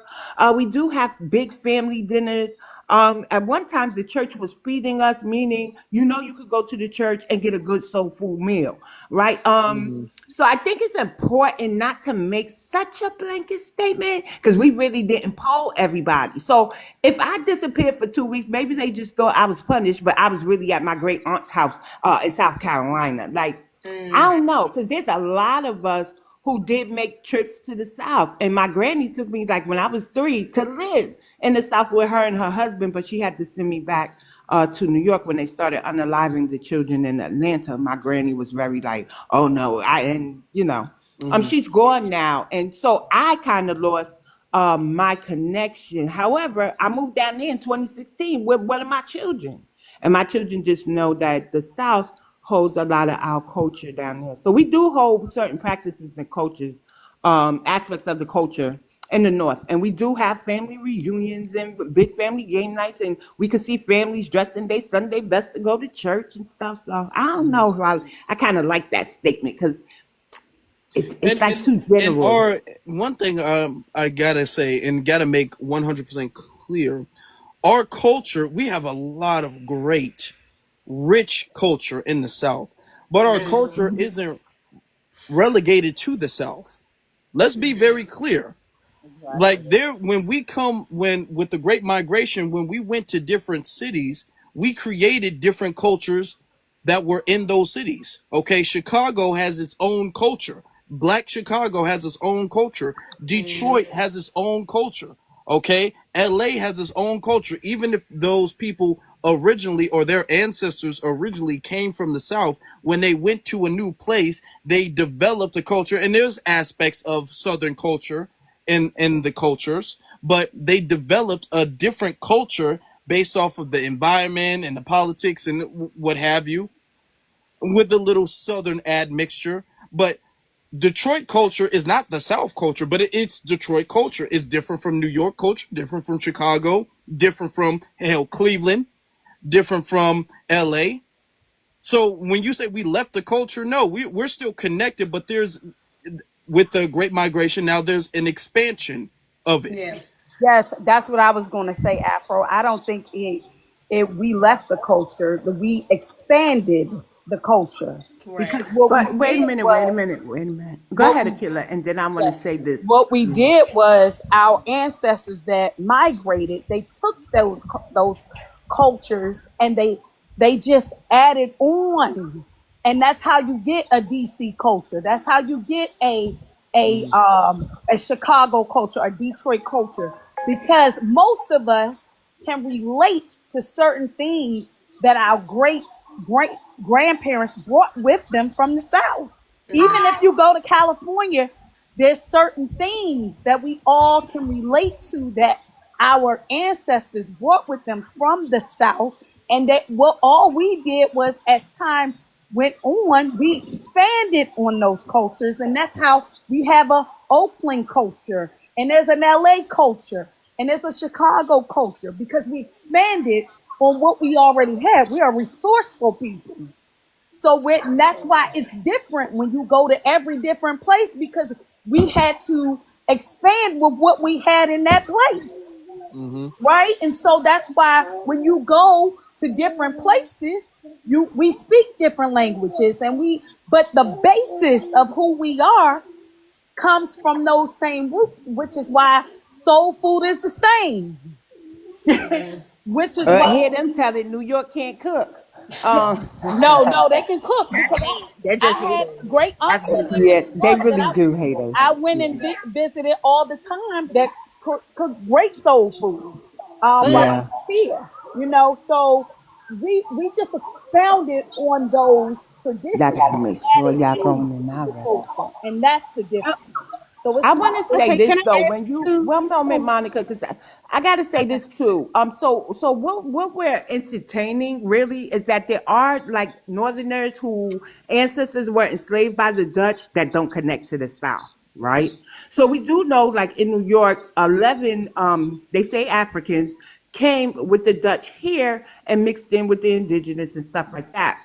We do have big family dinners. At one time, the church was feeding us, meaning you could go to the church and get a good soul food meal, right? So I think it's important not to make such a blanket statement because we really didn't poll everybody. So if I disappeared for 2 weeks, maybe they just thought I was punished, but I was really at my great aunt's house in South Carolina. Like, I don't know, because there's a lot of us who did make trips to the South. And my granny took me, like, when I was 3 to live in the South with her and her husband, but she had to send me back to New York when they started unaliving the children in Atlanta. My granny was very like, oh no, she's gone now. And so I kind of lost my connection. However, I moved down there in 2016 with one of my children. And my children just know that the South holds a lot of our culture down there. So we do hold certain practices and cultures, aspects of the culture in the North. And we do have family reunions and big family game nights. And we can see families dressed in their Sunday best to go to church and stuff. So I don't know if I kind of like that statement because it's like too And general. our one thing I gotta say and gotta make 100% clear, our culture, we have a lot of great, rich culture in the South, but our culture isn't relegated to the South. Let's be very clear. Like there, when we come, when with the Great Migration, when we went to different cities, we created different cultures that were in those cities. Okay, Chicago has its own culture. Black Chicago has its own culture. Detroit has its own culture. Okay, LA has its own culture. Even if those people originally or their ancestors originally came from the South, when they went to a new place, they developed a culture. And there's aspects of Southern culture in the cultures, but they developed a different culture based off of the environment and the politics and what have you, with a little Southern admixture. But Detroit culture is not the South culture, but it's Detroit culture. It's different from New York culture, different from Chicago, different from Cleveland, different from LA. So when you say we left the culture, no, we're still connected, but there's, with the Great Migration, now there's an expansion of it. Yeah. Yes, that's what I was going to say, Afro. I don't think we left the culture, but we expanded the culture. Right. Because what we But wait a did minute, was wait a minute. Go what ahead, we Akila, and then I'm going to yes, say this. what we did was our ancestors that migrated, they took those cultures and they They just added on. And that's how you get a DC culture. That's how you get a Chicago culture, a Detroit culture, because most of us can relate to certain things that our great grandparents brought with them from the South. Even if you go to California, there's certain things that we all can relate to that our ancestors brought with them from the South, and that what all we did was, as time went on, we expanded on those cultures, and that's how we have a Oakland culture, and there's an LA culture, and there's a Chicago culture, because we expanded on what we already had. We are resourceful people. So and that's why it's different when you go to every different place, because we had to expand with what we had in that place. Mm-hmm. Right? And so that's why when you go to different places, we speak different languages, but the basis of who we are comes from those same roots, which is why soul food is the same. Which is why Hear them tell it New York can't cook. no, they can cook, That's because hate. They're just I had haters. great That's uncles really in it. Yeah, New they York that really do hate us. I went and Yeah. visited all the time, that cook great soul food. While I But Yeah. was here, so we just expounded on those I traditions gotta and make sure added y'all to going in our the restaurant. culture, and that's the uh, difference. So I want to say okay, this can I though. add When you, to? one moment, Monica, because I got to say Okay. this too. So what we're entertaining really is that there are like Northerners who ancestors were enslaved by the Dutch that don't connect to the South, right? So we do know, like in New York, 11, they say Africans came with the Dutch here and mixed in with the indigenous and stuff like that.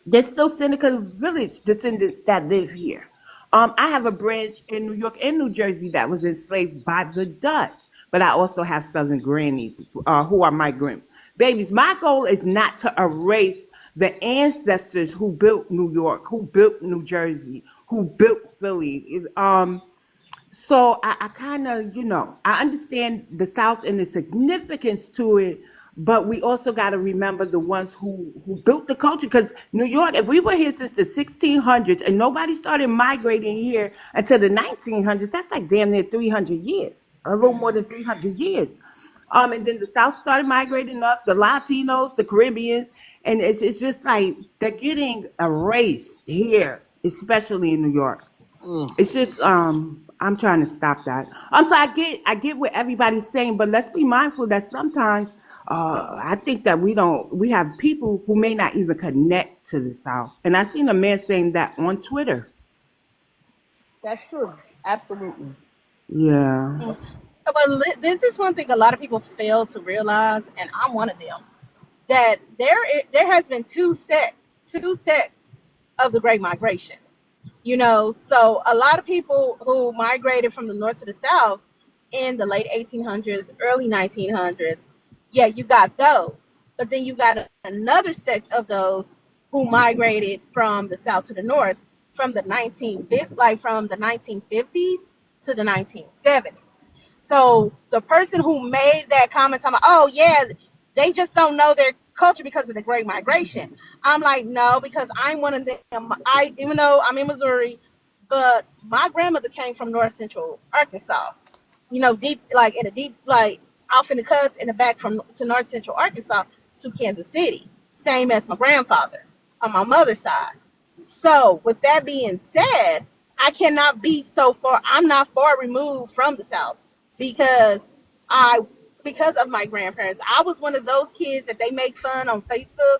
There's still Seneca Village descendants that live here. I have a branch in New York and New Jersey that was enslaved by the Dutch, but I also have Southern grannies who are migrant babies. My goal is not to erase the ancestors who built New York, who built New Jersey, who built Philly. So I kind of, I understand the South and the significance to it, but we also got to remember the ones who built the culture. Because New York, if we were here since the 1600s and nobody started migrating here until the 1900s, that's like damn near 300 years, a little more than 300 years. And then the South started migrating up, the Latinos, the Caribbeans, and it's just like they're getting erased here, especially in New York. Mm. It's just I'm trying to stop that. So I get what everybody's saying, but let's be mindful that sometimes I think that we have people who may not even connect to the South. And I seen a man saying that on Twitter. that's true. Absolutely. Yeah. But this is one thing a lot of people fail to realize, and I'm one of them. That there has been two sets of the Great Migration. So a lot of people who migrated from the north to the south in the late 1800s, early 1900s, yeah, you got those. But then you got another set of those who migrated from the south to the north from the 1950s, like from the 1950s to the 1970s. So the person who made that comment, talking about, oh yeah, they just don't know their culture because of the Great Migration. I'm like, no, because I'm one of them. Even though I'm in Missouri, but my grandmother came from North Central Arkansas. Deep, like in the deep, like off in the cuts in the back from to North Central Arkansas to Kansas City. Same as my grandfather on my mother's side. So with that being said, I cannot be so far. I'm not far removed from the South because I because of my grandparents. I was one of those kids that they make fun on Facebook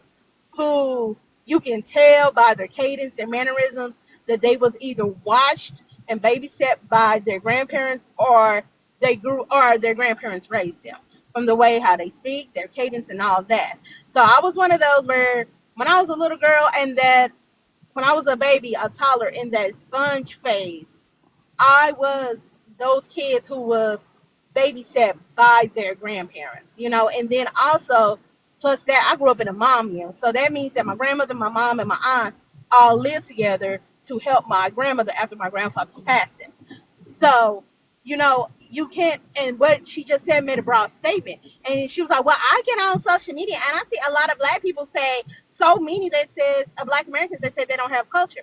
who you can tell by their cadence, their mannerisms, that they was either watched and babysat by their grandparents or their grandparents raised them from the way how they speak, their cadence and all that. So I was one of those where when I was a little girl and that when I was a baby, a toddler in that sponge phase, I was those kids who was babysat by their grandparents, and then also plus that I grew up in a mom unit. So that means that my grandmother, my mom, and my aunt all lived together to help my grandmother after my grandfather's passing. So, You can't. And what she just said made a broad statement. And she was like, well, I get on social media and I see a lot of black people say so many that says black Americans that say they don't have culture.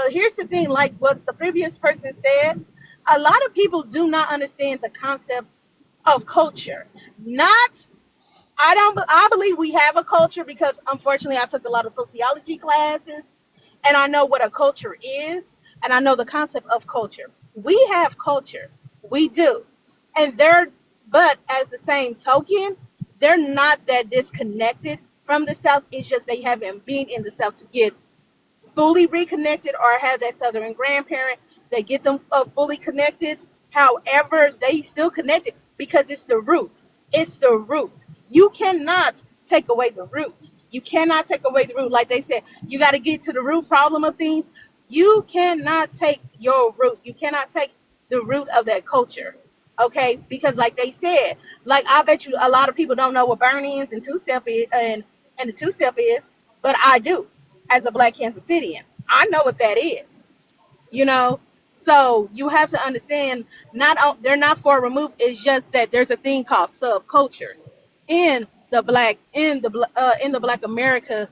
Here's the thing, like what the previous person said, a lot of people do not understand the concept of culture. Not I believe we have a culture because unfortunately I took a lot of sociology classes and I know what a culture is and I know the concept of culture. We have culture. We do. And but as the same token, they're not that disconnected from the South. It's just they haven't been in the South to get fully reconnected or have that southern grandparent that get them fully connected. However, they still connected because it's the root. It's the root. You cannot take away the root. You cannot take away the root. Like they said, you got to get to the root problem of things. You cannot take your root. You cannot take the root of that culture. Okay, because like they said, like I bet you a lot of people don't know what burn-ins and two-step is, and the two-step is, but I do as a black Kansas Citian. I know what that is, you know. So you have to understand, they're not far removed. It's just that there's a thing called subcultures in the Black America,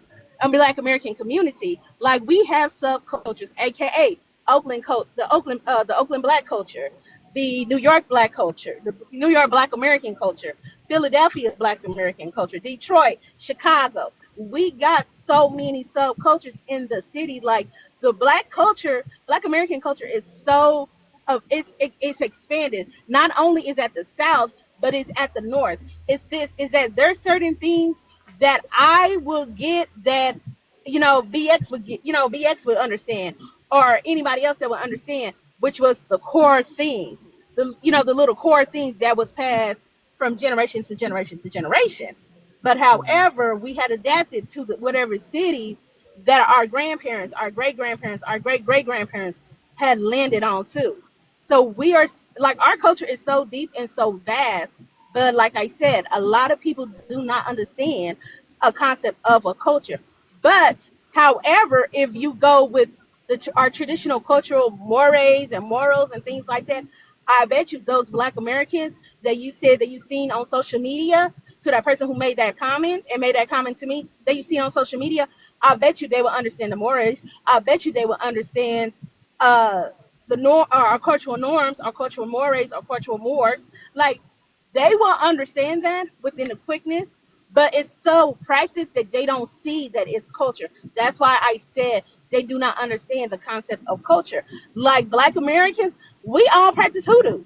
Black American community. Like we have subcultures, aka the Oakland Black culture, the New York Black culture, the New York Black American culture, Philadelphia Black American culture, Detroit, Chicago. We got so many subcultures in the city. Like the Black culture, Black American culture is so it's expanded. Not only is at the South, but it's at the North. Is that there's certain things that I will get that BX would get, BX would understand, or anybody else that would understand, which was the core things, the little core things that was passed from generation to generation to generation. But however, we had adapted to whatever cities that our grandparents, our great grandparents, our great great grandparents had landed on too. So we are like our culture is so deep and so vast, but like I said, a lot of people do not understand a concept of a culture. But however, if you go with our traditional cultural mores and morals and things like that, I bet you those Black Americans that you said that you seen on social media, to that person who made that comment and made that comment to me that you see on social media, I bet you they will understand the mores. I bet you they will understand uh our cultural norms, our cultural mores, our cultural mores. Like they will understand that within the quickness, but it's so practiced that they don't see that it's culture. That's why I said they do not understand the concept of culture. Like Black Americans, we all practice hoodoo,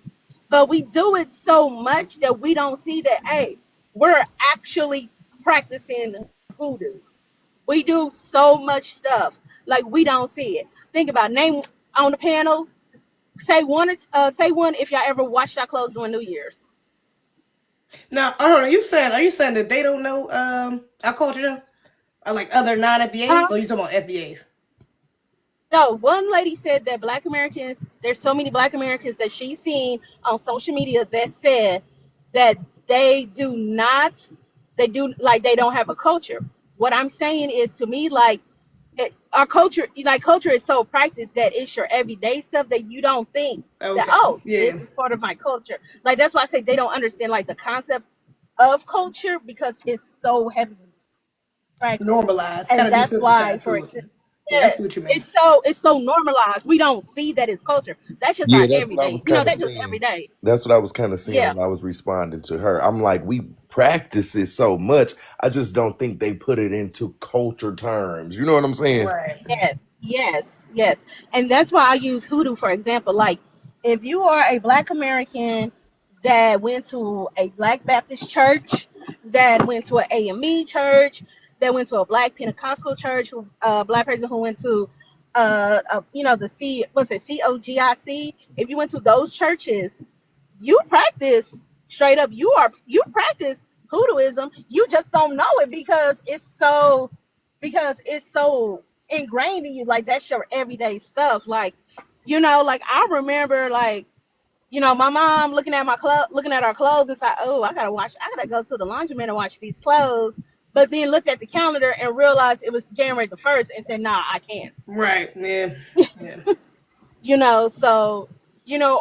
but we do it so much that we don't see that, hey, we're actually practicing hoodoo. We do so much stuff, like we don't see it. Think about name on the panel. Say one if y'all ever washed our clothes during New Year's. Now, hold on. Are you saying that they don't know our culture though? Or like other non-FBAs? Or you talking about FBAs? No, one lady said that Black Americans, there's so many Black Americans that she's seen on social media that said that they do not, they don't have a culture. What I'm saying is, to me, like our culture, like culture is so practiced that it's your everyday stuff that you don't think that, Okay. oh, this Yeah. is part of my culture. Like that's why I say they don't understand like the concept of culture because it's so heavily practice. Normalized, kind And of that's why, desensitized for to it. example, Yeah, I yeah, see what you mean. it's so normalized. We don't see that it's culture. That's just our Yeah, that's what I everyday. was kind of That's just saying. everyday. That's what I was kind of saying Yeah. when I was responding to her. I'm like, we practice it so much. I just don't think they put it into culture terms. You know what I'm saying? Right. Yes, yes. And that's why I use hoodoo for example. Like if you are a Black American that went to a Black Baptist church, that went to an AME church, that went to a Black Pentecostal church, Black person who went to the COGIC. If you went to those churches, you practice straight up. You practice hoodooism. You just don't know it because it's so ingrained in you. Like that's your everyday stuff. Like like I remember my mom looking at our clothes and said, "Oh, I gotta go to the laundromat and wash these clothes." But then looked at the calendar and realized it was January the 1st and said, "Nah, I can't." Right. Yeah. Yeah. So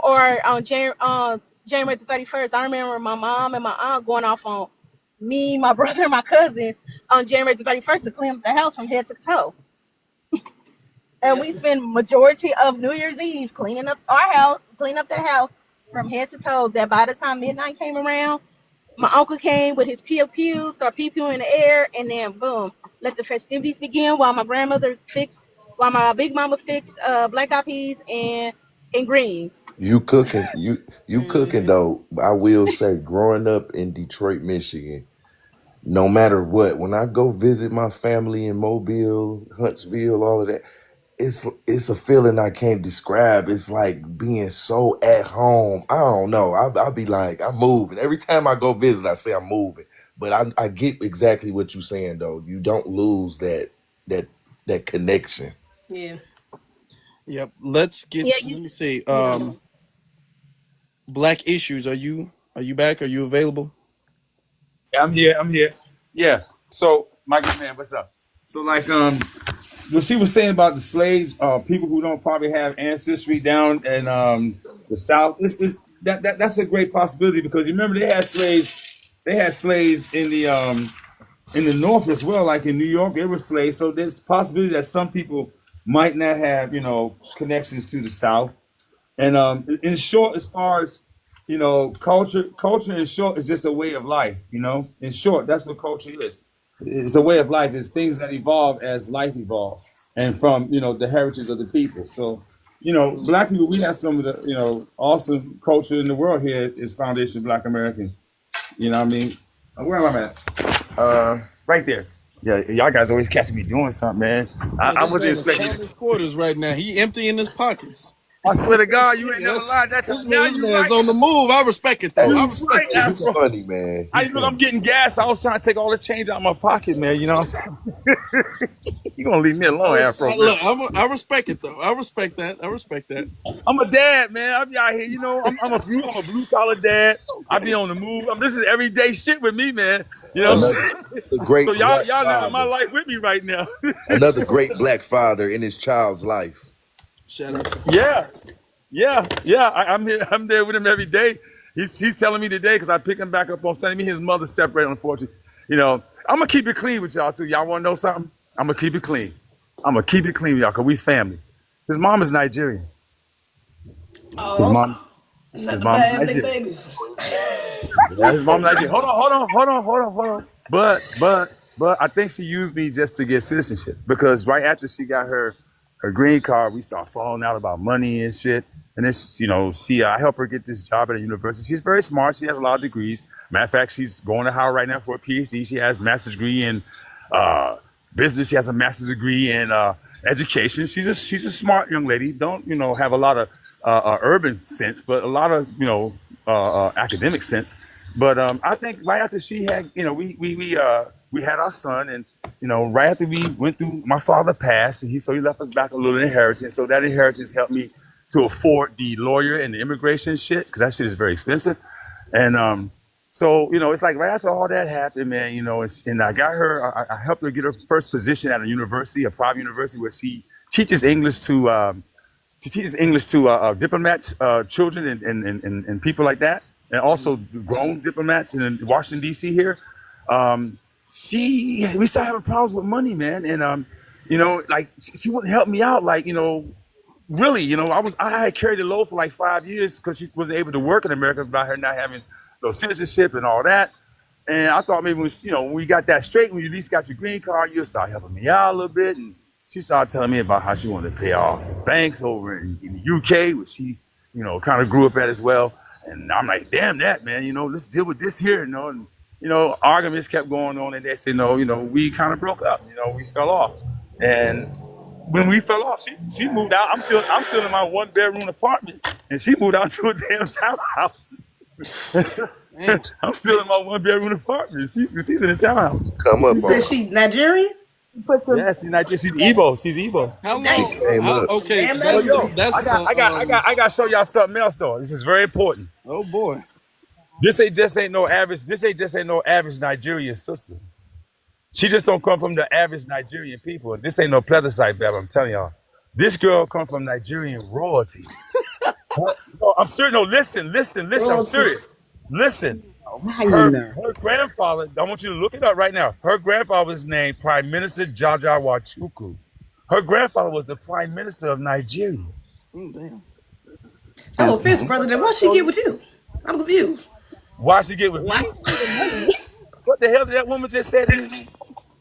or on January the 31st, I remember my mom and my aunt going off on me, my brother, and my cousin on January the 31st to clean up the house from head to toe. And we spend majority of New Year's Eve cleaning up our house, cleaning up the house from head to toe. That by the time midnight came around, my uncle came with his pew pew, start pew pew in the air, and then boom, let the festivities begin. While my big mama fixed black eyed peas and greens. You cooking though. I will say, growing up in Detroit, Michigan, no matter what, when I go visit my family in Mobile, Huntsville, all of that, it's a feeling I can't describe. It's like being so at home. I don't know. I'll be like, I'm moving. Every time I go visit, I say I'm moving. But I get exactly what you're saying though. You don't lose that that connection. Yeah. Yep. Let's get. Yeah, Let me see. yeah. Black issues. Are you back? Are you available? Yeah, I'm here. I'm here. Yeah. So, my good man, what's up? So, like, what she was saying about the slaves, people who don't probably have ancestry down in the South, that's a great possibility because you remember they had slaves. They had slaves in the North as well, like in New York, they were slaves. So there's possibility that some people might not have, connections to the South. And in short, as far as culture in short is just a way of life. In short, that's what culture is. It's a way of life. It's things that evolve as life evolves, and from the heritage of the people. So, black people, we have some of the awesome culture in the world here. Is Foundation Black American. You know what I mean? Where am I at? Right there. Yeah, y'all guys always catch me doing something, man. I, Man, I this wasn't man is expecting. counting his quarters right now. He emptying his pockets. I swear to God, you ain't never That's lied that time. this man. Now This you man's right. on the move. I respect it though. Hey, I You respect right, it. he Afro. funny, man. I He look, I'm funny. getting gas. I was trying to take all the change out of my pocket, man. You know what I'm saying? You gonna leave me alone, Afro, man. Look, I respect it though. I respect that. I respect that. I'm a dad, man. I be out here, I'm a blue collar dad. I be Okay. on the move. This is everyday shit with me, man. You know what Oh, I'm Another saying? the So great y'all black y'all living my father. life with me right now. Another great black father in his child's life. shout out to Yeah. Yeah. I'm here. I'm there with him every day. He's telling me today because I pick him back up on Sunday. Me and his mother separated, unfortunately. I'm gonna keep it clean with y'all too. Y'all want to know something? I'm gonna keep it clean. I'm gonna keep it clean with y'all because we family. His mom is Nigerian. His Oh, mom. His not the mom is bad ethnic Nigerian. babies. Yeah, his mom Nigerian. Hold on. But I think she used me just to get citizenship because right after she got her green card, we started falling out about money and shit. And then, I helped her get this job at a university. She's very smart. She has a lot of degrees. Matter of fact, she's going to Howard right now for a PhD. She has a master's degree in uh, business. She has a master's degree in education. She's a smart young lady. Don't have a lot of urban sense, but a lot of academic sense. But I think right after she had, we had our son, and right after we went through, my father passed, and he left us back a little inheritance. So that inheritance helped me to afford the lawyer and the immigration shit because that shit is very expensive. And so it's like right after all that happened, man. And I got her. I helped her get her first position at a university, a private university, where teaches English to diplomats, children, and people like that, and also grown diplomats in Washington D.C. here. We started having problems with money, man, and like she wouldn't help me out, like really, I had carried the load for like 5 years because she wasn't able to work in America by her not having no citizenship and all that. And I thought maybe when we got that straight, when you at least got your green card, you'll start helping me out a little bit. And she started telling me about how she wanted to pay off banks over in the UK, which she, kind of grew up at as well. And I'm like, damn that, man, let's deal with this here, And, arguments kept going on, and they said, no, we kind of broke up, we fell off. And when we fell off, she moved out. I'm still in my 1-bedroom apartment, and she moved out to a damn townhouse. damn. I'm still in my 1-bedroom apartment. She's in a townhouse. Come She up said, on. Says she Nigerian? yeah, she's not just, she's Igbo. She's Igbo. How Dang. long? Came up. Okay, Damn, So that's yo, that's I got to show y'all something else though. This is very important. oh boy. This ain't no average Nigerian sister. She just don't come from the average Nigerian people. This ain't no plebiscite battle, I'm telling y'all. This girl come from Nigerian royalty. No, I'm serious. No, listen. I'm Royalty. serious. Listen. How you Her know? her grandfather, I want you to look it up right now. Her grandfather was named Prime Minister Jaja Wachuku. Her grandfather was the Prime Minister of Nigeria. Oh, damn. I'm Okay. offended, brother. Then why she get with you? I'm confused. Why she get with Why me? she need the money? What the hell did that woman just say to me?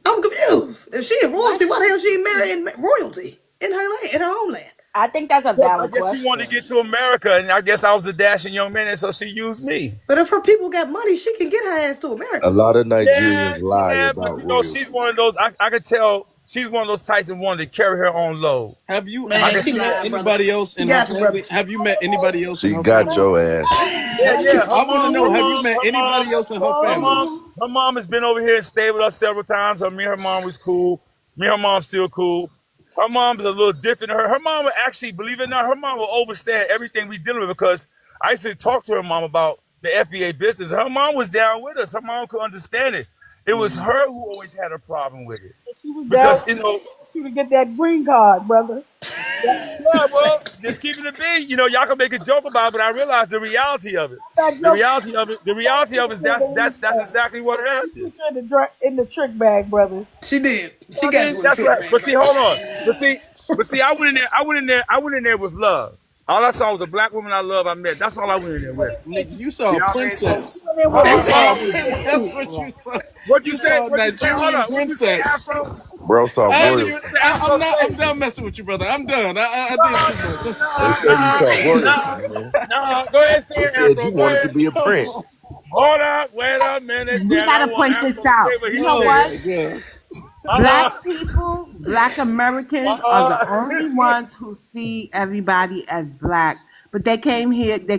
I'm confused. If she in Why royalty, she why the hell she ain't need the marrying royalty in her land, in her homeland? I think that's a I valid guess she wanted to question. get to America, and I guess I was a dashing young man, and so she used me. But if her people got money, she can get her ass to A America. lot of Yeah, Nigerians lie yeah, but about you know, she's royalty. one of those. I could tell she's one of those types that wanted to carry her own load. I Man, could she see lied, that. brother. Anybody else She in her got you, brother. family? Have you met anybody else in She her got family? your ass. Yeah, yeah. I want to know. Have you met Her mom, anybody else in her family? her mom has been over here and stayed with us several times. Me and her mom was cool. Me and her mom still cool. Her mom is a little different. Her mom would actually, believe it or not, her mom will overstand everything we dealing with because I used to talk to her mom about the FBA business. Her mom was down with us. Her mom could understand it. It was her who always had a problem with it She was down because you know. to get that green card, brother. Yeah, well, just keeping it big. You know, y'all can make a joke about it, but I realize the reality of it. That The joke reality of it. The reality of it is that's exactly what happened. put you in the trick bag, brother. She did. She I got mean, you with a that's trick right. bag, But see, right? hold on. But see, I went in there with love. All I saw was a black woman I love. I met. That's all I went in there with. Nigga, you saw You a know what I mean? princess. That's That's all. that's what you saw. What you You say? saw a What you say? Hold Nigerian on. What you say, princess. Afro? Bro saw I ain't What even. you royalty. say, I'm Afro? not. Say I'm it. done messing with you, brother. I'm done. I did too much. They said you saw royalty, man. No. Go ahead, say They it, said Afro. you Go wanted to ahead. be a Come prince. on. Hold up. Wait a minute. We Now, I gotta don't want point this Afro to say out. what You he know Oh what? said. my god. Black Uh-uh. people, black Americans are the Uh-uh. only ones who see everybody as black. But they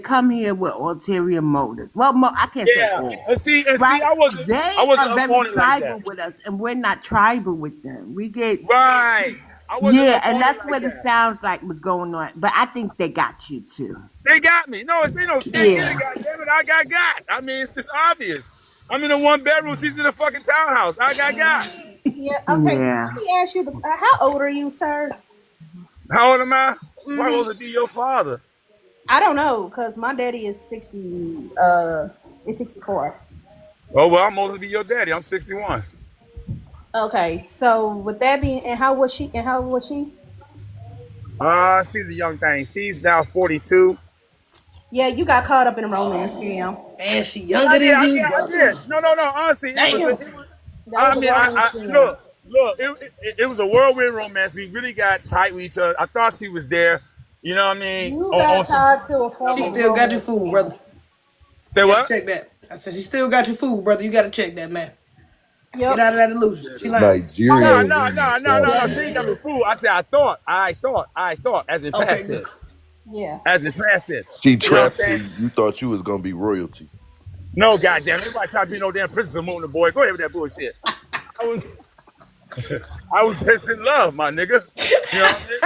come here with ulterior motives. Well, I can't say Yeah. all, And see, right? I They wasn't are up very on it like tribal that. with us, and we're not tribal with them. We get, Right. I wasn't yeah, up and on it that's like what it that. sounds like was going on. But I think they got you too. They got me. No, they don't can't get it, Yeah, goddamn it. I got. I mean, it's obvious. I'm in a one bedroom, she's in a fucking townhouse. I got. Yeah. Okay. yeah. Let me ask you. How old are you, sir? How old am I? Why Hmm. supposed to be your father? I don't know, cause my daddy is 60. Is 64. Oh well, I'm supposed to be your daddy. I'm 61. Okay. So with that being, and how was she? And how old was she? She's a young thing. She's now 42. Yeah, you got caught up in a romance scam. Man, she younger than I you, did, I did. brother. No. Honestly, Damn. That I was a mean, romance I scam. look. It was a whirlwind romance. We really got tight with each other. I thought she was there. You know what I mean? You On got some tied to a She form of still got you romance fooled, scam. brother. say You gotta what? check that. I said she still got you fooled, brother. You gotta check that, man. Get Yep. out of that illusion. She lying. No, Nigerians no, be no, no, no, no. savage, She ain't got me bro. fooled. I said I thought, as in Okay, past good. tense, Yeah. as in past tense. She You know what I'm trapped saying? you thought you was gonna be royalty. No, goddamn, everybody try to be no damn princess moon the boy. Go ahead with that bullshit. I was, I was just in love, my nigga. You know what I mean?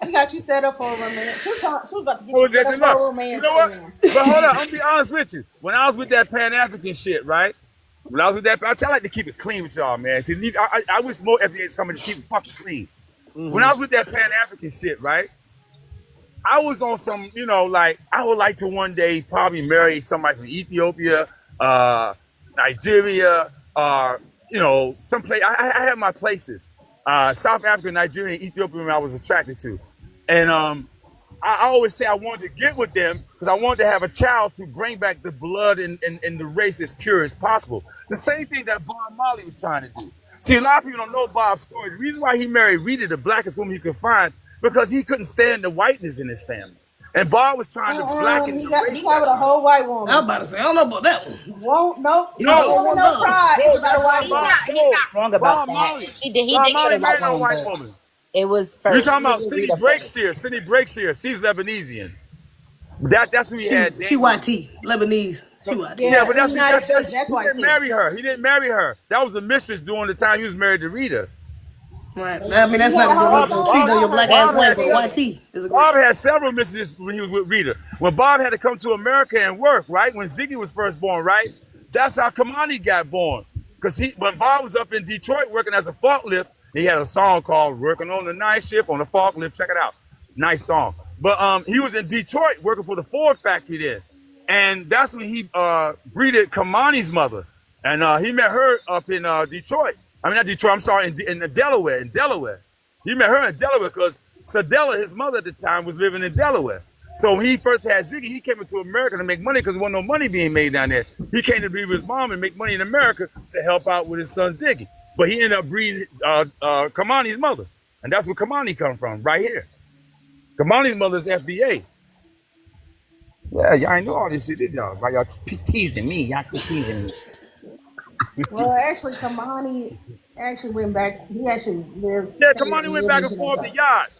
We got you set up for a romance. Who's about to I get you was set just up in for love. a You romance know what? scam? But hold on, I'm gonna be honest with you. When I was with that Pan African shit, right? When I was with that, I like to keep it clean with y'all, man. See, I wish more FBA's coming to keep it fucking clean. When I was with that Pan African shit, right? I was on some, like I would like to one day probably marry somebody from Ethiopia, Nigeria, someplace. I have my places. South Africa, Nigeria, and Ethiopia I was attracted to. And I always say I wanted to get with them because I wanted to have a child to bring back the blood and the race as pure as possible. The same thing that Bob Marley was trying to do. See, a lot of people don't know Bob's story. The reason why he married Rita, the blackest woman you could find, because he couldn't stand the whiteness in his family. And Bob was trying to blacken He the got race with that a way. whole white I was woman. about to say, I don't know about that one. Won't no You know, No, all woman one no love. cry if no, you got a that's white not woman. He's No, not wrong about Bob that. Marley. He Bob did get Marley a white married no woman, white but woman. it was You're first. talking He was about with Cindy Rita first. Breakshear. Cindy Breakshear. She's Lebanese. That's who he had She dating. YT, Lebanese. She YT. Yeah, Yeah, but that's United that's States. That's he white didn't too. marry her. He didn't marry her. That was a mistress during the time he was married to Rita. Right. I mean, He that's had not a gonna whole do Bob, no story cheating Bob, on your about her black though. ass Bob That's wife, had but several. crazy. YT is a great. Bob had several mistresses when he was with Rita. When Bob had to come to America and work, right? When Ziggy was first born, right? That's how Kamani got born. Because when Bob was up in Detroit working as a forklift, he had a song called "Working on the Night Shift on the Forklift." Check it out, nice song. But he was in Detroit working for the Ford factory there. And that's when he greeted Kamani's mother. And he met her up in Detroit. I mean, not Detroit, I'm sorry, in Delaware, He met her in Delaware because Sadella, his mother at the time, was living in Delaware. So when he first had Ziggy, he came into America to make money because there wasn't no money being made down there. He came to be with his mom and make money in America to help out with his son Ziggy. But he ended up breeding Kamani's mother. And that's where Kamani come from, right here. Kamani's mother's FBA. Yeah, y'all ain't know all this shit, did y'all? Why y'all teasing me? Y'all keep teasing me. Well, actually, Kamani actually went back. He actually lived. Yeah, Came Kamani and went lived back in and forth to Jamaica. yacht.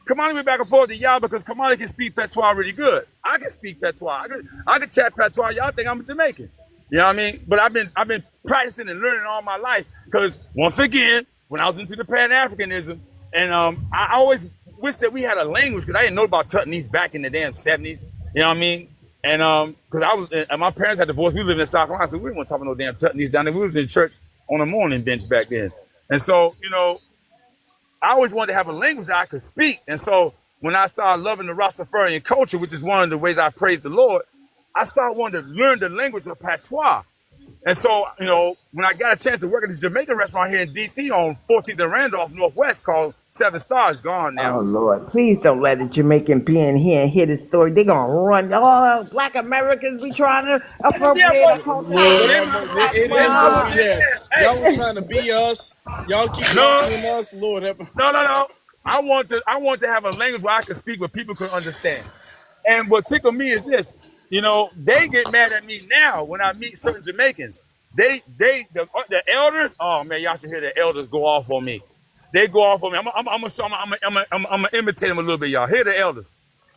Kamani went back and forth to y'all because Kamani can speak patois really good. I can speak patois. I can chat patois. Y'all think I'm a Jamaican. You know what I mean? But I've been practicing and learning all my life because once again, when I was into the Pan-Africanism, and I always wish that we had a language because I didn't know about Tutnese back in the damn 70s. You know what I mean? And because I was, and my parents had divorced. We lived in South Carolina, so we didn't want to talk about no damn Tutnese down there. We was in church on a morning bench back then. And so, you know, I always wanted to have a language that I could speak. And so when I started loving the Rastafarian culture, which is one of the ways I praise the Lord, I started wanting to learn the language of patois. And so, you know, when I got a chance to work at this Jamaican restaurant here in D.C. on 14th and Randolph, Northwest, called Seven Stars, gone now. Oh Lord, please don't let a Jamaican be in here and hear this story. They're gonna run. Oh, Black Americans be trying to Yeah, appropriate a well, culture. well, they Lord, might, it they ain't might gonna well, be that. hey, Y'all was trying to be us. Y'all keep no, copying us. Lord, no. I want to have a language where I can speak where people can understand. And what tickled me is this, you know, they get mad at me now when I meet certain Jamaicans. The elders, oh man, y'all should hear the elders go off on me. They go off on me. I'm gonna show them, I'm gonna imitate them a little bit, y'all. Hear the elders.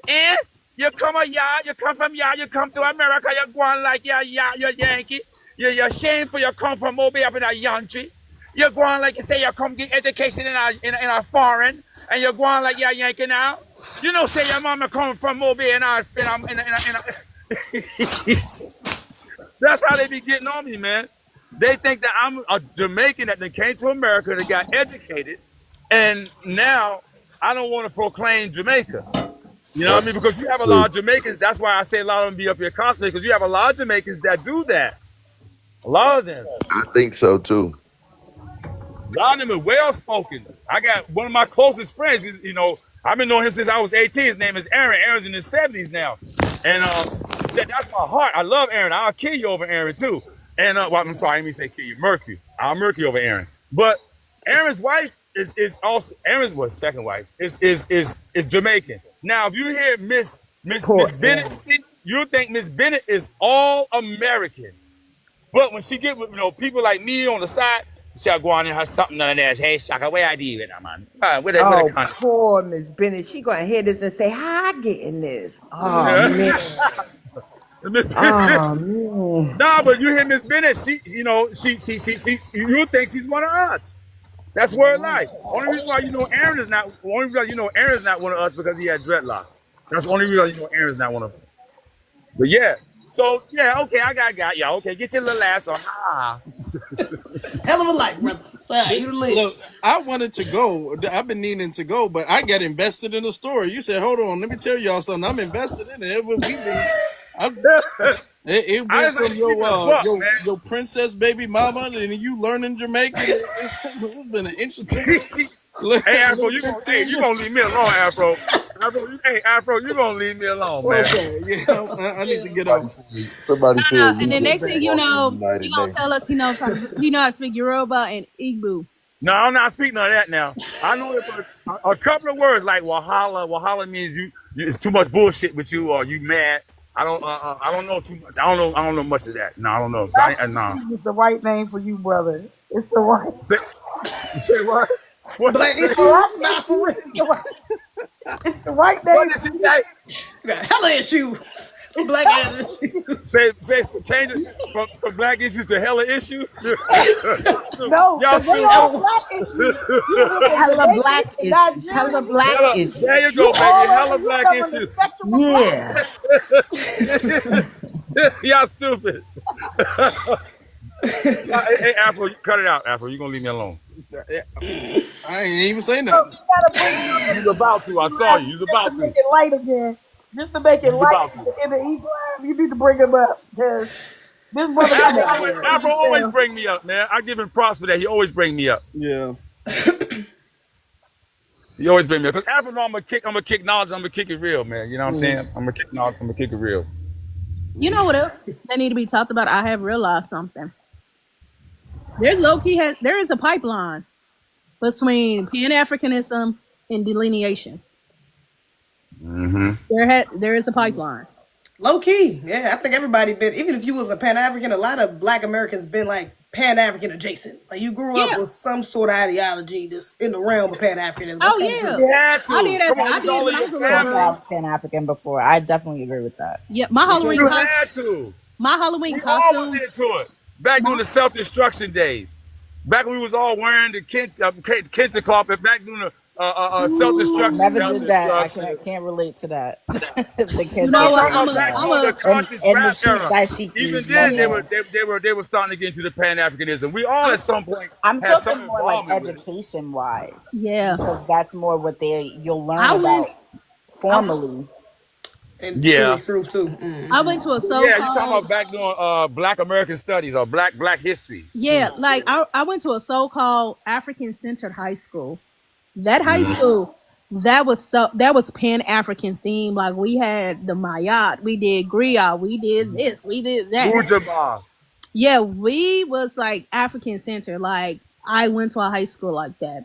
Eh? You come you come from you come to America, you're going like you're Yankee. You're ashamed for you come from Moby up in a Yankee. You're going like you say you come get education in a foreign, and you're going like you're Yankee now. You know, say your mama come from Moby and that's how they be getting on me, man. They think that I'm a Jamaican that they came to America, that got educated, and now I don't want to proclaim Jamaica. You know what I mean? Because you have a lot of Jamaicans. That's why I say a lot of them be up here constantly, because you have a lot of Jamaicans that do that. A lot of them. I think so too. A lot of them are well spoken. I got one of my closest friends. You know, I've been knowing him since I was 18. His name is Aaron. Aaron's in his 70s now, and that's my heart. I love Aaron. I'll kill you over Aaron too. And well, I'm sorry, I didn't mean to say kill you. Murky. I'll murky over Aaron. But Aaron's wife is also Aaron's second wife is Jamaican. Now, if you hear Miss Bennett speak, you think Miss Bennett is all American. But when she get with people like me on the side, she'll go on and have something on there. Hey, Shaka, where I do it, man? Oh, poor Miss Bennett. She gonna hear this and say, "How I getting this?" Oh man. Oh man. Nah, but you hear Miss Bennett, she you think she's one of us. That's word life. Only reason why you know Aaron is not one of us because he had dreadlocks. That's the only reason you know Aaron's not one of us. But yeah. So yeah, okay, I got y'all. Okay, get your little ass on. Hell of a life, brother. Sorry, you live. Look, I wanted to go. I've been needing to go, but I got invested in the story. You said, "Hold on, let me tell y'all something." I'm invested in it. It went from your princess baby mama, and you learning Jamaican. It's been an interesting. Hey Afro, you gonna leave me alone, Afro? Afro, you gonna leave me alone, man? Okay, yeah, I need to get off. Somebody said And you the next just thing you walked in know, the United he gonna tell us he knows how to speak Yoruba and Igbo. No, I'm not speaking of that now. I know a couple of words like wahala. Wahala means it's too much bullshit with you, or you mad. I don't know too much. I don't know much of that. No, I don't know. It's the right name for you, brother. It's the right. Say what? What Black she say? issues, not for real. It's the right name. What did she say? Got hella issues. Black ass issues. Say change it from black issues to hella issues. No, y'all they all black issues. Hella black issues. Hella black issues. There you go, baby. Hella black issues. Yeah. Y'all stupid. Hey, Afro, cut it out, Afro. You're gonna leave me alone. I ain't even saying So nothing. you got bringing up You was about to. I saw you. You was just to about make to. it light again. Just to make You it was light about at to. the end of each live, you need to bring him up because this brother come Afro up always, with Afro crazy always stuff. bring me up, man. I give him props for that. He always bring me up. Yeah. He always bring me up. Because Afro know I'm gonna kick knowledge, I'm gonna kick it real, man. You know what I'm Mhm. saying? I'm gonna kick knowledge, I'm gonna kick it real. You know what else that need to be talked about? I have realized something. There's low key there is a pipeline between Pan Africanism and delineation. Mm-hmm. There is a pipeline. Low key, yeah. I think everybody been. Even if you was a Pan African, a lot of Black Americans been like Pan African adjacent. Like you grew up Yeah. with some sort of ideology that's in the realm of Pan Africanism. That's Oh kind of true. yeah. You had I to. did as Come on, it I was did all when in I your was a little Thought that I family. girl. was Pan African before. I definitely agree with that. Yeah, You had to. My Halloween We all was costume. into it. Back during My the self-destruction days. Back when we was all wearing the kente cloth, and back during the self-destruction. Never did that. I Self-destruction. can't relate to that. The you kente know I'm what? talking cloth, about back no. during the conscious And the rap cheap era. Even dashikis, then, they never. were starting to get into the Pan Africanism. We all I, at some point I'm had some talking more like involvement with it. education wise, yeah. because that's more what you'll learn I went about I, formally. And school Yeah. true too. I went to a Well, so yeah, you talking called about back during Black American Studies or Black History yeah, schools. like I went to a so called African centered high school. That high Mm-hmm. school that was Pan African themed. Like we had the Mayat, we did griot, we did this, we did that. Mujaba. Yeah, we was like African centered. Like I went to a high school like that.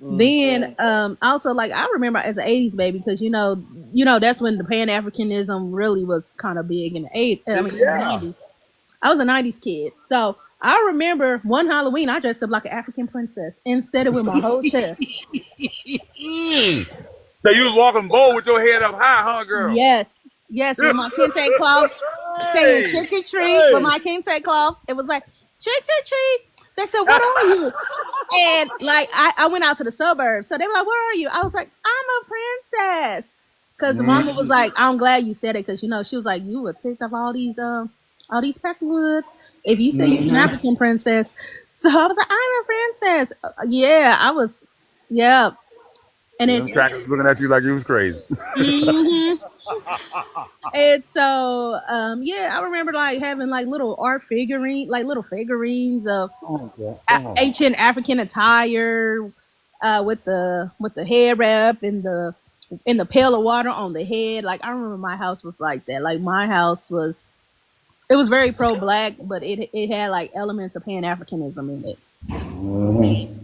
Then also like I remember as an 80s baby because that's when the Pan Africanism really was kind of big in the in the Yeah. 90s. I was a 90s kid. So I remember one Halloween I dressed up like an African princess and said it with my whole chest. So you was walking bold with your head up high, huh, girl? Yes. Yes, with my kente cloth saying Hey, trick or treat with hey. my kente cloth. It was like trick or treat. They said, "What are you?" And like I went out to the suburbs, so they were like, "What are you?" I was like, "I'm a princess." Because the mama was Mhm. like, "I'm glad you said it," because she was like, "You would tick off all these peckerwoods if you say you're an Mhm. African princess." So I was like, "I'm a princess." Yeah, I was. Yeah, and Them crackers looking at you like you was crazy. hmm and so yeah, I remember like having like little figurines of Come on. ancient African attire, with the head wrap and the pail of water on the head. Like I remember my house was like that. Like my house was it was very pro black, but it had like elements of Pan Africanism in it. Mhm.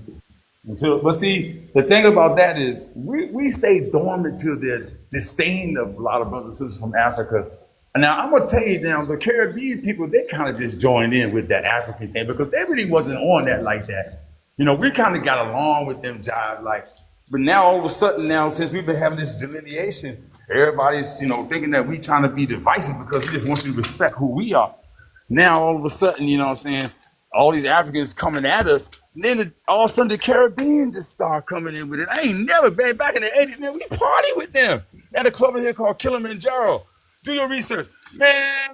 But see, the thing about that is we stay dormant to the disdain of a lot of brothers and sisters from Africa. And now I'm gonna tell you now, the Caribbean people, they kind of just joined in with that African thing because they really wasn't on that like that. We kind of got along with them jive like, but now all of a sudden now, since we've been having this delineation, everybody's, thinking that we trying to be divisive because we just want you to respect who we are. Now all of a sudden, you know what I'm saying, all these Africans coming at us, and then all of a sudden the Caribbean just start coming in with it. I ain't never been back in the 80s, man. We party with them. At a club in here called Kilimanjaro. Do your research. Man,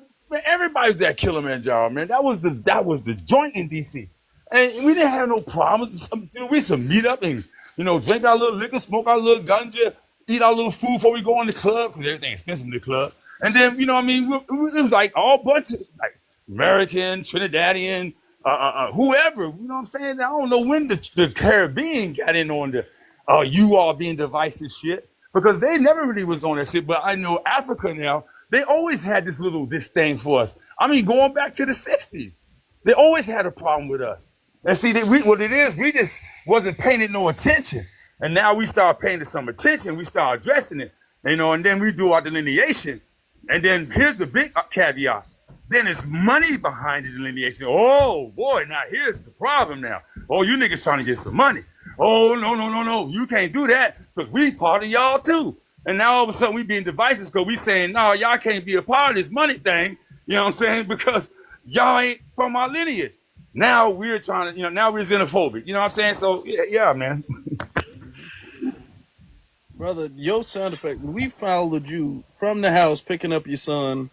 everybody was at Kilimanjaro, man. That was the joint in DC. And we didn't have no problems. We used to meet up and, drink our little liquor, smoke our little ganja, eat our little food before we go in the club, because everything expensive in the club. And then, you know what I mean? It was like all bunch of, like, American, Trinidadian, whoever, you know what I'm saying? I don't know when the Caribbean got in on the you all being divisive shit because they never really was on that shit. But I know Africa now, they always had this thing for us. I mean, going back to the 60s, they always had a problem with us. And see, what it is, we just wasn't paying no attention. And now we start paying it some attention. We start addressing it, and then we do our delineation. And then here's the big caveat. Then it's money behind the delineation. Oh boy, now here's the problem now. Oh, you niggas trying to get some money. Oh, no. You can't do that because we part of y'all too. And now all of a sudden we being divisive because we saying, no, y'all can't be a part of this money thing. You know what I'm saying? Because y'all ain't from our lineage. Now we're trying to, now we're xenophobic. You know what I'm saying? So yeah, man. Brother, your sound effect, when we followed you from the house picking up your son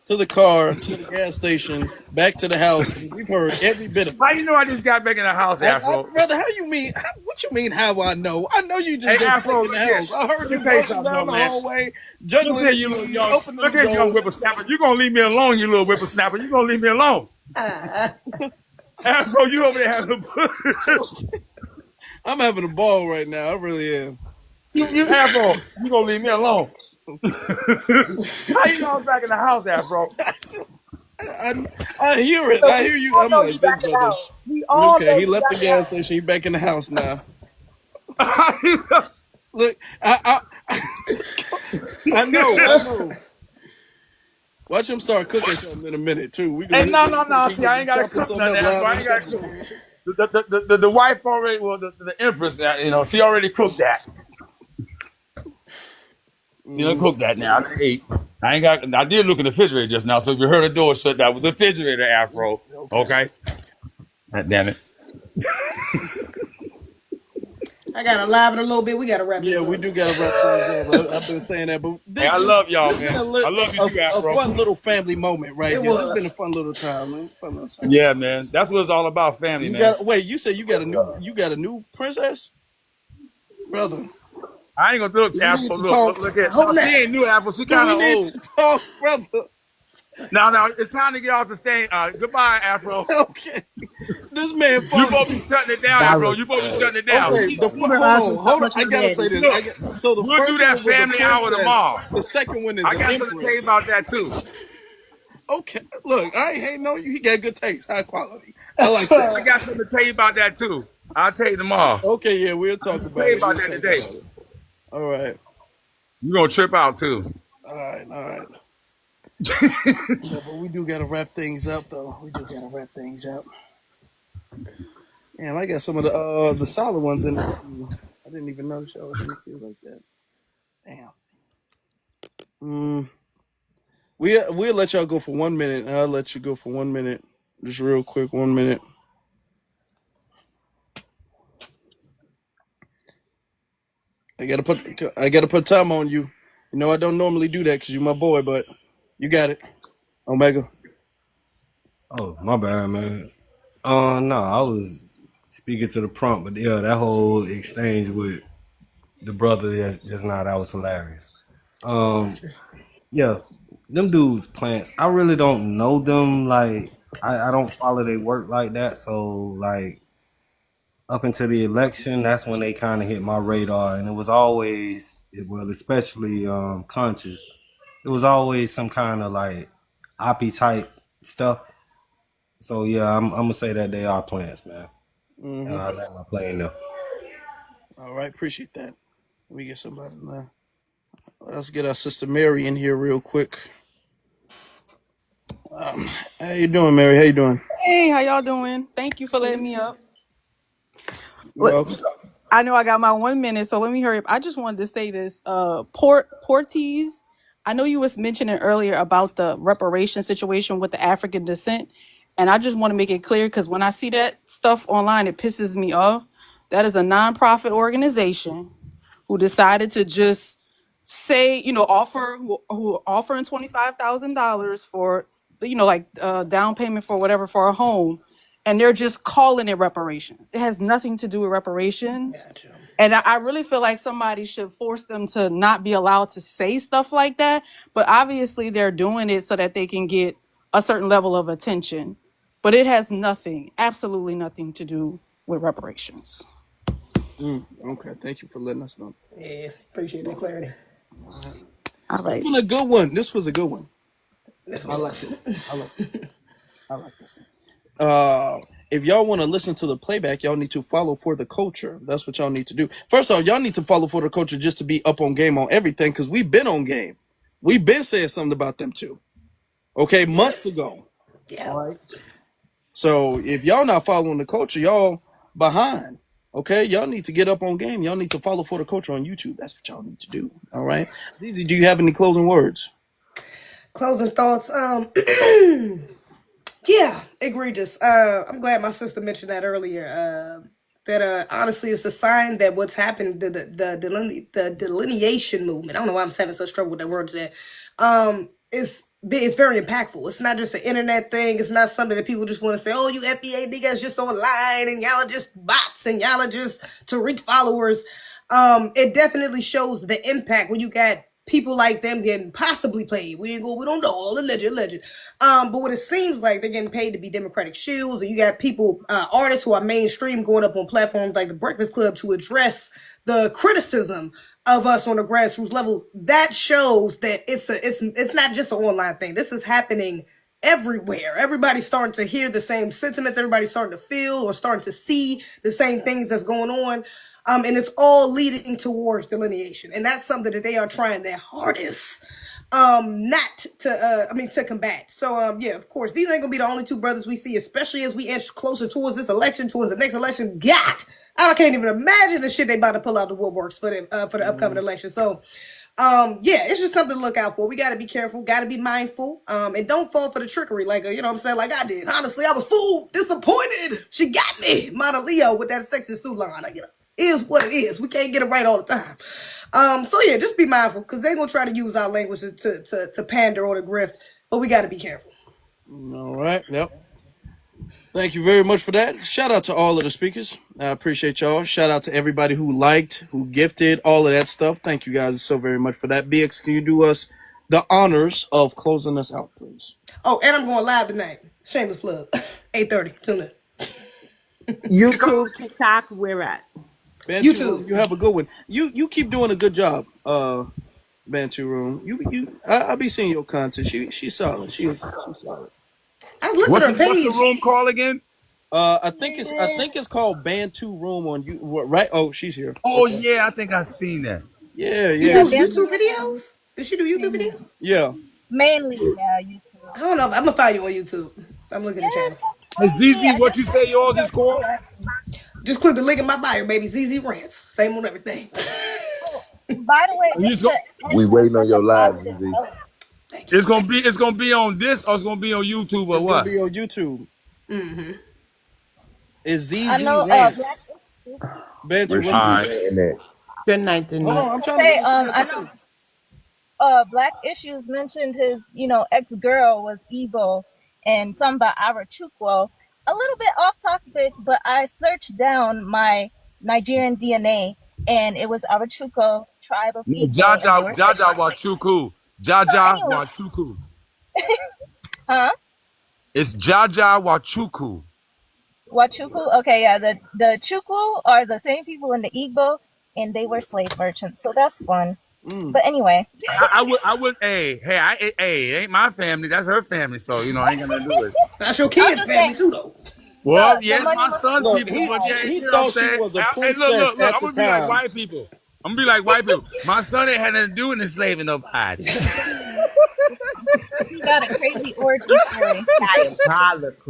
to the car, to the gas station, back to the house, and we've heard every bit of it. How you know I just got back in the house, Afro? Brother, how you mean? What you mean? How I know? I know you Hey, just got back Afro, in the look here. house. I heard Let me you tell you walking something, though, down the man. hallway, Look juggling here, the you little keys, young, opening look the here, young door. whippersnapper. You gonna leave me alone, you little whippersnapper? You gonna leave me alone? Afro, you over there having a I'm having a ball right now. I really am. Afro, you gonna leave me alone? How you know I'm back in the house, Afro? I hear it. So I we hear you. all I'm know you like, this back in the brother. house. We all Okay, know he you left the back in the gas house. station. He back in the house now. Look, I know. Watch him start cooking something in a minute too. We gonna Hey, hear no, this no, quick. no. He See, gonna I be ain't gotta chopping cook something nothing, up Afro. loud I in the ain't gotta cooking cook. room. The wife already, well, the empress, she already cooked that. She done cooked that now. I done ate. I did look in the refrigerator just now, so if you heard the door shut, that was the refrigerator, Afro. Okay. Okay? God damn it. I gotta liven a little bit. We gotta wrap Yeah, this we up. do gotta wrap things up. I've been saying that, but Hey, I this love y'all, this been man. I love you too, a Afro. fun little family moment right It here. This been a was. fun little time, man. Fun little time. Yeah, man. That's what it's all about, family, You man. got wait. You said you got a new princess, brother. I ain't gonna look, We need Afro. to Look, talk. look at. No, Hold she that. ain't new, Afro. She Do kind we of need old. to talk, brother? Now, it's time to get off the stage. Goodbye, Afro. Okay. This man You falling. supposed to be shutting it down, That Afro. was You supposed to be good. shutting it down. Okay, Leave her hold husband on, so hold on. much I gotta say already. this. Look, So the we'll do first that one was the family hour princess. tomorrow. The second one is I the got something to tell you empress. about that too. Okay, look, I ain't hating on you. He got good taste, high quality. I like that. I got something to tell you about that too. I'll tell you tomorrow. Okay, yeah, we'll I'll talk tell about you it. about We'll that talk today. about it. All right, You're gonna trip out too. all right, all right. Yeah, but we do gotta wrap things up, though. We do gotta wrap things up. Damn, I got some of the solid ones in the queue. I didn't even notice y'all was in the queue like that. Damn. We'll let y'all go for 1 minute. I'll let you go for 1 minute, just real quick. 1 minute. I gotta put time on you. You know I don't normally do that because you my boy, but you got it, Omega. Oh, my bad, man. No, I was speaking to the prompt, but yeah, that whole exchange with the brother just now, that was hilarious. Um, yeah, them dudes plants. I really don't know them. Like, I don't follow their work like that. So, like, up until the election, that's when they kind of hit my radar, and it was always, well, especially conscious. It was always some kind of like oppie type stuff. So yeah, I'm gonna say that they are plants, man. I like my plane though. All right, appreciate that. Let me get somebody now. Let's get our sister Mary in here real quick. How you doing, Mary? How you doing? Hey, how y'all doing? Thank you for letting me up. You Look, welcome. I know I got my 1 minute, so let me hurry up. I just wanted to say this. Porties, I know you was mentioning earlier about the reparation situation with the African descent, and I just want to make it clear because when I see that stuff online, it pisses me off. That is a nonprofit organization who decided to just say, who offering $25,000 for, like down payment for whatever for a home, and they're just calling it reparations. It has nothing to do with reparations. Gotcha. And I really feel like somebody should force them to not be allowed to say stuff like that. But obviously they're doing it so that they can get a certain level of attention. But it has nothing, absolutely nothing to do with reparations. Okay, thank you for letting us know. Yeah, appreciate that clarity. All It's right. been a good one. This was a good one. This I like was. it. I like this one. I like this one. If y'all want to listen to the playback, y'all need to follow for the culture. That's what y'all need to do. First off, y'all need to follow for the culture just to be up on game on everything because we've been on game. We've been saying something about them too. Okay, months ago. Yeah. All right. So if y'all not following the culture, y'all behind. Okay, y'all need to get up on game. Y'all need to follow for the culture on YouTube. That's what y'all need to do. All right. Deezy, do you have any closing words? Closing thoughts. Yeah, egregious. I'm glad my sister mentioned that earlier. That honestly, it's a sign that what's happened, the delineation movement. I don't know why I'm having such trouble with that word today. Is it's very impactful. It's not just an internet thing. It's not something that people just want to say, oh, you FBA niggas just online and y'all are just bots and y'all are just Tariq followers. It definitely shows the impact when you got people like them getting possibly paid. We don't know, all alleged. But what it seems like they're getting paid to be Democratic shills, and you got people, artists who are mainstream going up on platforms like the Breakfast Club to address the criticism of us on a grassroots level. That shows that it's not just an online thing. This is happening everywhere. Everybody's starting to hear the same sentiments. Everybody's starting to feel or starting to see the same things that's going on. And it's all leading towards delineation. And that's something that they are trying their hardest not to to combat. So yeah, of course, these ain't gonna be the only two brothers we see, especially as we inch closer towards this election, towards the next election. God, I can't even imagine the shit they about to pull out the woodworks for the upcoming election. So yeah, it's just something to look out for. We got to be careful, got to be mindful, and don't fall for the trickery like you know what I'm saying, like I did. Honestly, I was fooled, disappointed. She got me, Mona Leo with that sexy suit line. Is what it is. We can't get it right all the time. So yeah, just be mindful because they're gonna try to use our language to pander or to grift, but we got to be careful. All right. Yep. Thank you very much for that. Shout out to all of the speakers. I appreciate y'all. Shout out to everybody who liked, who gifted, all of that stuff. Thank you guys so very much for that. BX, can you do us the honors of closing us out, please? Oh, and I'm going live tonight. Shameless plug. 8:30. Tune in. YouTube, TikTok, where at? Bantu YouTube. Room, you have a good one. You keep doing a good job, Bantu Room. I be seeing your content. She's solid. She's solid. I looked at her What's page. the room called again? I think it's called Bantu Room on you. Right? Oh, she's here. Oh Okay. yeah, I think I've seen that. Yeah, You yeah. do YouTube videos? Does she do YouTube videos? Yeah. Mainly, yeah, YouTube. I don't know. I'm gonna find you on YouTube. I'm looking at the channel. Hey, ZZ, what you say yours is called? Just click the link in my bio, baby. ZZ Rants. Same on everything. By the way, You it's just go- the We end of waiting on such your a live, positive ZZ. note. It's gonna be on this or it's gonna be on YouTube or It's what? gonna be on YouTube. Mm-hmm. It's I ZZ know, Black. Rants. Bantu, Where what she did you All be right. say? saying that? Good night, Hold Denise. on, I'm trying to Say, listen to I this know, thing. Black Issues mentioned his, ex-girl was Igbo and something about Arachukwu. A little bit off topic, but I searched down my Nigerian DNA and it was Arachukwu tribe of No, Igbo and they were Jaja slaves. Wachuku. So Jaja anyway, Wachuku. huh? It's Jaja Wachuku. Wachuku? Okay, yeah, the Chukwu are the same people in the Igbo and they were slave merchants, so that's fun. But anyway, I would, hey, it ain't my family. That's her family. So, I ain't got nothing to do with it. That's your I'm kids' just family saying, too, though. Well, the yes, money my must son Look, people, he but yeah, he you know what I'm thought she saying? was a Hey, look, princess I'm at the gonna be like time. white people. I'm gonna be like white people. My son ain't had nothing to do with enslaving nobody. he got a crazy origin story.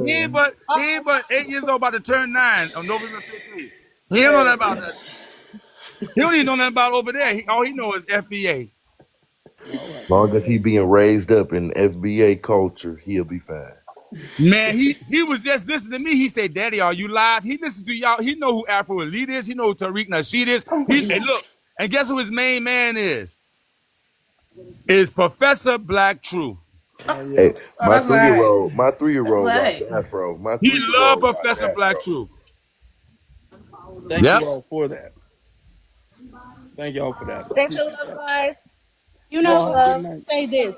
He Diabolical. ain't but 8 years old, about to turn 9 on November 15th. He don't know nothing about that. He don't even know nothing about over there. All he know is FBA. All right. Long as he being raised up in FBA culture, he'll be fine. Man, he was just listening to me. He said, "Daddy, are you live?" He listens to y'all. He know who Afro Elite is. He know who Tariq Nasheed is. Hey, look, and guess who his main man is? Is Professor Black Truth. Oh yeah. Hey, Oh, that's all right. my That's all 3-year-old rock right. afro. My He love 3-year-old rock Professor Black afro. Truth. Thank Yep. you all for that. Thank y'all for that. Thanks for the Appreciate love, that. guys. You You all Much have a know, good love. night. say this.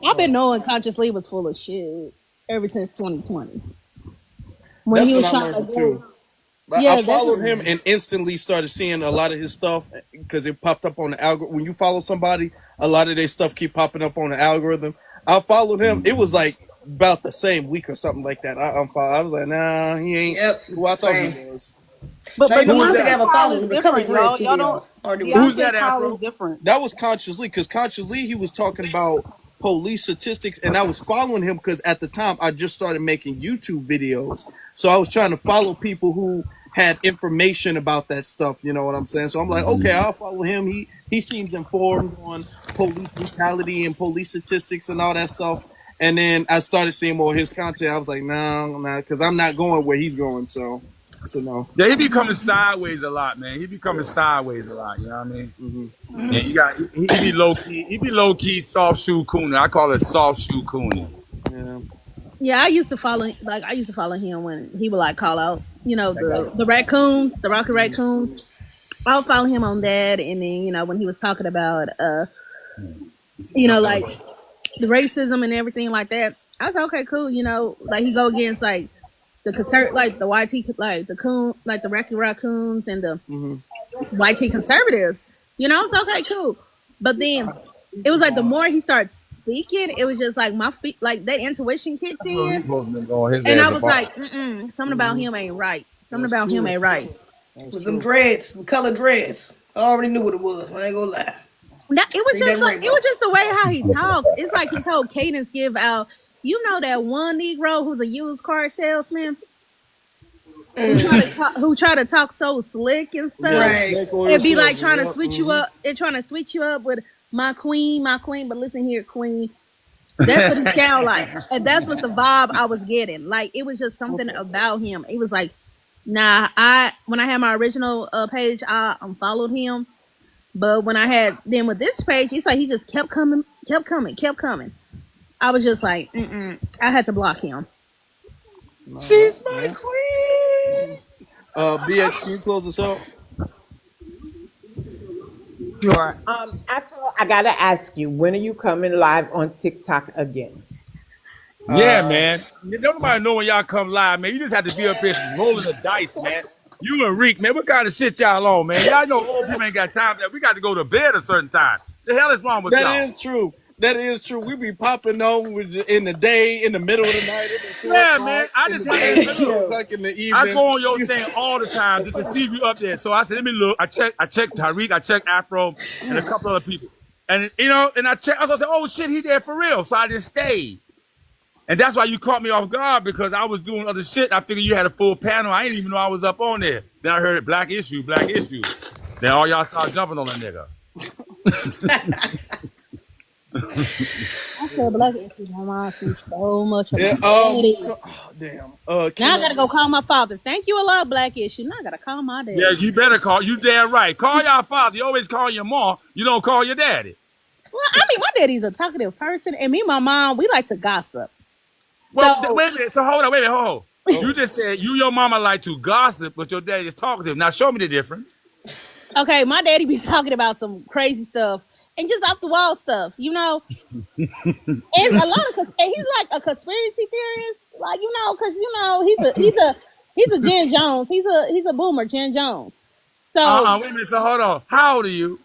I've been knowing Conscious Lee was full of shit ever since 2020. When That's he when was I trying learned to it too. go, I yeah, followed him definitely. and instantly started seeing a lot of his stuff because it popped up on the algorithm. When you follow somebody, a lot of their stuff keep popping up on the algorithm. I followed him. It was like about the same week or something like that. I unfollowed. I was like, nah, he ain't Yep. who I thought he Same. was. Now you But know Who is one thing I that? have Deontay a Kyle following is the color different, grades y'all. through Y'all y'all. don't. Already with Who's it. that, Deontay Kyle is Afro? different. That was Conscious Lee because Conscious Lee he was talking about police statistics, and I was following him because at the time I just started making YouTube videos, so I was trying to follow people who had information about that stuff. You know what I'm saying? So I'm like, okay, I'll follow him. He seems informed on police brutality and police statistics and all that stuff. And then I started seeing more of his content. I was like, no, because I'm not going where he's going. So So no. Yeah, he be coming sideways a lot, man. He be coming sideways a lot. You know what I mean? Hmm. And you got he be low key. He be low key soft shoe cooning. I call it soft shoe cooning. Yeah. Yeah, I used to follow him when he would like call out, That guy. the raccoons, the rocket raccoons. I would follow him on that, and then when he was talking about like the racism and everything like that, I was like, okay, cool. Like he go against like like the YT, like the coon, like the Rocky Raccoons and the Hmm. YT conservatives. I was okay, cool. But then it was like the more he started speaking, it was just like my feet, like that intuition kicked Bro, he in, supposed to been going his and I ass was apart. like, something about him ain't right. Something That's about him true. ain't right. That's With them true. dreads, some colored dreads. I already knew what it was. I ain't gonna lie. It was See just that like it rainbow. was just the way how he talked. It's like his whole cadence give out. That one Negro who's a used car salesman who try to talk so slick and Yeah, stuff. Right. snake oil It'd be like salesman. trying to Yep. switch you Hmm. up. They're trying to switch you up with my queen. But listen here, queen. That's what it sound like, and that's what the vibe I was getting. Like it was just something about him. It was like, nah. When I had my original page, I unfollowed him. But when I had then with this page, it's like he just kept coming, kept coming, kept coming. I was just like, I had to block him. No. She's my Yeah. queen. BX, can you close us out? Sure. Afro, I gotta ask you, when are you coming live on TikTok again? Yeah, Uh, man. Nobody know when y'all come live, man. You just have to be up here rolling the dice, man. You and Reek, man. What kind of shit y'all on, man? Y'all know old people ain't got time. We got to go to bed a certain time. The hell is wrong with that y'all? is true. That is true. We be popping on in the day, in the middle of the night, every two Yeah, man. o'clock I in just the have day, to every four Yo. o'clock in the I evening. go on your You, thing all the time just to see you up there. So I said, let me look. I checked Tyreek, I checked Afro, and a couple other people. And and I checked. I said, oh shit, he there for real. So I just stayed. And that's why you caught me off guard because I was doing other shit. I figured you had a full panel. I didn't even know I was up on there. Then I heard it, black issue, black issue. Then all y'all started jumping on that nigga. I said Black Issue reminds me so much of yeah. my daddy. So, oh, damn. Now Can I gotta go call my father. Thank you a lot, Black Issue. Now I gotta call my Yeah, daddy. you better call. You damn right. Call y'all father. You always call your mom. You don't call your daddy. Well, I mean, my daddy's a talkative person, and me and my mom, we like to gossip. Well, So, wait a minute. So hold on. Wait a minute. Hold on. oh, You just said you and your mama like to gossip, but your daddy is talkative. Now show me the difference. okay, my daddy be talking about some crazy stuff and just off the wall stuff, And a lot of, and he's like a conspiracy theorist, like because he's a Jen Jones. He's a boomer, Jen Jones. So Wait a minute. So hold on. How old are you?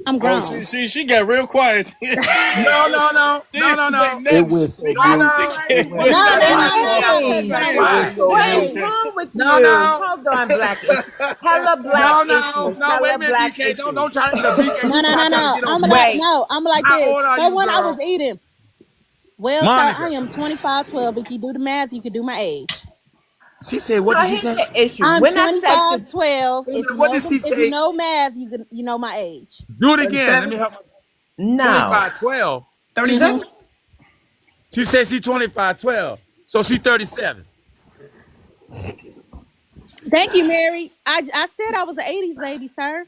I'm oh, grown. she got real quiet. she No, no, no, no, no, didn't say no. It nothing. went so No, mute. no. It Wait, went you No, so gotta no, mute. watch no, me now. no. Hey, You gotta It No, went watch. so what mute. is Okay. wrong with No, you? no. Hold on, Black Issue. Hella Black No, Issue. no. Wait Hella a minute, Black BK. Issue. Don't try to the BK. no, You no, try no, to no. get on me. Wait. I'm like How this. old are So you, when I was girl? eating, well, sir, I Monica. am 2512. If you do the math, you can do my age. She said, what So did she here's say? the issue. I'm When I said to 2512. Wait a minute, what did she If you say? know math, you know my age. Do it again. Let me 37? help. no, 2512. 37? She said she's 2512. So she's 37. Thank you, Mary. I said I was an 80s baby, sir.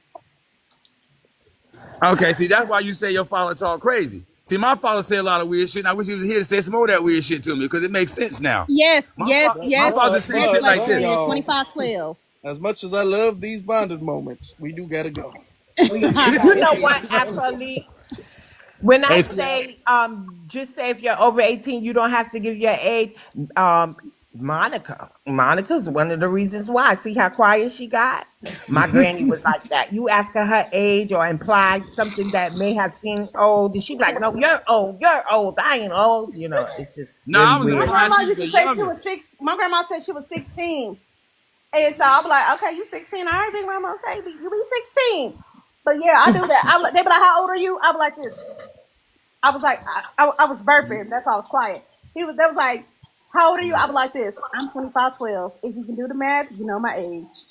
Okay, see, that's why you say your father talk crazy. See, my father said a lot of weird shit, and I wish he was here to say some more of that weird shit to me because it makes sense now. Yes, My, yes, fa- my yes, father say yes, shit Black like But this. Kenya, y'all, 2512. as much as I love these bonded moments, we do gotta go. We got All 10 you more know right. what, days. Afroly? When I Hey, see, say just say if you're over 18, you don't have to give your age. Um, Monica's one of the reasons why. See how quiet she got? My granny was like that. You ask her age or imply something that may have seemed old, and she'd be like, "No, you're old. You're old. I ain't old." It's just no, really I was My weird. implying grandma she was used a to say she younger. was six. My grandma said she was 16. And so I'll be like, okay, you 16. All right, big mama, okay, you be 16. But yeah, I do that. They be like, how old are you? I be like this. I was like, I was burping. That's why I was quiet. That was like, how old are you? I be like this. I'm 2512. If you can do the math, you know my age.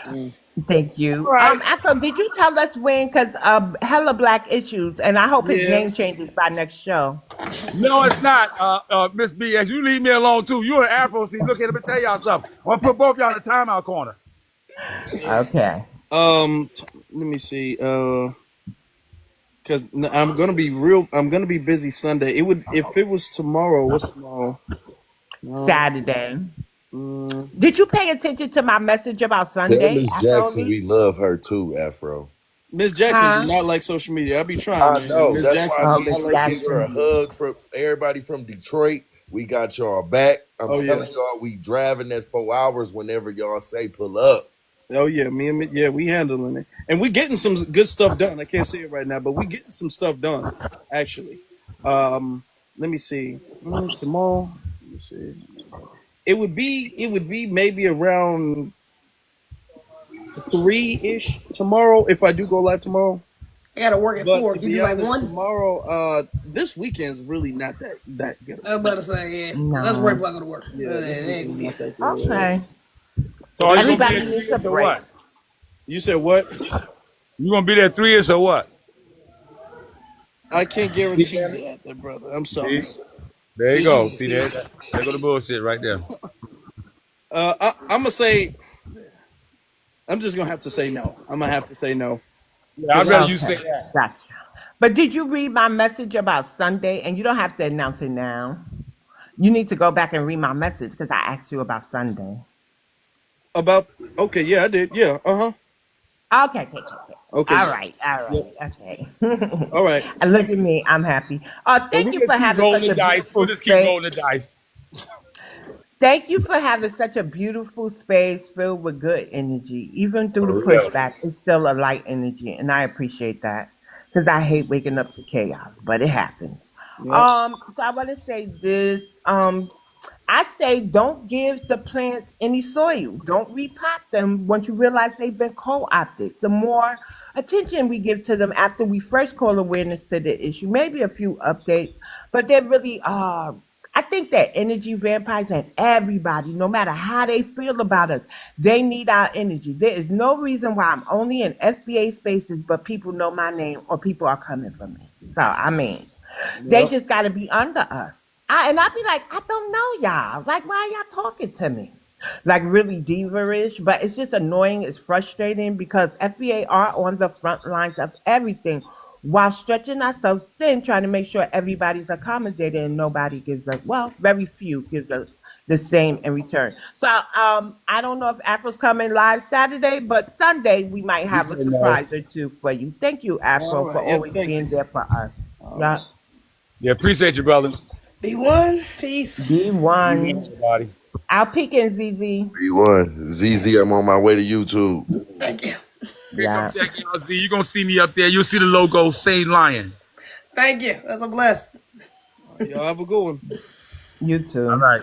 Mm. Thank you. All right. Afro, did you tell us when? Because hella black issues, and I hope his Yeah. name changes by next show. No, it's not, Miss BS. You leave me alone too. You and Afro, see, look at him and tell y'all something. I'm gonna put both y'all in the timeout corner. Okay. Let me see. Because I'm gonna be busy Sunday. It would if it was tomorrow. What's tomorrow? Saturday. Mm, Did you pay attention to my message about Tell Sunday, Miss Afro Jackson Lee? we love her too, Afro. Miss Jackson do Huh? not like social media. I be trying, I man. know. Miss That's why Jackson I do Oh, need not Miss you like to give social her a Jackson. media. hug from everybody from Detroit. We got y'all back. I'm Oh yeah. telling y'all, we driving that 4 hours whenever y'all say pull up. Oh yeah. Yeah, we handling it, and we getting some good stuff done. I can't say it right now, but we getting some stuff done. Actually, let me see. Tomorrow. Let me see. It would be maybe around 3 ish tomorrow if I do go live tomorrow. I gotta work at But 4. to Can you be do like honest, 1? tomorrow, this weekend's really not that good of I was a about to weekend. say, yeah. That's right No. before I go to work. Yeah, this It ain't weekend gonna is be. not that good. Okay. So But are it's you gonna just be Everybody there needs a 3ish or break. what? you said what? You gonna be there 3ish or what? I can't See, guarantee man? that, brother. I'm See? sorry. There you See, go. See see. there go the bullshit right there. I'm gonna say. I'm just gonna have to say no. I'm gonna have to say no Yeah, I'd because rather you Okay. say that. Gotcha. But did you read my message about Sunday? And you don't have to announce it now. You need to go back and read my message because I asked you about Sunday. about. Okay, yeah, I did. Yeah, Okay, okay, okay, okay. okay. All right, all Yep. right, okay. All right. And look at me, I'm happy. So Thank we you just for keep having rolling such the a dice. We'll beautiful just keep space. rolling the dice. Thank you for having such a beautiful space filled with good energy. Even through the For real. pushback, it's still a light energy, and I appreciate that because I hate waking up to chaos, but it happens. Yep. So I want to say this. I say don't give the plants any soil. Don't repot them once you realize they've been co-opted. The more attention we give to them after we first call awareness to the issue, maybe a few updates, but they're really I think that energy vampires and everybody, no matter how they feel about us, they need our energy. There is no reason why I'm only in FBA spaces, but people know my name or people are coming for me. So I mean, they Yep. just got to be under us. And I'd be like, I don't know y'all. Like, why are y'all talking to me? Like, really diva-ish, but it's just annoying. It's frustrating because FBA are on the front lines of everything while stretching ourselves thin, trying to make sure everybody's accommodated and nobody gives us, well, very few gives us the same in return. So I don't know if Afro's coming live Saturday, but Sunday we might You have say a no. surprise or two for you. Thank you, All Afro, for right. Yep. always Thank you. being there for us. All right. Yeah. Yeah, appreciate you, brother. B1, peace. Be well, B1. everybody. I'll peek in, ZZ. B1. ZZ, I'm on my way to YouTube. Thank you. Pick up, Yeah. check y'all. Z, you're gonna see me up there. You'll see the logo, Sane Lion. Thank you. That's a bless. All right. Y'all have a good one. You All too. right.